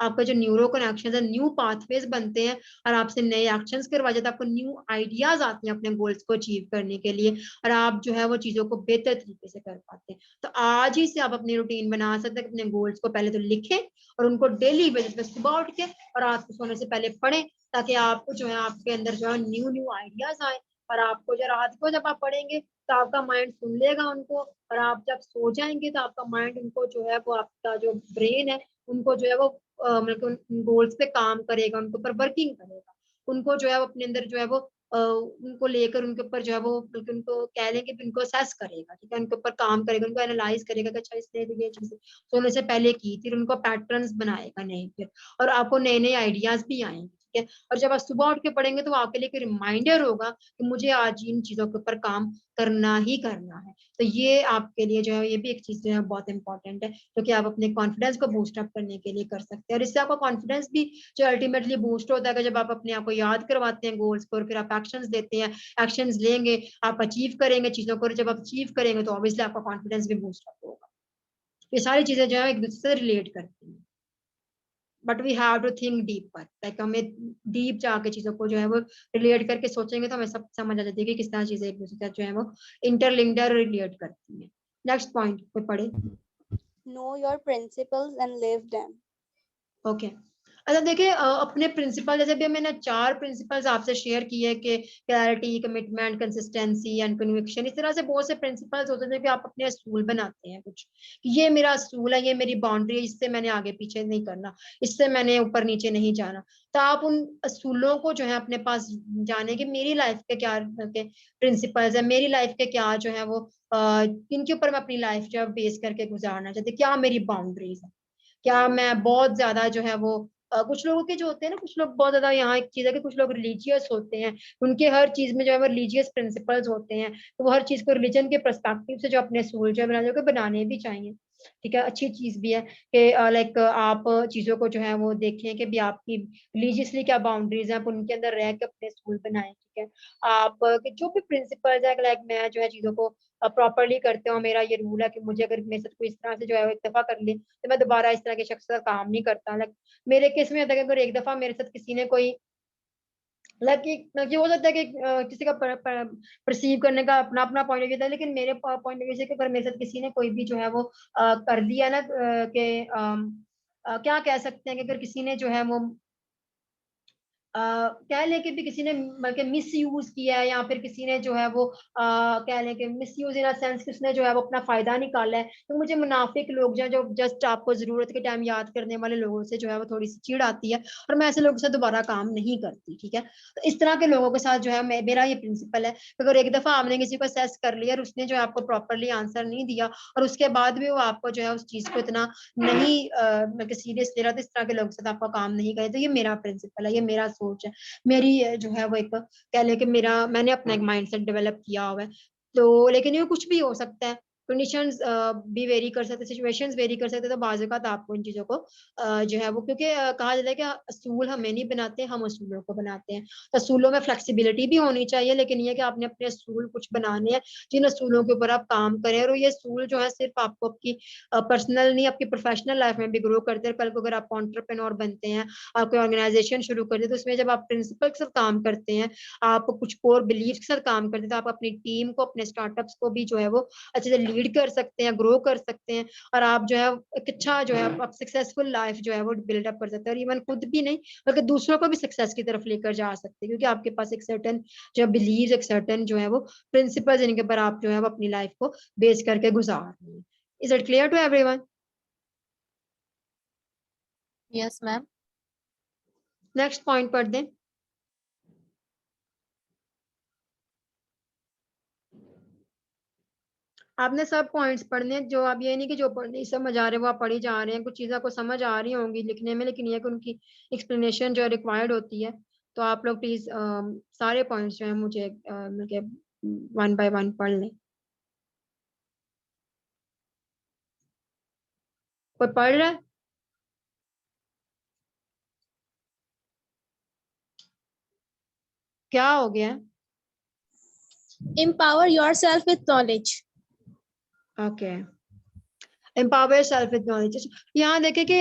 आपका जो न्यूरो कनेक्शन है, न्यू पाथवेज बनते हैं, और आपसे नए एक्शंस करवाए जाते हैं, आपको न्यू आइडियाज आते हैं अपने गोल्स को अचीव करने के लिए, और आप जो है वो चीजों को बेहतर तरीके से कर पाते हैं। तो आज ही से आप अपनी रूटीन बना सकते हैं, अपने गोल्स को पहले तो लिखें और उनको डेली बेसिस पे सुबह उठ के और रात को सोने से पहले पढ़ें, ताकि आपको जो है आपके अंदर जो है न्यू आइडियाज आए। और आपको जो रात को जब आप पढ़ेंगे तो आपका माइंड सुन लेगा उनको, और आप जब सो जाएंगे तो आपका माइंड उनको जो है वो, आपका जो ब्रेन है उनको जो है वो मतलब गोल्स पे काम करेगा, उनके ऊपर वर्किंग करेगा, उनको जो है वो अपने अंदर जो है वो उनको लेकर उनके ऊपर जो है वो, बल्कि उनको कह लेंगे कि उनको असेस करेगा, ठीक है, उनके ऊपर काम करेगा, उनको एनालाइज करेगा कि अच्छा इसने ये चीज सोने से पहले की, फिर उनको पैटर्न्स बनाएगा नहीं, फिर और आपको नए नए आइडियाज भी आएंगे, ठीक है। और जब आप सुबह उठ के पढ़ेंगे तो आपके लिए एक रिमाइंडर होगा कि मुझे आज इन चीजों के ऊपर काम करना ही करना है। तो ये आपके लिए जो है, ये भी एक चीज जो है बहुत इंपॉर्टेंट है, क्योंकि आप अपने कॉन्फिडेंस को बूस्ट अप करने के लिए कर सकते हैं, और इससे आपका कॉन्फिडेंस भी जो अल्टीमेटली बूस्ट होता है कि जब आप अपने आप को याद करवाते हैं गोल्स को, और फिर आप एक्शंस देते हैं, एक्शंस लेंगे, आप अचीव करेंगे चीजों को, और जब आप अचीव करेंगे तो ऑब्वियसली आपका कॉन्फिडेंस भी बूस्ट अप होगा। ये सारी चीजें जो है एक दूसरे से रिलेट करती हैं, but we have to think deeper, like हमें डीप जाके चीजों को जो है वो रिलेट करके सोचेंगे तो हमें सब समझ आ जाती है कि किस तरह चीजें एक दूसरे से जो है वो इंटरलिंक्ड और रिलेट करती हैं। नेक्स्ट पॉइंट पे पढ़े। Know your principles and live them. Okay अच्छा देखिए, अपने प्रिंसिपल, जैसे भी मैंने 4 प्रिंसिपल्स आपसे शेयर किए कि clarity, commitment, consistency and conviction, इस तरह से बहुत से प्रिंसिपल्स होते हैं कि आप अपने असूल बनाते हैं कुछ, कि ये मेरा असूल है, ये मेरी बाउंड्री है, इससे मैंने आगे पीछे नहीं करना, इससे मैंने ऊपर नीचे नहीं जाना। तो आप उन असूलों को जो है अपने पास जाने कि मेरी लाइफ के क्या प्रिंसिपल्स है, मेरी लाइफ के क्या जो है वो इनके ऊपर मैं अपनी लाइफ जो है बेस करके गुजारना चाहती, क्या मेरी बाउंड्रीज है, क्या मैं बहुत ज्यादा जो है वो कुछ लोगों के जो होते हैं ना, कुछ लोग बहुत ज्यादा, यहाँ एक चीज है कि कुछ लोग रिलीजियस होते हैं, उनके हर चीज में जो है वो रिलीजियस प्रिंसिपल्स होते हैं, तो वो हर चीज को रिलीजन के पर्सपेक्टिव से जो अपने असूल जो है बनाने भी चाहिए, ठीक है। अच्छी चीज भी है कि लाइक आप चीजों को जो है वो देखें कि भी आपकी रिलीजियसली क्या बाउंड्रीज हैं, आप उनके अंदर रह के अपने स्कूल बनाएं, ठीक है। आप कि जो भी प्रिंसिपल्स है, लाइक मैं जो है चीजों को प्रॉपरली करते हो, मेरा ये रूल है कि मुझे अगर मेरे साथ कोई इस तरह से जो है एक दफा कर ले तो मैं दोबारा इस तरह के शख्स का काम नहीं करता। लाइक मेरे केस में होता है कि अगर एक दफा मेरे साथ किसी ने कोई, लाइक ये हो सकता है कि किसी का परसीव करने का अपना अपना पॉइंट ऑफ व्यू था, लेकिन मेरे पॉइंट ऑफ व्यू से कि अगर मेरे साथ किसी ने कोई भी जो है वो कर दिया ना कि क्या कह सकते हैं कि अगर किसी ने जो है वो कह लें कि भी किसी ने बल्कि मिस यूज किया है, या फिर किसी ने जो है वो कह लें कि मिस यूज इन सेंस कि उसने जो है वो अपना फायदा निकाला है, तो मुझे मुनाफिक लोग जो जस्ट आपको जरूरत के टाइम याद करने वाले लोगों से जो है वो थोड़ी सी चिढ़ आती है, और मैं ऐसे लोगों से दोबारा काम नहीं करती। ठीक है, तो इस तरह के लोगों के साथ जो है मेरा ये प्रिंसिपल है, अगर एक दफा आपने किसी को असेस कर लिया और उसने जो है आपको प्रॉपरली आंसर नहीं दिया, और उसके बाद भी वो आपको जो है उस चीज को इतना नहीं मतलब सीरियस ले रहा, तो इस तरह के लोगों के साथ आपका काम नहीं करे। तो ये मेरा प्रिंसिपल है, ये मेरा सोच है, मेरी जो है वो एक कह ले कि मेरा मैंने अपना एक माइंडसेट डेवलप किया हुआ है। तो लेकिन ये कुछ भी हो सकता है, कंडीशंस भी वेरी कर सकते, सिचुएशंस वेरी कर सकते, तो बाज़ औक़ात आपको इन चीजों को जो है वो, क्योंकि कहा जाता है कि असूल हमें नहीं बनाते, हम असूलों को बनाते हैं। तो असूलों में फ्लेक्सिबिलिटी भी होनी चाहिए, लेकिन ये कि आपने अपने असूल कुछ बनाने हैं जिन असूलों के ऊपर आप काम करें, और ये असूल जो है सिर्फ आपको आपकी पर्सनल नहीं, आपकी प्रोफेशनल लाइफ में भी ग्रो करते हैं। कल को अगर आप एंटरप्रेन्योर बनते हैं, आप कोई ऑर्गेनाइजेशन शुरू करते हैं, तो उसमें जब आप प्रिंसिपल के साथ काम करते हैं, आप कुछ कोर बिलीफ के साथ काम करते हैं, तो आप अपनी टीम को, अपने स्टार्टअप्स को भी जो है वो अच्छे से लीड कर सकते हैं, ग्रो कर सकते हैं, और आप जो है एक अच्छा जो है आप सक्सेसफुल लाइफ जो है वो बिल्डअप कर सकते हैं, और इवन खुद भी नहीं बल्कि दूसरों को भी सक्सेस की तरफ लेकर जा सकते हैं, क्योंकि आपके पास एक सर्टेन जो बिलीव, एक सर्टेन जो है वो प्रिंसिपल जिनके ऊपर आप जो है वो अपनी लाइफ को बेस करके गुजार रहे हैं। Is it clear to everyone? Yes, ma'am. Next point पढ़ दें। आपने सब पॉइंट्स पढ़ने, जो आप ये नहीं कि जो नहीं समझ आ रहे वो आप पढ़ी जा रहे हैं, कुछ चीज़ें आपको समझ आ रही होंगी लिखने में, लेकिन ये कि उनकी एक्सप्लेनेशन जो है रिक्वायर्ड होती है। तो आप लोग प्लीज सारे पॉइंट्स जो है मुझे मतलब 1 by 1 पढ़ लें। कोई पढ़ रहा है? क्या हो गया? Empower yourself with knowledge. Okay, empower self with knowledge. यहाँ देखें कि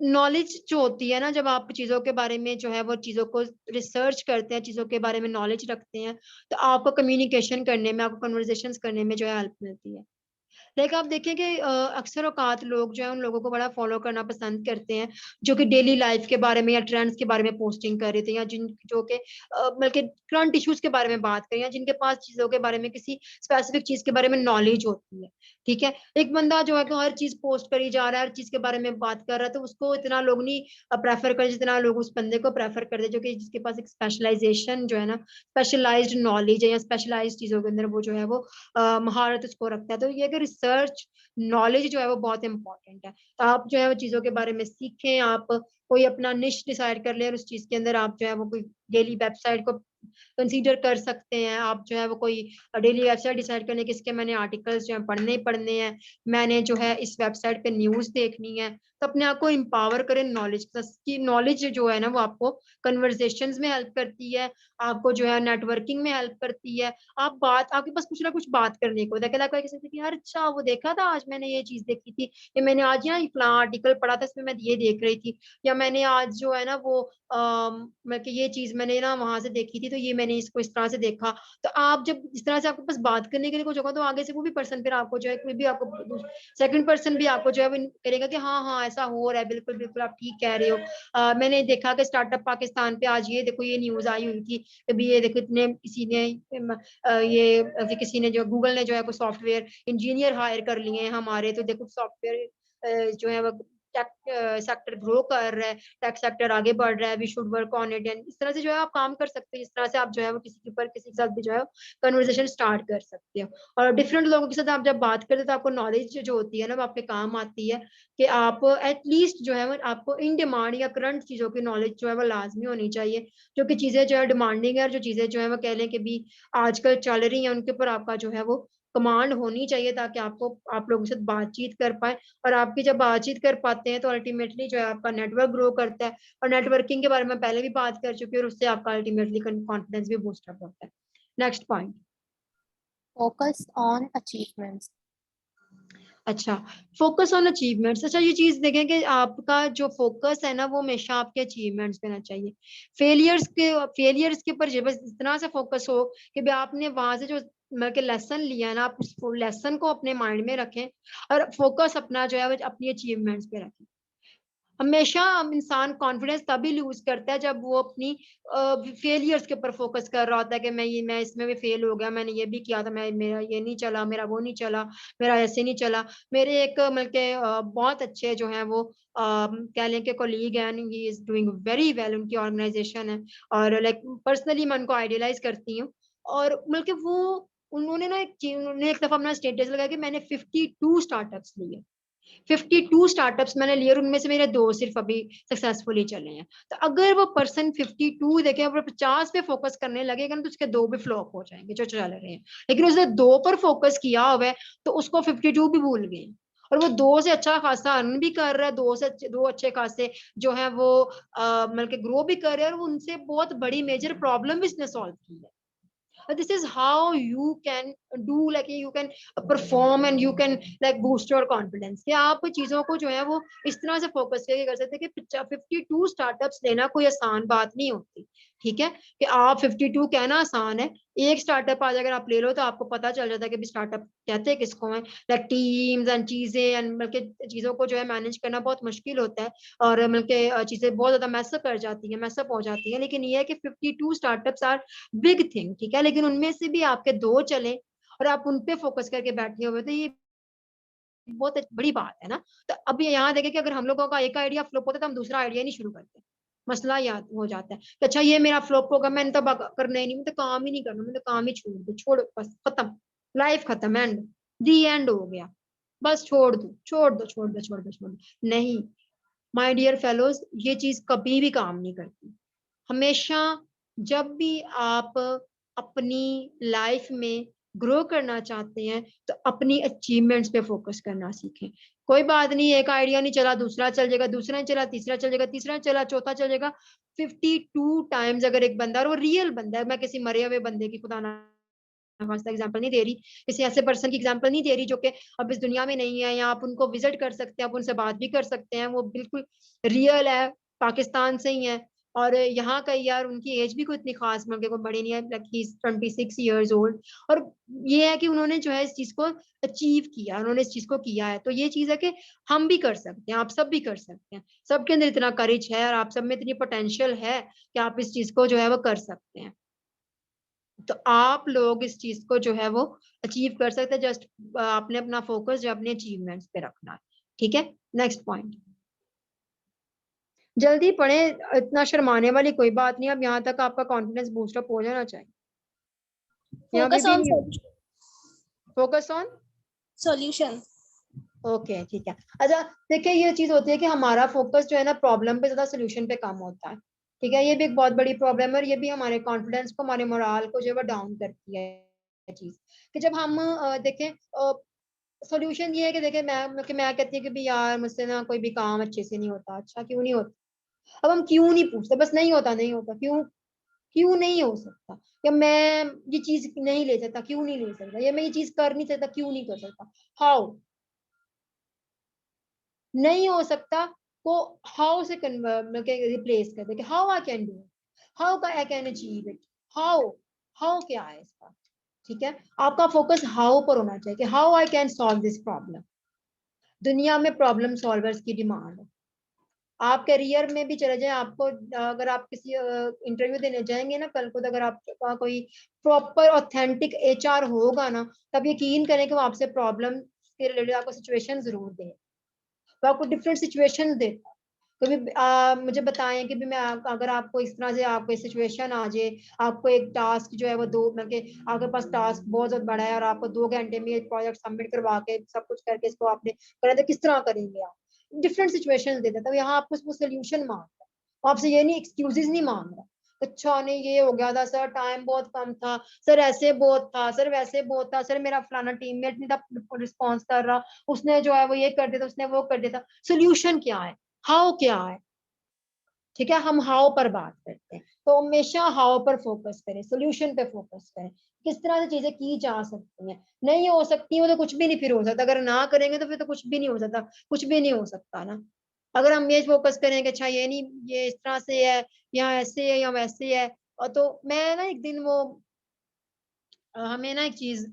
नॉलेज जो होती है ना, जब आप चीज़ों के बारे में जो है वो चीज़ों को रिसर्च करते हैं, चीज़ों के बारे में नॉलेज रखते हैं, तो आपको कम्युनिकेशन करने में, आपको कन्वर्सेशंस करने में जो है हेल्प मिलती है। लाइक आप देखें कि अक्सर औकात लोग जो है उन लोगों को बड़ा फॉलो करना पसंद करते हैं जो कि डेली लाइफ के बारे में या ट्रेंड्स के बारे में पोस्टिंग कर रहे थे, या जिन जो कि बल्कि करंट इश्यूज के बारे में बात करें, या जिनके पास चीज़ों के बारे में किसी स्पेसिफिक चीज़ के बारे में नॉलेज होती है। ठीक है, एक बंदा जो है कि हर चीज़ पोस्ट करी जा रहा है, हर चीज़ के बारे में बात कर रहा है, तो उसको इतना लोग नहीं प्रेफर कर जितना लोग उस बंदे को प्रेफर करते, जो कि जिसके पास एक स्पेशलाइजेशन जो है ना, स्पेशलाइज्ड नॉलेज है या स्पेशलाइज्ड चीज़ों के अंदर वो जो है वो महारत उसको रखता है। तो ये कि रिसर्च नॉलेज जो है वो बहुत इंपॉर्टेंट है। तो आप जो है वो चीज़ों के बारे में सीखें, आप कोई अपना निश डिसाइड कर लें, और उस चीज़ के अंदर आप जो है वो कोई डेली वेबसाइट को कंसीडर कर सकते हैं। आप जो है वो कोई डेली वेबसाइट डिसाइड करने कि इसके मैंने आर्टिकल्स जो है पढ़ने ही पढ़ने हैं, मैंने जो है इस वेबसाइट पे न्यूज़ देखनी है, तो अपने आप को एम्पावर करें नॉलेज की। नॉलेज जो है ना वो आपको कन्वर्सेशंस में हेल्प करती है, आपको जो है नेटवर्किंग में हेल्प करती है। आप बात, आपके पास कुछ ना कुछ बात करने को होता है कि यार अच्छा वो देखा था, आज मैंने ये चीज़ देखी थी, या मैंने आज ना फलां आर्टिकल पढ़ा था, इसमें मैं ये देख रही थी, या मैंने आज जो है ना वो मैं कि ये चीज़ मैंने ना वहाँ से देखी थी, तो ये मैंने इसको इस तरह से देखा। तो आप जब इस तरह से आपके पास बात करने के लिए कुछ होगा, तो आगे से वो भी पर्सन फिर आपको जो है कोई भी आपको सेकंड पर्सन भी आपको जो है वो करेगा कि हाँ हाँ ऐसा हो रहा है, बिल्कुल बिल्कुल आप ठीक कह रहे हो। मैंने देखा कि स्टार्टअप पाकिस्तान पे आज ये देखो ये न्यूज़ आई हुई थी, अभी ये देखो इतने किसी ने किसी ने जो गूगल ने जो है कोई सॉफ्टवेयर इंजीनियर हायर कर लिए हैं हमारे, तो देखो सॉफ्टवेयर जो है वो टेक सेक्टर ग्रो कर रहा है, टेक सेक्टर आगे बढ़ रहा है, we should work on it. And इस तरह से जो है आप काम कर सकते हैं, इस तरह से आप जो है वो किसी के ऊपर किसी के साथ भी जो है कन्वर्सेशन स्टार्ट कर सकते हो। और डिफरेंट लोगों के साथ आप जब बात करते हो तो आपको नॉलेज जो होती है ना वो आपके काम आती है, कि आप एटलीस्ट जो है वो आपको इन डिमांड या करंट चीज़ों की नॉलेज जो है वो लाजमी होनी चाहिए, जो कि चीज़ें जो है डिमांडिंग है, और जो चीज़ें जो है वो कह लें कि भी आजकल चल रही हैं उनके ऊपर आपका जो है वो कमांड होनी चाहिए, ताकि आपको आप लोगों के साथ बातचीत कर पाए। और आपकी जब बातचीत कर पाते हैं तो अल्टीमेटली जो है आपका नेटवर्क ग्रो करता है, और नेटवर्किंग के बारे में पहले भी बात कर चुकी हूँ, और उससे आपका अल्टीमेटली कॉन्फिडेंस भी बूस्ट अप होता है। Next point, Focus on achievements. अच्छा, फोकस ऑन अचीवमेंट्स। अच्छा, ये चीज देखें कि आपका जो फोकस है ना वो हमेशा आपके अचीवमेंट्स पे ना चाहिए, फेलियर्स के ऊपर बस इतना से फोकस हो कि भाई आपने वहां से जो मतलब कि लेसन लिया है ना, आप उस लेसन को अपने माइंड में रखें, और फोकस अपना जो है वो अपनी अचीवमेंट्स पे रखें। हमेशा हम इंसान कॉन्फिडेंस तभी लूज करता है जब वो अपनी फेलियर्स के ऊपर फोकस कर रहा होता है कि मैं इसमें भी फेल हो गया, मैंने ये भी किया था, मेरा ये नहीं चला, मेरा वो नहीं चला, मेरा ऐसे नहीं चला। मेरे एक मतलब के बहुत अच्छे जो हैं वो कह लें कि कोलीग हैं, he is doing very well, उनकी ऑर्गेनाइजेशन है और लाइक पर्सनली मैं उनको आइडियलाइज करती हूँ। और मतलब वो उन्होंने ना उन्होंने एक दफा अपना स्टेटस लगाया कि मैंने 52 स्टार्टअप्स लिए, 52 स्टार्टअप्स मैंने लिए और उनमें से मेरे 2 सिर्फ अभी सक्सेसफुली चले हैं। तो अगर वो पर्सन 52 देखे और 50 पे फोकस करने लगेगा ना तो उसके 2 भी फ्लॉप हो जाएंगे जो चल रहे हैं, लेकिन उसने 2 पर फोकस किया हुआ है तो उसको 52 भी भूल गए और वो 2 से अच्छा खासा अर्न भी कर रहा है, 2 अच्छे खासे जो है वो मतलब के ग्रो भी कर रहे हैं और उनसे बहुत बड़ी मेजर प्रॉब्लम भी इसने सॉल्व की है। This is how you can do, like you can perform and you can like boost your confidence कि आप चीजों को जो है वो इस तरह से फोकस करके कर सकते हैं कि 52 स्टार्टअप्स लेना कोई आसान बात नहीं होती। ठीक है कि आप 52 कहना आसान है, एक स्टार्टअप आज अगर आप ले लो तो आपको पता चल जाता है कि स्टार्टअप कहते हैं किसको है, लाइक टीम्स एंड चीजें एंड मतलब चीजों को जो है मैनेज करना बहुत मुश्किल होता है और मतलब चीजें बहुत ज्यादा मैसअप कर जाती है, मैसअप हो जाती है। लेकिन ये है कि 52 स्टार्टअप्स आर बिग थिंग, ठीक है, लेकिन उनमें से भी आपके 2 चले और आप उन पे फोकस करके बैठे हुए तो ये बहुत बड़ी बात है ना। तो अब यहाँ देखें कि अगर हम लोगों का एक आइडिया फ्लॉप होता है तो हम दूसरा आइडिया नहीं शुरू करते, मसला याद हो जाता है कि अच्छा ये मेरा फ्लॉप होगा, मैंने तो करना ही नहीं, मैं तो काम ही नहीं करना, मैं तो काम ही छोड़ दो, छोड़ बस खत्म, लाइफ खत्म, एंड दी एंड हो गया, बस छोड़ दो छोड़ दो छोड़ दो छोड़ दो छोड़ दो। नहीं माय डियर फेलोज, ये चीज कभी भी काम नहीं करती। हमेशा जब भी आप अपनी लाइफ में ग्रो करना चाहते हैं तो अपनी अचीवमेंट्स पे फोकस करना सीखें। कोई बात नहीं, एक आइडिया नहीं चला दूसरा चल जाएगा, दूसरा नहीं चला तीसरा चल जाएगा, तीसरा चला चौथा चल जाएगा। 52 टाइम्स अगर एक बंदा, और वो रियल बंदा है, मैं किसी मरे हुए बंदे की खुदा ना खास्ता एग्जांपल नहीं दे रही, किसी ऐसे पर्सन की एग्जांपल नहीं दे रही जो कि अब इस दुनिया में नहीं है, या आप उनको विजिट कर सकते हैं, आप उनसे बात भी कर सकते हैं, वो बिल्कुल रियल है, पाकिस्तान से ही है और यहाँ का यार उनकी एज भी कोई इतनी खास मतलब कोई बड़ी नहीं है, like he is 26 years old. और ये है कि उन्होंने जो है इस चीज को अचीव किया, उन्होंने इस चीज को किया है। तो ये चीज है कि हम भी कर सकते हैं, आप सब भी कर सकते हैं, सबके अंदर इतना करेज है और आप सब में इतनी पोटेंशियल है कि आप इस चीज को जो है वो कर सकते हैं। तो आप लोग इस चीज को जो है वो अचीव कर सकते हैं, जस्ट आपने अपना फोकस जो अपने अचीवमेंट्स पे रखना है। ठीक है, नेक्स्ट पॉइंट, जल्दी पढ़े, इतना शर्माने वाली कोई बात नहीं। अब यहाँ तक आपका कॉन्फिडेंस बूस्टअप हो जाना चाहिए, यहाँ Focus भी on नहीं। Focus on solution. ओके ठीक है। अच्छा देखिए ये चीज होती है कि हमारा फोकस जो है ना प्रॉब्लम पे ज्यादा सोल्यूशन पे कम होता है। ठीक है, ये भी एक बहुत बड़ी प्रॉब्लम है और ये भी हमारे कॉन्फिडेंस को, हमारे मोराल को जो है वो डाउन करती है चीज, कि जब हम देखें सोल्यूशन ये है कि देखें मैं कहती हूँ कि भाई यार मुझसे ना कोई भी काम अच्छे से नहीं होता, अच्छा क्यों नहीं होता, अब हम क्यों नहीं पूछते, बस नहीं होता नहीं होता, क्यों क्यों नहीं हो सकता, या मैं ये चीज नहीं ले सकता, क्यों नहीं ले सकता, या मैं ये चीज कर नहीं सकता, क्यों नहीं कर सकता, हाउ नहीं हो सकता को हाउ से रिप्लेस कर दे, how I can do, how I can achieve it, how how क्या है इसका। ठीक है, आपका फोकस हाउ पर होना चाहिए कि how I can solve this problem. दुनिया में प्रॉब्लम सॉल्वर्स की डिमांड है। आप करियर में भी चले जाएं, आपको अगर आप किसी इंटरव्यू देने जाएंगे ना कल को, तो अगर आपका कोई प्रॉपर ऑथेंटिक एचआर होगा ना, तब यकीन करें कि वो आपसे प्रॉब्लम के रिलेटेड आपको सिचुएशन जरूर दे, तो आपको डिफरेंट सिचुएशन देता है। कभी मुझे बताएं कि भी मैं अगर आपको इस तरह से आपको सिचुएशन आ जाए, आपको एक टास्क जो है वो दो मतलब कि आपके पास टास्क बहुत ज्यादा बड़ा है और आपको 2 घंटे में एक प्रोजेक्ट सबमिट करवा के सब कुछ करके इसको आपने करा, तो किस तरह करेंगे आप, डिफरेंट सिचुएशन देता है। तो यहाँ आपको उसको सोल्यूशन मांग रहा है, आपसे ये नहीं एक्सक्यूजेस नहीं मांग रहा, अच्छा नहीं ये हो गया था सर, टाइम बहुत कम था सर, ऐसे बहुत था सर, वैसे बहुत था सर, मेरा फलाना टीममेट नहीं था रिस्पॉन्स कर रहा, उसने जो है वो ये कर दिया था, उसने वो कर दिया था। सोल्यूशन क्या है, हाउ क्या है। ठीक है, हम हाउ पर बात करते हैं, तो हमेशा हाउ पर फोकस करें, सोल्यूशन पे फोकस करें, किस तरह से चीजें की जा सकती हैं, नहीं हो सकती हो तो कुछ भी नहीं फिर हो सकता, अगर ना करेंगे तो फिर तो कुछ भी नहीं हो सकता, कुछ भी नहीं हो सकता ना। अगर हम ये फोकस करेंगे अच्छा ये नहीं, ये इस तरह से है, या ऐसे है या वैसे है, और तो मैं ना एक दिन वो हमें ना एक चीज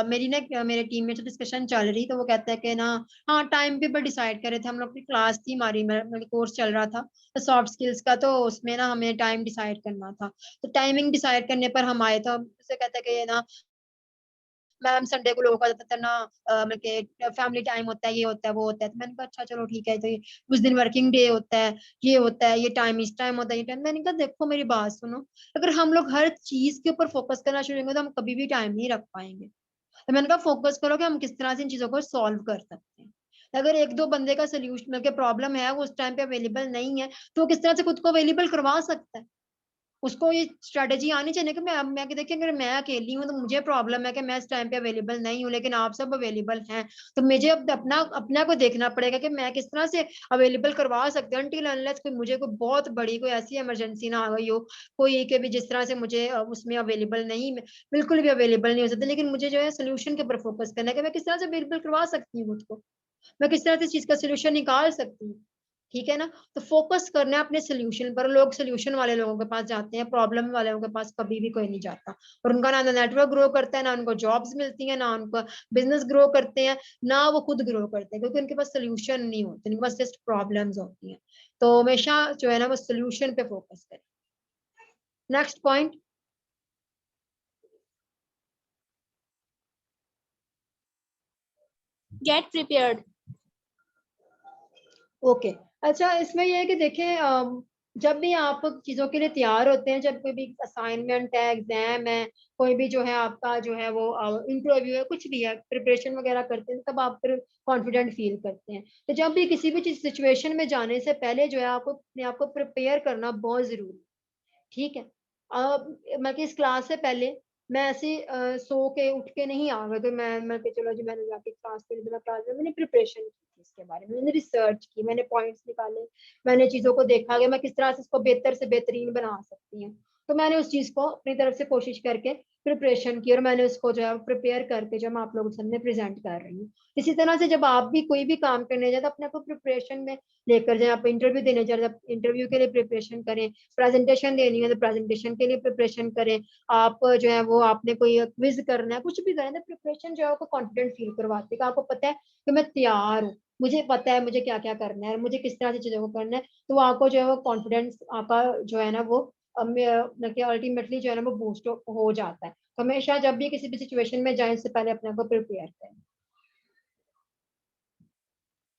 मेरी ना मेरे टीम में जो डिस्कशन चल रही, तो वो कहता है कि ना, हाँ टाइम पेपर डिसाइड कर रहे थे हम लोग की क्लास थी, हमारी मेरी कोर्स चल रहा था तो सॉफ्ट स्किल्स का, तो उसमें ना हमें टाइम डिसाइड करना था। तो टाइमिंग डिसाइड करने पर हम आए, तो उसे कहता है कि ये ना मैम संडे को लोगों का ज्यादातर ना मतलब कि फैमिली टाइम होता है, ये होता है वो होता है। तो मैंने कहा अच्छा चलो ठीक है, तो उस दिन वर्किंग डे होता है, ये होता है, ये टाइम इस टाइम होता है, ये टाइम। मैंने कहा देखो मेरी बात सुनो, अगर हम लोग हर चीज के ऊपर फोकस करना शुरू करेंगे तो हम कभी भी टाइम नहीं रख पाएंगे। तो मैंने कहा फोकस करो कि हम किस तरह से इन चीजों को सॉल्व कर सकते हैं। अगर एक दो बंदे का सोल्यूशन मतलब प्रॉब्लम है वो उस टाइम पे अवेलेबल नहीं है, तो वो किस तरह से खुद को अवेलेबल करवा सकता है। उसको ये स्ट्रेटेजी आनी चाहिए कि मैं देखिए अगर मैं अकेली हूँ तो मुझे प्रॉब्लम है कि मैं इस टाइम पे अवेलेबल नहीं हूँ, लेकिन आप सब अवेलेबल हैं, तो मुझे अब अपना अपना को देखना पड़ेगा कि मैं किस तरह से अवेलेबल करवा सकती हूँ, अनटिल अनलेस कोई मुझे कोई बहुत बड़ी कोई ऐसी इमरजेंसी ना आ गई हो, कोई के भी जिस तरह से मुझे उसमें अवेलेबल नहीं, बिल्कुल भी अवेलेबल नहीं हो सकता। लेकिन मुझे जो है सोल्यूशन के ऊपर फोकस करना है कि मैं किस तरह से अवेलेबल करवा सकती हूँ खुद को, मैं किस तरह से इस चीज का सोल्यूशन निकाल सकती हूँ। ठीक है ना। तो फोकस करना है अपने सोल्यूशन पर। लोग सोल्यूशन वाले लोगों के पास जाते हैं, प्रॉब्लम वाले लोगों के पास कभी भी कोई नहीं जाता, और उनका ना नेटवर्क ग्रो करता है, ना उनको जॉब्स मिलती है, ना उनका बिजनेस ग्रो करते हैं, ना वो खुद ग्रो करते हैं, क्योंकि उनके पास सोल्यूशन नहीं होते, उनके पास जस्ट प्रॉब्लम्स होती हैं। तो हमेशा जो है ना वो सोल्यूशन पे फोकस करें। Next point, Get prepared. Okay अच्छा, इसमें यह है कि देखिए जब भी आप चीजों के लिए तैयार होते हैं, जब कोई भी असाइनमेंट है, एग्जाम है, कोई भी जो है आपका जो है वो इंटरव्यू है, कुछ भी है, प्रिपरेशन वगैरह करते हैं, तब आप फिर कॉन्फिडेंट फील करते हैं। तो जब भी किसी भी चीज सिचुएशन में जाने से पहले जो है आपको अपने आप को प्रिपेयर करना बहुत जरूरी है। ठीक है। मैं कि इस क्लास से पहले मैं ऐसे सो के उठ के नहीं आ गई, तो मैं कि चलो जी मैंने जाके क्लास के लिए, मैं क्लास में मैंने प्रिपरेशन की थी इसके बारे में, मैंने रिसर्च की, मैंने पॉइंट्स निकाले, मैंने चीजों को देखा कि मैं किस तरह से इसको बेहतर से बेहतरीन बना सकती हूँ। तो मैंने उस चीज को अपनी तरफ से कोशिश करके प्रिपरेशन की, और मैंने उसको जो है प्रिपेयर करके जो मैं आप लोगों के सामने प्रेजेंट कर रही हूँ। इसी तरह से जब आप भी कोई भी काम करने जाए तो अपने को प्रिपरेशन में लेकर जाए। आप इंटरव्यू देने जाए, जब इंटरव्यू के लिए प्रिपरेशन करें, प्रेजेंटेशन देनी है तो प्रेजेंटेशन के लिए प्रिपरेशन करें। आप जो है वो आपने कोई क्विज करना है, कुछ भी करना है, तो प्रिपरेशन जो है आपको कॉन्फिडेंट फील करवाती है कि आपको पता है कि मैं तैयार हूँ, मुझे पता है मुझे क्या क्या करना है, मुझे किस तरह से चीजों को करना है। तो आपको जो है वो कॉन्फिडेंस आपका जो है ना वो अल्टीमेटली जो है ना वो बूस्ट हो जाता है। तो हमेशा जब भी किसी भी सिचुएशन में जाए, इससे पहले अपने को प्रिपेयर करें।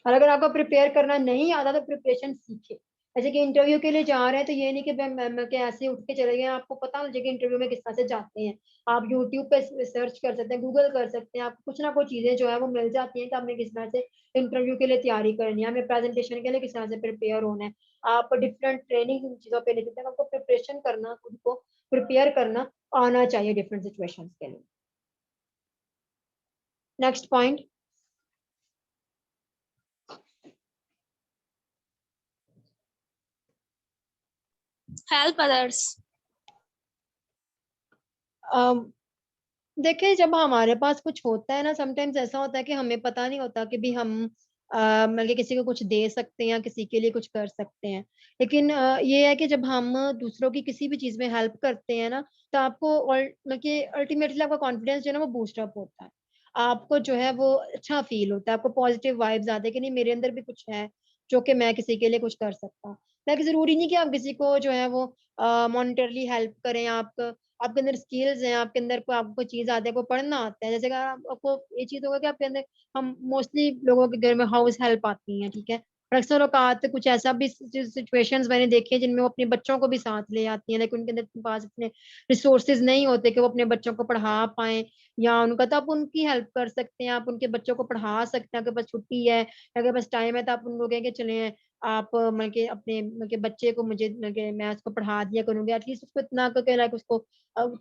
और अगर आपको प्रिपेयर करना नहीं आता तो प्रिपरेशन सीखे। जैसे कि इंटरव्यू के लिए जा रहे हैं, तो ये नहीं कि मैं के ऐसे उठ के चले गए, आपको पता होना चाहिए कि इंटरव्यू में किस तरह से जाते हैं। आप यूट्यूब पे सर्च कर सकते हैं, गूगल कर सकते हैं, आपको कुछ ना कुछ चीजें जो है वो मिल जाती हैं कि आपने किस तरह से इंटरव्यू के लिए तैयारी करनी है, हमें प्रेजेंटेशन के लिए किस तरह से प्रिपेयर होना है। आप डिफरेंट ट्रेनिंग इन चीजों पे ले सकते हैं। आपको प्रिपरेशन करना, खुद को प्रिपेयर करना आना चाहिए डिफरेंट सिचुएशंस के लिए। Next point, Help others. देखिए जब हमारे पास कुछ होता है ना, समटाइम्स ऐसा होता है कि हमें पता नहीं होता कि भी हम मतलब कि किसी को कुछ दे सकते हैं या किसी के लिए कुछ कर सकते हैं। लेकिन ये है कि जब हम दूसरों की किसी भी चीज में हेल्प करते हैं ना, तो आपको मतलब कि अल्टीमेटली आपका कॉन्फिडेंस जो है ना वो बूस्ट अप होता है। आपको जो है वो अच्छा फील होता है, आपको पॉजिटिव वाइब्स आते हैं कि नहीं मेरे अंदर भी कुछ है जो कि मैं किसी के लिए कुछ कर सकता हूँ। लेकिन जरूरी नहीं कि आप किसी को जो है वो मॉनिटरली हेल्प करें। आप आपके अंदर स्किल्स हैं, आपके अंदर कोई आपको चीज आती है, को पढ़ना आता है, जैसे कि आपको ये चीज होगा कि आपके अंदर, हम मोस्टली लोगों के घर में हाउस हेल्प आती है, ठीक है, और अक्सर औकात कुछ ऐसा भी सिचुएशंस मैंने देखे हैं जिनमें वो अपने बच्चों को भी साथ ले आती हैं, लेकिन उनके अंदर पास इतने रिसोर्सेज नहीं होते कि वो अपने बच्चों को पढ़ा पाए या उनका, तो आप उनकी हेल्प कर सकते हैं, आप उनके बच्चों को पढ़ा सकते हैं। आपके पास छुट्टी है, अगर पास टाइम है, तो आप उनको कहेंगे चले आप मतलब के अपने मतलब के बच्चे को मुझे मतलब के मैं उसको पढ़ा दिया करूंगी, एटलीस्ट उसको इतना करके लाइक उसको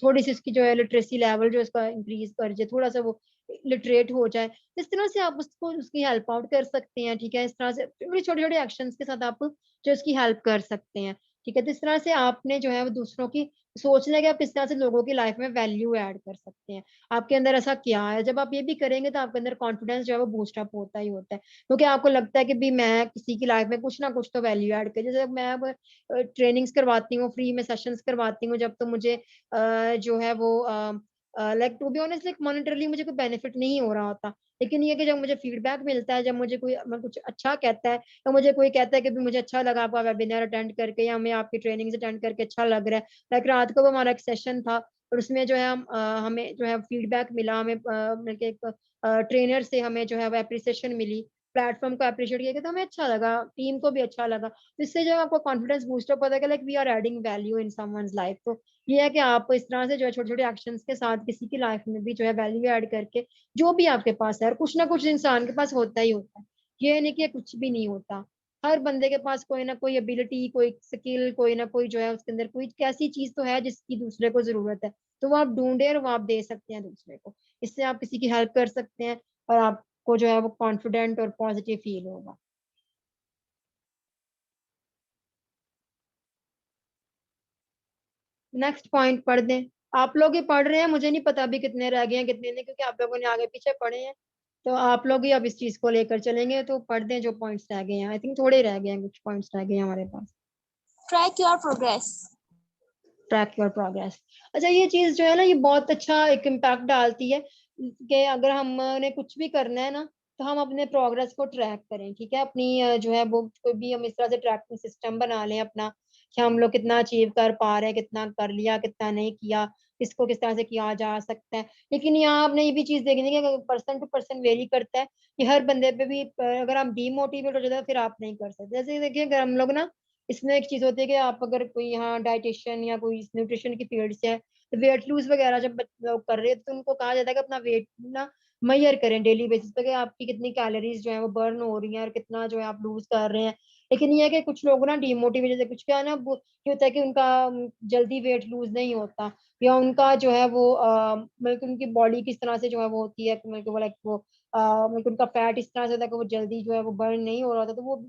थोड़ी सी उसकी जो है लिटरेसी लेवल जो इसका इंक्रीज कर जाए, थोड़ा सा वो लिटरेट हो जाए। इस तरह से आप उसको उसकी हेल्प आउट कर सकते हैं। ठीक है, इस तरह से छोटे छोटे एक्शंस के साथ आप जो उसकी हेल्प कर सकते हैं। ठीक है, तो इस तरह से आपने जो है वो दूसरों की सोचना है कि आप किस तरह से लोगों की लाइफ में वैल्यू ऐड कर सकते हैं, आपके अंदर ऐसा क्या है। जब आप ये भी करेंगे तो आपके अंदर कॉन्फिडेंस जो है वो बूस्ट अप होता ही होता है, क्योंकि आपको लगता है कि भी मैं किसी की लाइफ में कुछ ना कुछ तो वैल्यू ऐड कर। जैसे मैं अब ट्रेनिंग्स करवाती हूँ, फ्री में सेशंस करवाती हूँ, जब तो मुझे जो है वो like to be honest like monetarily मुझे कोई बेनिफिट नहीं हो रहा होता, लेकिन ये कि जब मुझे फीडबैक मिलता है, जब मुझे कोई कुछ अच्छा कहता है, तो मुझे कोई कहता है कि भी मुझे अच्छा लगा आपका वेबिनार अटेंड करके या हमें आपकी ट्रेनिंग अटेंड करके अच्छा लग रहा है। लाइक रात को हमारा एक सेशन था और उसमें जो है हमें जो है फीडबैक मिला, हमें एक ट्रेनर से हमें जो है वो एप्रिसिएशन मिली, प्लेटफॉर्म को अप्रिशिएट किया गया, तो हमें अच्छा लगा, टीम को भी अच्छा लगा। तो इससे जो आपको कॉन्फिडेंस बूस्टअप होता है कि like we are adding value in someone's life. तो ये है कि आप इस तरह से जो है छोटे छोटे एक्शंस के साथ किसी की लाइफ में भी जो है वैल्यू ऐड करके जो भी आपके पास है, और कुछ ना कुछ इंसान के पास होता ही होता है, ये नहीं कि कुछ भी नहीं होता। हर बंदे के पास कोई ना कोई एबिलिटी, कोई स्किल, कोई ना कोई जो है उसके अंदर कोई कैसी चीज तो है जिसकी दूसरे को जरूरत है, तो वो आप ढूंढे और वो आप दे सकते हैं दूसरे को। इससे आप किसी की हेल्प कर सकते हैं और आपको जो है वो कॉन्फिडेंट और पॉजिटिव फील होगा। नेक्स्ट पॉइंट पढ़ दें। आप लोग ही पढ़ रहे हैं, मुझे नहीं पता अभी कितने रह गए हैं कितने नहीं, क्योंकि आप लोगों ने आगे पीछे पढ़े हैं। तो आप लोग ही अब इस चीज को लेकर चलेंगे, तो पढ़ दें जो पॉइंट्स रह गए हैं। आई थिंक थोड़े रह गए हैं, कुछ पॉइंट्स रह गए हैं हमारे पास। Track your progress. Track your progress. अच्छा, ये चीज जो है ना, ये बहुत अच्छा एक इम्पैक्ट डालती है कि अगर हमने कुछ भी करना है ना, तो हम अपने प्रोग्रेस को ट्रैक करें। ठीक है, अपनी जो है वो कोई भी हम इस तरह से ट्रैकिंग सिस्टम बना लें अपना, कि हम लोग कितना अचीव कर पा रहे हैं, कितना कर लिया, कितना नहीं किया, इसको किस तरह से किया जा सकता है। लेकिन यहाँ आपने ये भी चीज देखनी है कि पर्सन टू पर्सन वेरी करता है, कि हर बंदे पे भी अगर हम डीमोटिवेट हो जाते हैं फिर आप नहीं कर सकते। जैसे देखिए, अगर हम लोग ना, इसमें एक चीज होती है कि आप अगर कोई यहाँ डाइटिशियन या कोई न्यूट्रिशन की फील्ड से है, तो वेट लूज वगैरह जब लोग कर रहे हैं, तो उनको कहा जाता है कि अपना वेट ना मेजर करें डेली बेसिस पे, कि आपकी कितनी कैलोरीज जो है वो बर्न हो रही हैं और कितना जो है आप लूज कर रहे हैं। लेकिन ये है कि कुछ लोग ना डीमोटिवेट, जैसे कुछ क्या है ना, वो ये होता है कि उनका जल्दी वेट लूज नहीं होता, या उनका जो है वो मतलब कि उनकी बॉडी किस तरह से जो है वो होती है, मतलब कि वो लाइक वो मतलब कि उनका फैट इस तरह से होता है कि वो जल्दी जो है वो बर्न नहीं हो रहा होता, तो वो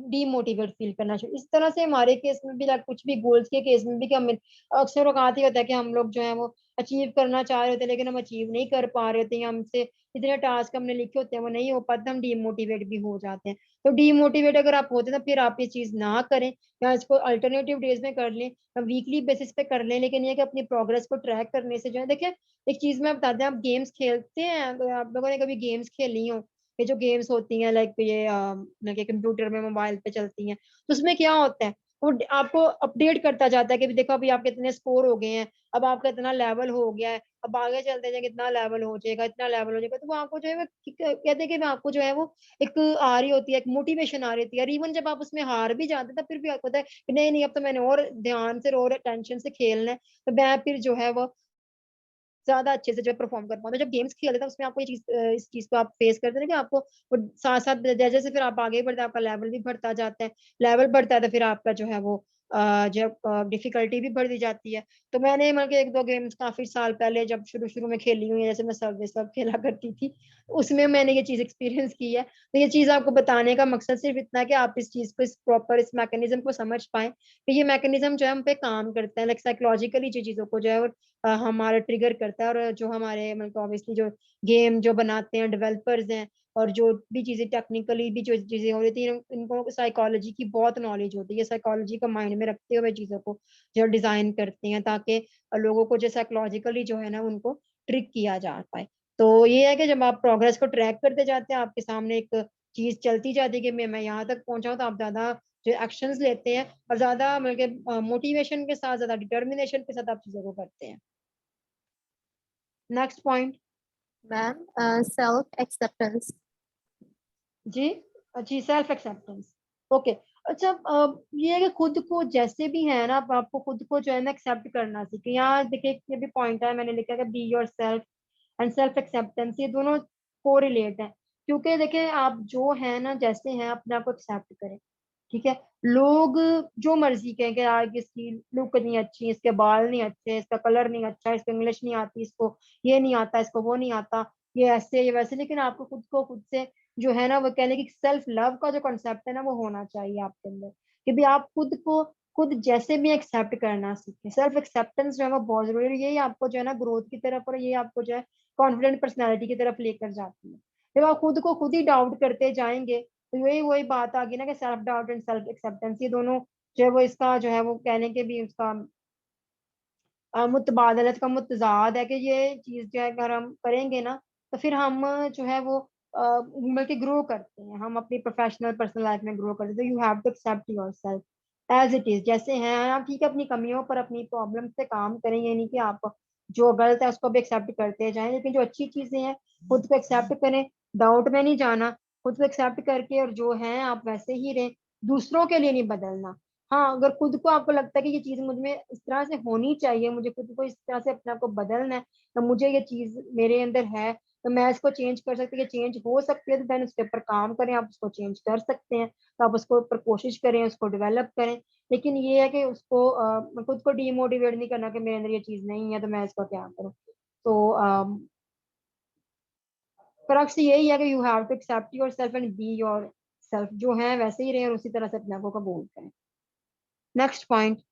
डीमोटिवेट फील करना चाहिए। इस तरह से हमारे केस में भी कुछ भी गोल्स के केस में भी, कि हम अक्सर औकात ही होता है कि हम लोग जो है वो अचीव करना चाह रहे होते हैं, लेकिन हम अचीव नहीं कर पा रहे होते हैं, हमसे इतने टास्क हमने लिखे होते हैं वो नहीं हो पाते, हम डीमोटिवेट भी हो जाते हैं। तो डीमोटिवेट अगर आप होते हैं, तो फिर आप ये चीज ना करें, या इसको अल्टरनेटिव डेज में कर लें, वीकली बेसिस पे कर लें। लेकिन ये कि अपनी प्रोग्रेस को ट्रैक करने से जो है, देखिए एक चीज मैं बताते हैं, आप गेम्स खेलते हैं, अगर आप लोगों ने कभी गेम्स खेली हो, ये जो गेम्स होती हैं लाइक ये कंप्यूटर में, मोबाइल पे चलती हैं, तो उसमें क्या होता है, वो आपको अपडेट करता जाता है कि देखो अभी आपके इतने स्कोर हो गए हैं, अब आपका इतना लेवल हो गया है, अब आगे चलते जाएंगे इतना लेवल हो जाएगा, इतना लेवल हो जाएगा। तो वो आपको जो है वो कहते हैं कि आपको जो है वो एक आ रही होती है, एक मोटिवेशन आ रही होती है। और इवन जब आप उसमें हार भी जाते हैं, तो फिर भी आपको होता है कि नहीं नहीं, अब तो मैंने और ध्यान से और टेंशन से खेलना है, तो मैं फिर जो है वो ज्यादा अच्छे से जो है परफॉर्म कर पाते हैं। जब गेम्स खेलते हैं उसमें आपको ये चीज इस चीज को आप फेस करते हैं कि आपको वो साथ साथ जैसे जैसे फिर आप आगे बढ़ते हैं, आपका लेवल भी बढ़ता जाता है, लेवल बढ़ता है, तो फिर आपका जो है वो जब डिफिकल्टी भी बढ़ती जाती है। तो मैंने मतलब कि एक दो गेम्स काफी साल पहले जब शुरू शुरू में खेली हुई है, जैसे मैं सब खेला करती थी, उसमें मैंने ये चीज एक्सपीरियंस की है। तो ये चीज आपको बताने का मकसद सिर्फ इतना है कि आप इस चीज को, इस प्रॉपर इस मैकेनिज्म को समझ पाए कि ये मैकेनिज्म जो है हम पे काम करता है, लाइक साइकोलॉजिकली जो चीजों को जो है वो हमारा ट्रिगर करता है। और जो हमारे मतलब ऑब्वियसली जो गेम जो बनाते हैं डेवलपर्स हैं, और जो भी चीजें टेक्निकली भी जो चीजें हो रही थी, इनको साइकोलॉजी की बहुत नॉलेज होती है, साइकोलॉजी को माइंड में रखते हुए चीजों को जो डिजाइन करते हैं, ताकि लोगों को जो साइकोलॉजिकली जो है ना उनको ट्रिक किया जा पाए। तो ये है कि जब आप प्रोग्रेस को ट्रैक करते जाते हैं, आपके सामने एक चीज चलती जाती है कि मैं यहाँ तक पहुंचा हूं, तो आप ज्यादा जो एक्शंस लेते हैं और ज्यादा मतलब मोटिवेशन के साथ, ज्यादा डिटर्मिनेशन के साथ आप चीजों को करते हैं। Next point ma'am, self acceptance. जी। जी, सेल्फ एक्सेप्टेंस। ओके। अच्छा, ये है कि खुद को जैसे भी है ना, आपको खुद को जो है ना एक्सेप्ट करना सीखे। यहाँ देखिए ये भी पॉइंट है, मैंने लिखा है B yourself and self acceptance, ये दोनों को रिलेट है। क्योंकि देखिए आप जो है ना जैसे हैं, अपने आप को एक्सेप्ट करें। ठीक है, लोग जो मर्जी कहें कि यार इसकी लुक नहीं अच्छी, इसके बाल नहीं अच्छे, इसका कलर नहीं अच्छा, इसको इंग्लिश नहीं आती, इसको ये नहीं आता, इसको वो नहीं आता, ये ऐसे ये वैसे, लेकिन आपको खुद को खुद से जो है ना वो कहने की सेल्फ लव का जो कॉन्सेप्ट है ना, वो होना चाहिए आपके अंदर, कि भी आप खुद को खुद जैसे भी एक्सेप्ट करना सीखें। सेल्फ एक्सेप्टेंस जो है वो बहुत जरूरी है, यही आपको जो है ना ग्रोथ की तरफ, और ये आपको जो है कॉन्फिडेंट पर्सनैलिटी की तरफ लेकर जाती है। जब आप खुद को खुद ही डाउट करते जाएंगे, तो वही वही बात आ गई ना कि self doubt and self acceptance, ये दोनों जो है वो इसका जो है वो कहने के भी उसका मुतबादलत का मुतजाद है कि ये चीज जो है अगर हम करेंगे ना तो फिर हम जो है वो बल्कि ग्रो करते हैं, हम अपनी प्रोफेशनल पर्सनल लाइफ में ग्रो करते हैं। तो you have to accept yourself as it is, जैसे हैं आप, ठीक है। अपनी कमियों पर, अपनी प्रॉब्लम से काम करें, ये नहीं कि आप जो गलत है उसको भी एक्सेप्ट करते जाएं, लेकिन जो अच्छी चीजें हैं खुद को एक्सेप्ट करें, डाउट में नहीं जाना, खुद को एक्सेप्ट करके और जो है आप वैसे ही रहें, दूसरों के लिए नहीं बदलना। हाँ, अगर खुद को आपको लगता है कि ये चीज मुझ में इस तरह से होनी चाहिए, मुझे खुद को इस तरह से अपने आप को बदलना है, तो मुझे ये चीज मेरे अंदर है तो मैं इसको चेंज कर सकती हूँ, ये चेंज हो सकती है, तो देन उसके ऊपर काम करें, आप उसको चेंज कर सकते हैं, तो आप उसको ऊपर कोशिश करें, उसको डेवलप करें। लेकिन ये है कि उसको खुद को डीमोटिवेट नहीं करना कि मेरे अंदर ये चीज नहीं है तो मैं इसको क्या करूँ। तो फर्क यही है कि you have to accept yourself and be yourself, जो है वैसे ही रहे और उसी तरह से अपने आप को कबूल करें। Next point.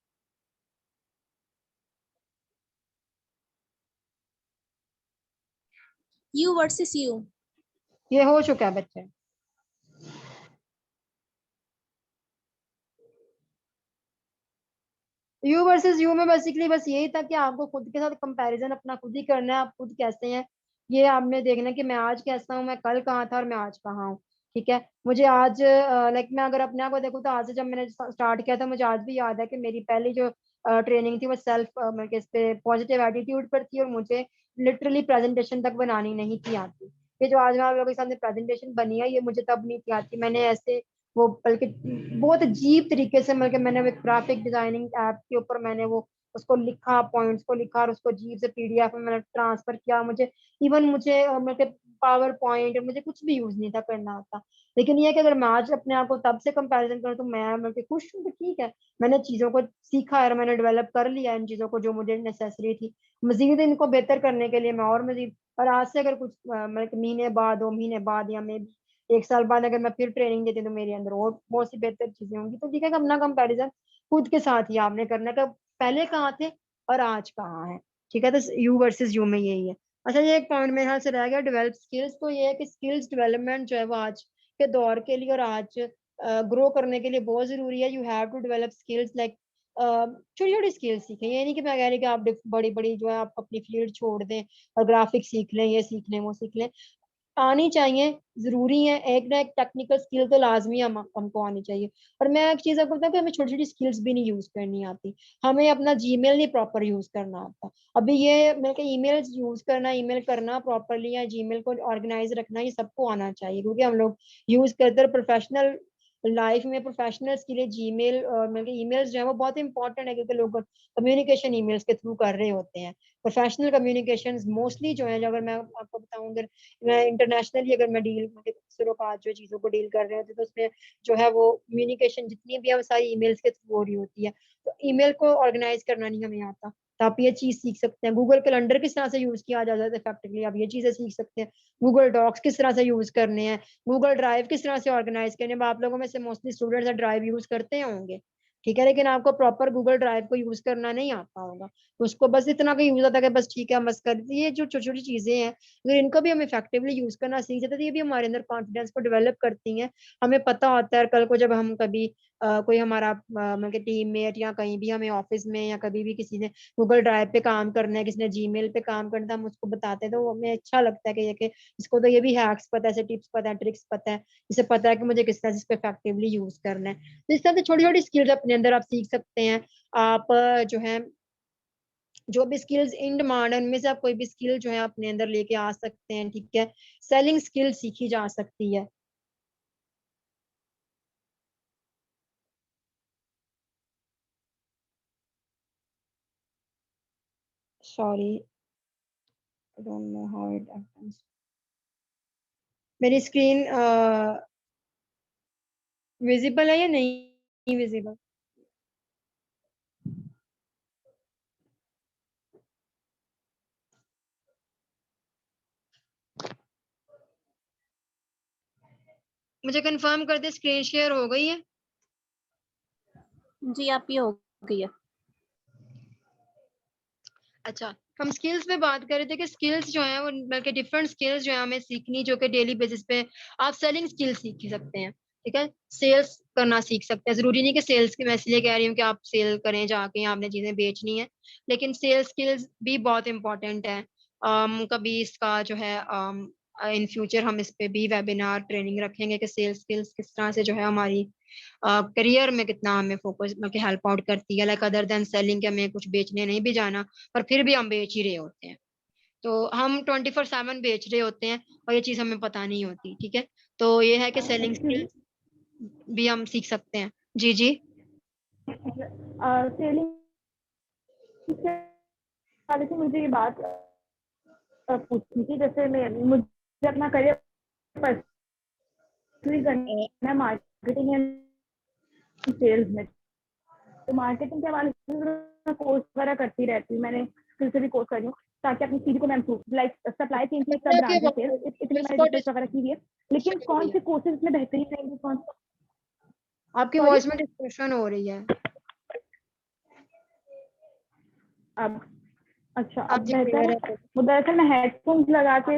You versus you. ये हो चुका है बच्चे। यू वर्सेस यू में बेसिकली बस यही था कि आपको खुद के साथ कंपैरिजन अपना खुद ही करना है, आप खुद कैसे हैं ये आपने देखना है कि मैं आज कैसा हूँ, मैं कल कहाँ था और मैं आज कहाँ हूँ। ठीक है, मुझे आज लाइक मैं अगर अपने आप को देखूँ तो आज से जब मैंने स्टार्ट किया था, मुझे आज भी याद है कि मेरी पहली जो ट्रेनिंग थी वो सेल्फ मतलब इस पे पॉजिटिव एटीट्यूड पर थी, और मुझे लिटरली प्रेजेंटेशन तक बनानी नहीं थी आती। ये जो आज मैं आप लोगों के सामने प्रेजेंटेशन बनी है, ये मुझे तब नहीं थी आती। मैंने ऐसे वो बल्कि बहुत अजीब तरीके से, मतलब मैंने वो ग्राफिक डिजाइनिंग ऐप के ऊपर मैंने वो उसको लिखा, पॉइंट्स को लिखा और उसको अजीब से पीडीएफ में मैंने ट्रांसफर किया। मुझे इवन मुझे मतलब पावर पॉइंट मुझे कुछ भी यूज नहीं था करना आता। लेकिन ये है कि अगर मैं आज अपने आप को तब से कंपैरिजन करूँ तो मैं मतलब खुश हूँ कि ठीक है, मैंने चीजों को सीखा है और मैंने डेवलप कर लिया इन चीजों को जो मुझे नेसेसरी थी। मजीद इनको बेहतर करने के लिए मैं और मजीद, और आज से अगर कुछ मतलब महीने बाद, 2 महीने बाद या मे 1 साल बाद अगर मैं फिर ट्रेनिंग देती हूँ तो मेरे अंदर और बहुत सी बेहतर चीजें होंगी। तो ठीक है, अपना कंपैरिजन खुद के साथ ही आपने करना है कि पहले कहाँ थे और आज कहाँ है। ठीक है, तो यू वर्सेस यू में यही है। अच्छा, ये एक पॉइंट मेरे ख्याल से रह गया, डेवलप स्किल्स। तो ये है कि स्किल्स डेवलपमेंट जो है वो आज के दौर के लिए और आज ग्रो करने के लिए बहुत जरूरी है। You have to develop skills like छोटी छोटी स्किल्स सीखें। ये नहीं कि मैं कह रही कि आप बड़ी बड़ी जो है आप अपनी फील्ड छोड़ दें और ग्राफिक्स सीख लें, ये सीख लें, वो सीख लें, आनी चाहिए, जरूरी है। एक ना एक टेक्निकल स्किल तो लाजमी हमको आनी चाहिए। और मैं एक चीज आपको बताऊं कि हमें छोटी छोटी स्किल्स भी नहीं यूज करनी आती। हमें अपना जीमेल नहीं प्रॉपर यूज करना आता। अभी ये मैं ईमेल यूज करना, ईमेल करना प्रॉपरली या जीमेल को ऑर्गेनाइज रखना, ये सबको आना चाहिए, क्योंकि हम लोग यूज करते हैं प्रोफेशनल लाइफ में। प्रोफेशनल्स के लिए जीमेल और मतलब ईमेल्स जो है वो बहुत इंपॉर्टेंट है, क्योंकि लोग कम्युनिकेशन ईमेल्स के थ्रू कर रहे होते हैं। प्रोफेशनल कम्युनिकेशन मोस्टली जो है, जो अगर मैं आपको बताऊं, अगर मैं इंटरनेशनली अगर मैं डील अफसरों का जो चीजों को डील कर रहे होते, तो उसमें जो है वो कम्युनिकेशन जितनी भी है वो सारी ईमेल्स के थ्रू हो रही होती है। तो ईमेल को ऑर्गेनाइज करना नहीं हमें आता, तो आप ये चीज सीख सकते हैं। गूगल कैलेंडर किस तरह से यूज किया जाता है इफेक्टिवली, आप ये चीजें सीख सकते हैं। गूगल डॉक्स किस तरह से यूज करने हैं, गूगल ड्राइव किस तरह से ऑर्गेनाइज करने हैं। आप लोगों में से मोस्टली स्टूडेंट्स ड्राइव यूज करते होंगे, ठीक है, लेकिन आपको प्रॉपर गूगल ड्राइव को यूज करना नहीं आता होगा। तो उसको बस इतना का यूज आता है कि बस ठीक है, बस कर दी। ये जो छोटी छोटी चीजें हैं, अगर इनको भी हम इफेक्टिवली यूज करना सीख जाते हैं तो ये भी हमारे अंदर कॉन्फिडेंस को डेवलप करती हैं। हमें पता होता है कल को जब हम कभी कोई हमारा मतलब टीम मेट या कहीं भी हमें ऑफिस में या कभी भी किसी ने गूगल ड्राइव पे काम करना है, किसी ने जीमेल पे काम करना है, हम उसको बताते हैं तो हमें अच्छा लगता है कि ये कि इसको तो ये भी हैक्स पता है, टिप्स पता है, ट्रिक्स पता है, इसे पता है कि मुझे किस तरह से इसको इफेक्टिवली यूज करना है। तो इस तरह से छोटी छोटी स्किल्स अपने अंदर आप सीख सकते हैं। आप जो है जो भी स्किल्स इन डिमांड है उनमें से आप कोई भी स्किल जो है अपने अंदर लेके आ सकते हैं। ठीक है, सेलिंग स्किल सीखी जा सकती है। Sorry, I don't know how it happens. मेरी स्क्रीन विजिबल है या नहीं विजिबल? मुझे कंफर्म कर दे, स्क्रीन शेयर हो गई है? जी आपकी हो गई है। अच्छा, हम स्किल्स पे बात कर रहे थे कि स्किल्स जो है वो बल्कि डिफरेंट स्किल्स जो है हमें सीखनी, जो कि डेली बेसिस पे आप सेलिंग स्किल्स सीख सकते हैं। ठीक है, सेल्स करना सीख सकते हैं। जरूरी नहीं कि सेल्स की, मैं इसलिए कह रही हूँ कि आप सेल करें जाके, आपने चीजें बेचनी है, लेकिन सेल्स स्किल्स भी बहुत इंपॉर्टेंट है। कभी इसका जो है इन फ्यूचर हम इस पे भी वेबिनार ट्रेनिंग रखेंगे कि सेल्स स्किल्स किस तरह से जो है हमारी करियर में कितना हमें फोकस मतलब हेल्प आउट करती है, लाइक अदर देन सेलिंग के हमें कुछ बेचने नहीं भी जाना, पर फिर भी हम बेच ही रहे होते हैं। तो हम 24/7 बेच रहे होते हैं और ये चीज हमें पता नहीं होती। ठीक है, तो ये है कि सेलिंग स्किल्स भी हम सीख सकते हैं। जी जी, सेलिंग वाले से मुझे ये बात पूछनी थी, जैसे मुझे अपना करियर करना है मार्केटिंग एंड सेल्स में, तो मार्केटिंग के हवाले से मैं कोर्स वगैरह करती रहती हूँ, मैंने स्किल से भी कोर्स करी हूँ ताकि अपनी चीज को मैं इम्प्रूव, लाइक सप्लाई चेन की सब ब्रांच सेल्स, इतनी मैंने रिसर्च वगैरह की हुई है, लेकिन कौन से कोर्सेज में बेहतरीन रहेंगे, कौन से? आपकी वॉइस में डिस्कशन हो रही है। अब अच्छा, आप अब जी बेहतर क्लियर है। है? वो दरअसल मैं हेडफोन्स लगा के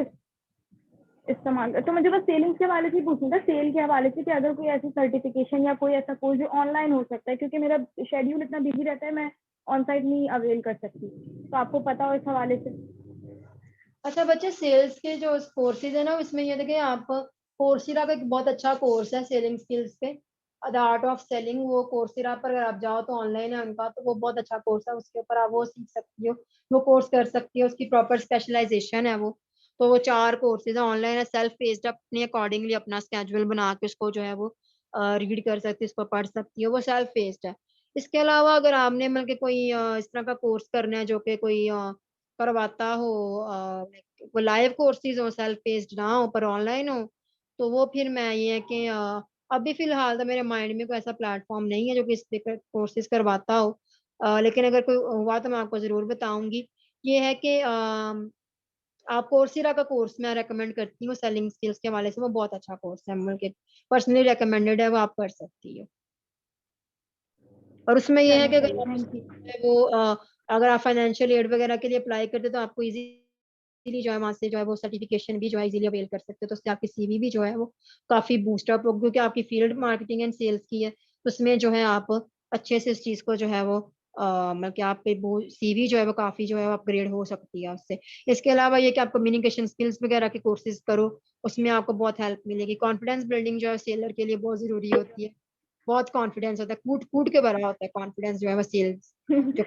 इस्तेमाल, तो मुझे बस सेलिंग के हवाले से पूछना था, सेल के हवाले से कि अगर कोई ऐसी सर्टिफिकेशन या कोई ऐसा कोर्स जो ऑनलाइन हो सकता है, क्योंकि मेरा शेड्यूल इतना बिजी रहता है, मैं ऑन साइट नहीं अवेल कर सकती, तो आपको पता हो इस हवाले से। अच्छा बच्चे, सेल्स के जो कोर्सेज है ना, इसमें ये देखिए आप, कोर्सेरा का एक बहुत अच्छा कोर्स है सेलिंग स्किल्स पे, द आर्ट ऑफ सेलिंग, वो कोर्सेरा पर अगर आप जाओ तो ऑनलाइन है उनका, तो वो बहुत अच्छा कोर्स है, उसके ऊपर आप वो सीख सकती हो, वो कोर्स कर सकती हो, उसकी प्रॉपर स्पेशलाइजेशन है वो। तो वो 4 कोर्सेज है, ऑनलाइन है, सेल्फ पेस्ड, अपने अकॉर्डिंगली अपना स्केड्यूल बना के उसको जो है वो रीड कर सकती है, उसको पढ़ सकती हो, वो सेल्फ पेस्ड है। इसके अलावा अगर आपने मतलब कि कोई इस तरह का कोर्स करना है जो कि कोई करवाता हो, वो लाइव कोर्सेज हो, सेल्फ पेस्ड ना हो पर ऑनलाइन हो, तो वो फिर मैं ये है कि अभी फिलहाल तो मेरे माइंड में कोई ऐसा प्लेटफॉर्म नहीं है जो कि इस पे कोर्सेज करवाता हो, लेकिन अगर कोई हुआ तो मैं आपको जरूर बताऊंगी। ये है कि आप कोर्सेरा का कोर्स मैं रेकमेंड करती हूँ सेलिंग स्किल्स के हवाले से, वो बहुत अच्छा कोर्स है, मतलब कि पर्सनली रेकमेंडेड है, वो आप कर सकती हो। और उसमें ये है कि अगर आप थैंक यू। वो अगर आप फाइनेंशियल एड वगैरह के लिए अप्लाई करते तो आपको इजीली जो है वहां से जो है वो सर्टिफिकेशन भी जो है इजीली अवेल कर सकते हो, तो उससे आपकी सीवी भी जो है वो काफी बूस्टअप हो, क्योंकि आपकी फील्ड मार्केटिंग एंड सेल्स की है, तो उसमें जो है आप अच्छे से इस चीज को जो है वो मतलब कि आप पे वो सीवी जो है वो काफी जो है अपग्रेड हो सकती है उससे। इसके अलावा ये कि आप कम्युनिकेशन स्किल्स वगैरह के कोर्सेज करो, उसमें आपको बहुत हेल्प मिलेगी। कॉन्फिडेंस बिल्डिंग जो है सेलर के लिए बहुत जरूरी होती है, बहुत कॉन्फिडेंस होता है, कूट कूट के भरा होता है कॉन्फिडेंस जो है वो सेल्स जो,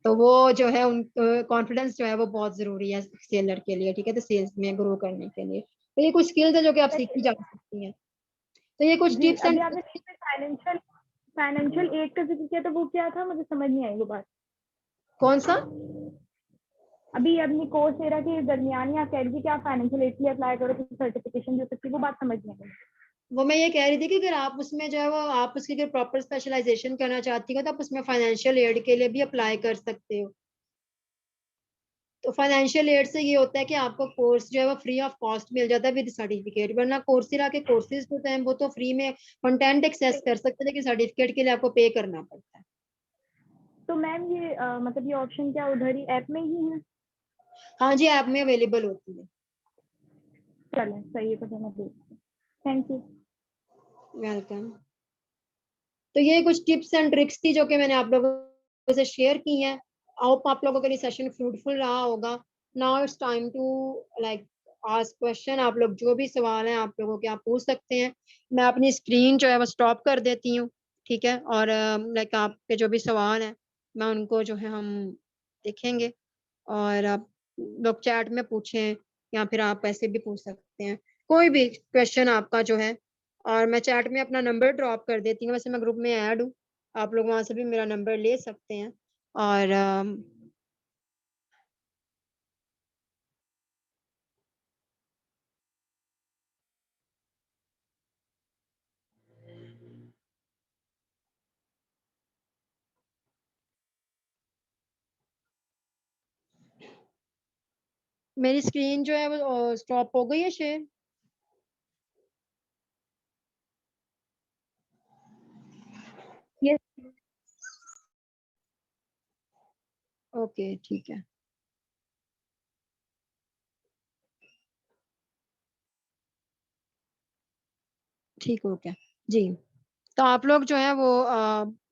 तो वो जो है उन कॉन्फिडेंस जो है वो बहुत जरूरी है सेलर के लिए। ठीक है, तो सेल्स में ग्रो करने के लिए तो ये कुछ स्किल्स है जो कि आप सीखी जा सकती हैं। तो ये कुछ जी, टिप्स अभी एंड, आपने फाइनेंशियल फाइनेंशियल एड का जिक्र किया, तो वो क्या था, मुझे समझ नहीं आई वो बात। कौन सा? अभी अपनी कोर्स एरा के दरमियान ही आप कह रही थी कि आप फाइनेंशियल एड के लिए अप्लाई करो तो सर्टिफिकेशन भी हो सकती है, वो बात समझ नहीं आई। वो मैं ये कह रही थी कि अगर आप उसमें जो है वो आप उसकी अगर प्रॉपर स्पेशलाइजेशन करना चाहती हो तो आप उसमें फाइनेंशियल एड के लिए भी अप्लाई कर सकते हो। तो फाइनेंशियल एड से ये होता है कि आपको कोर्स जो है वो फ्री ऑफ कॉस्ट मिल जाता है विद सर्टिफिकेट, वरना कोर्सेरा के कोर्सेज होते हैं वो तो फ्री में कंटेंट एक्सेस कर सकते हैं, लेकिन सर्टिफिकेट के लिए आपको पे करना पड़ता है। तो मैम ये मतलब ये ऑप्शन क्या उधर ही ऐप में ही है? हाँ जी, ऐप में अवेलेबल होती है। चलें, सही है, तो फिर मैं देखती हूँ। Thank you. वेलकम। तो ये कुछ टिप्स एंड ट्रिक्स थी जो कि मैंने आप लोगों से शेयर की हैं। होप आप लोगों के लिए सेशन फ्रूटफुल रहा होगा। Now it's time to like ask question. आप लोग जो भी सवाल हैं आप लोगों के आप पूछ सकते हैं। मैं अपनी स्क्रीन जो है वो स्टॉप कर देती हूँ, ठीक है, और लाइक आपके जो भी सवाल हैं मैं उनको जो है हम देखेंगे, और आप लोग चैट में पूछें या फिर आप ऐसे भी पूछ सकते हैं, कोई भी क्वेश्चन आपका जो है। और मैं चैट में अपना नंबर ड्रॉप कर देती हूँ, वैसे मैं ग्रुप में ऐड हूँ, आप लोग वहां से भी मेरा नंबर ले सकते हैं। और मेरी स्क्रीन जो है वो स्टॉप हो गई है शेयर। यस। ओके ठीक है, ठीक हो गया। जी, तो आप लोग जो है वो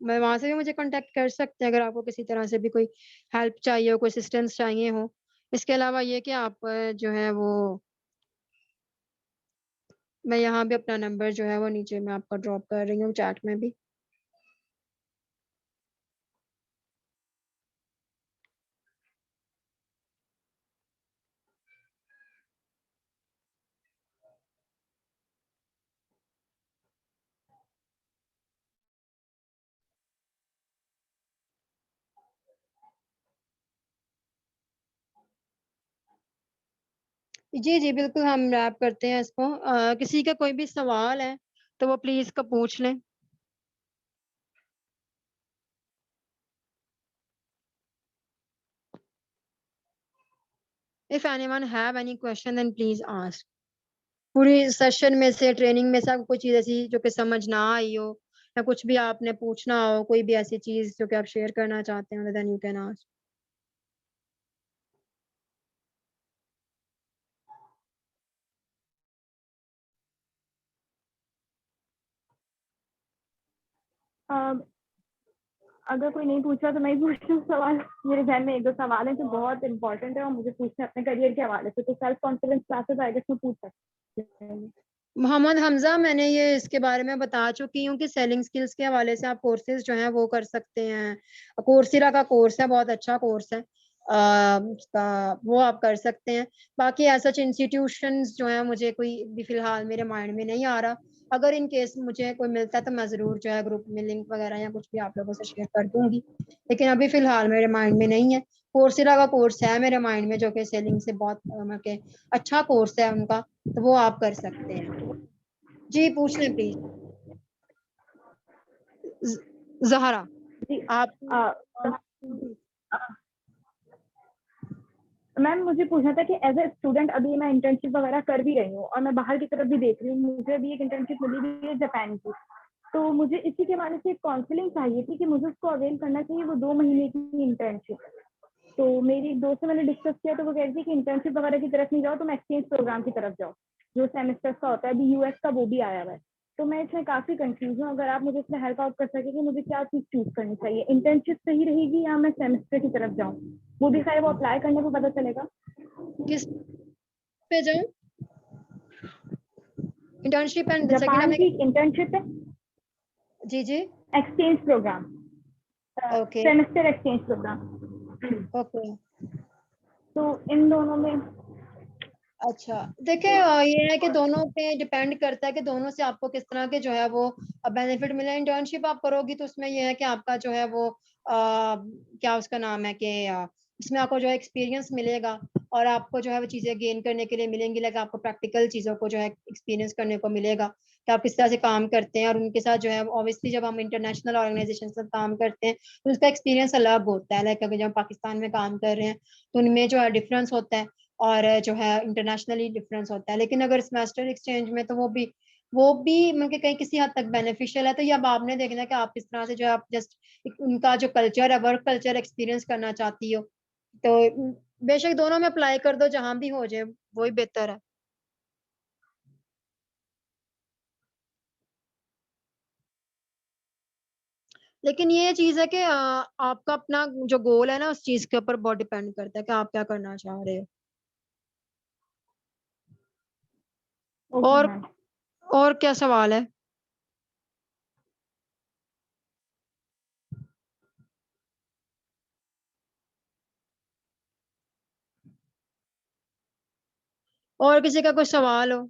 मैं वहाँ से भी मुझे कांटेक्ट कर सकते हैं अगर आपको किसी तरह से भी कोई हेल्प चाहिए हो, कोई असिस्टेंस चाहिए हो। इसके अलावा ये कि आप जो है वो मैं यहाँ भी अपना नंबर जो है वो नीचे मैं आपका ड्रॉप कर रही हूँ चैट में भी। जी, जी, बिल्कुल हम रैप करते हैं इसको। किसी का कोई भी सवाल है, तो वो प्लीज़ का पूछ लें। If anyone have any question then please ask. पूरी सेशन में से, ट्रेनिंग में से आपको कोई चीज़ ऐसी जो कि समझ ना आई हो या कुछ भी आपने पूछना हो, कोई भी ऐसी चीज़ जो कि आप शेयर करना चाहते हो, देन यू कैन आस्क। अगर कोई नहीं पूछ रहा तो मैं ही पूछ रही हूँ सवाल। मेरे ध्यान में एक दो सवाल हैं जो बहुत इंपॉर्टेंट है और मुझे पूछना है अपने करियर के हवाले से, तो सेल्फ कॉन्फिडेंस क्लासेस आएगा इसमें पूछ सकते हैं। मोहम्मद हमजा, मैंने ये इसके बारे में बता चुकी हूँ कि सेलिंग स्किल्स के हवाले से आप कोर्सेज जो हैं वो कर सकते हैं। कोर्सेरा का कोर्स है, बहुत अच्छा कोर्स है। उसका वो आप कर सकते हैं। बाकी ऐसा इंस्टीट्यूशंस जो है मुझे कोई भी फिलहाल मेरे माइंड में नहीं आ रहा। अगर इन केस मुझे कोई मिलता है तो मैं जरूर जो है ग्रुप में लिंक वगैरह या कुछ भी आप लोगों से शेयर कर दूंगी, लेकिन अभी फिलहाल मेरे माइंड में नहीं है। कोर्सेरा का कोर्स है मेरे माइंड में जो कि सेलिंग से बहुत मतलब अच्छा कोर्स है उनका, तो वो आप कर सकते हैं। जी पूछ लें प्लीज। जहरा जी आप मैम मुझे पूछना था कि एज ए स्टूडेंट अभी मैं इंटर्नशिप वगैरह कर भी रही हूँ और मैं बाहर की तरफ भी देख रही हूँ, मुझे भी एक इंटर्नशिप मिली हुई है जापान की। तो मुझे इसी के बारे से एक काउंसलिंग चाहिए थी कि मुझे उसको अवेल करना चाहिए, वो 2 महीने की इंटर्नशिप। तो मेरी एक दोस्त से मैंने डिस्कस किया तो वो कह रही थी कि इंटर्नशिप वगैरह की तरफ नहीं जाओ, तुम एक्सचेंज प्रोग्राम की तरफ जाओ जो सेमेस्टर्स का होता है। अभी यूएस का वो भी आया हुआ है। तो मैं इसमें काफी कंफ्यूज हूँ, अगर आप मुझे इसमें हेल्प आउट कर सके कि मुझे क्या चीज चूज करनी चाहिए, इंटर्नशिप सही रहेगी या मैं सेमेस्टर की तरफ जाऊँ। वो भी शायद वो अप्लाई करने पर पता चलेगा। किस पे जाऊं? इंटर्नशिप एंड सेकंड जापान आपने की इंटर्नशिप है, जी जी exchange program, okay semester exchange program. Okay. तो इन दोनों में अच्छा देखिए, ये है कि दोनों पे डिपेंड करता है कि दोनों से आपको किस तरह के जो है वो बेनिफिट मिले। इंटर्नशिप आप करोगी तो उसमें ये है कि आपका जो है वो क्या उसका नाम है कि इसमें आपको जो है एक्सपीरियंस मिलेगा और आपको जो है वो चीज़ें गेन करने के लिए मिलेंगी, लाइक आपको प्रैक्टिकल चीज़ों को जो है एक्सपीरियंस करने को मिलेगा कि आप किस तरह से काम करते हैं। और उनके साथ जो है ऑब्वियसली जब हम इंटरनेशनल ऑर्गेनाइजेशन से काम करते हैं तो उसका एक्सपीरियंस अलग होता है। लाइक अगर जब हम पाकिस्तान में काम कर रहे हैं तो उनमें जो है डिफरेंस होता है और जो है इंटरनेशनली डिफरेंस होता है। लेकिन अगर सेमेस्टर एक्सचेंज में तो वो भी मतलब कहीं किसी हद तक बेनिफिशियल है। तो ये अब आपने देखना है कि आप किस तरह से जो है आप जस्ट उनका जो कल्चर है, वर्क कल्चर एक्सपीरियंस करना चाहती हो। तो बेशक दोनों में अप्लाई कर दो, जहां भी हो जाए वही बेहतर है। लेकिन ये चीज है कि आपका अपना जो गोल है ना उस चीज के ऊपर बहुत डिपेंड करता है कि आप क्या करना चाह रहे हो। ओके और मैम। और क्या सवाल है? और किसी का कोई सवाल हो?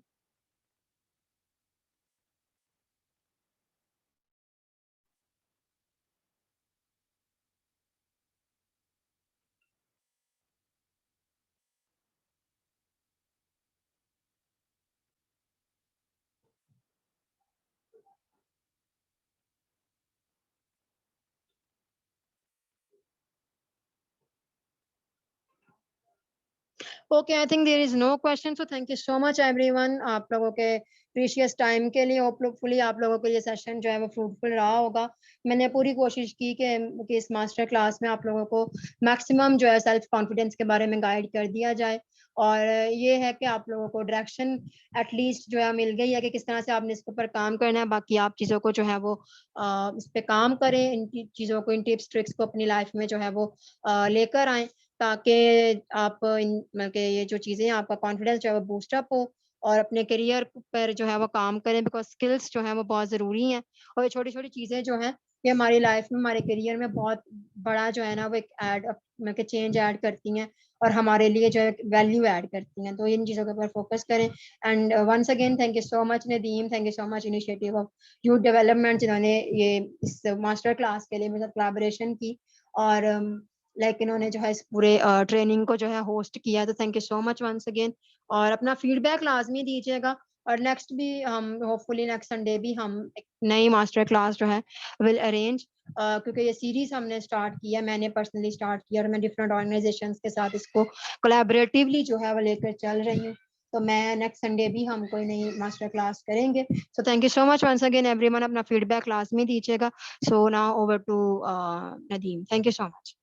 Okay, I think there is no question, so thank you so much everyone आप लोगों के प्रीशियस टाइम के लिए। होपफुली आप लोगों को ये सेशन जो है वो फ्रूटफुल रहा होगा। मैंने पूरी कोशिश की कि इस मास्टर क्लास में आप लोगों को मैक्सिमम जो है सेल्फ कॉन्फिडेंस के बारे में गाइड कर दिया जाए, और ये है कि आप लोगों को डायरेक्शन एटलीस्ट जो है मिल गई है कि किस तरह से आपने इसके ऊपर काम करना है। बाकी आप चीज़ों को जो है वो इस पे काम करें, इन चीज़ों को, इन टिप्स ट्रिक्स को अपनी लाइफ में जो है वो लेकर आएँ, ताकि आप मतलब कि ये जो चीज़ें हैं आपका कॉन्फिडेंस जो है वो बूस्टअप हो, और अपने करियर पर जो है वो काम करें, बिकॉज स्किल्स जो है वो बहुत ज़रूरी हैं। और ये छोटी छोटी चीज़ें जो हैं ये हमारी लाइफ में, हमारे करियर में बहुत बड़ा जो है ना वो एक मतलब कि चेंज ऐड करती हैं, और हमारे लिए जो है वैल्यू ऐड करती हैं। तो इन चीज़ों के ऊपर फोकस करें। And once again thank you so much Nadeem, thank you so much initiative of youth development, जिन्होंने ये इस मास्टर क्लास के लिए मेरे साथ कोलैबोरेशन की, और लाइक इन्होंने जो है इस पूरे ट्रेनिंग को जो है होस्ट किया। तो thank you so much once again, और अपना फीडबैक लाजमी दीजिएगा। और नेक्स्ट भी हम होपफुली नेक्स्ट संडे भी हम एक नई मास्टर क्लास जो है विल अरेंज, क्योंकि ये सीरीज हमने स्टार्ट किया, मैंने पर्सनली स्टार्ट किया, और मैं डिफरेंट ऑर्गेनाइजेशंस के साथ इसको कोलैबोरेटिवली जो है वो लेकर चल रही हूँ। तो मैं नेक्स्ट संडे भी हम कोई नई मास्टर क्लास करेंगे। So thank you so much once again everyone, अपना फीडबैक लाजमी दीजिएगा। So now over to Nadeem, thank you so much.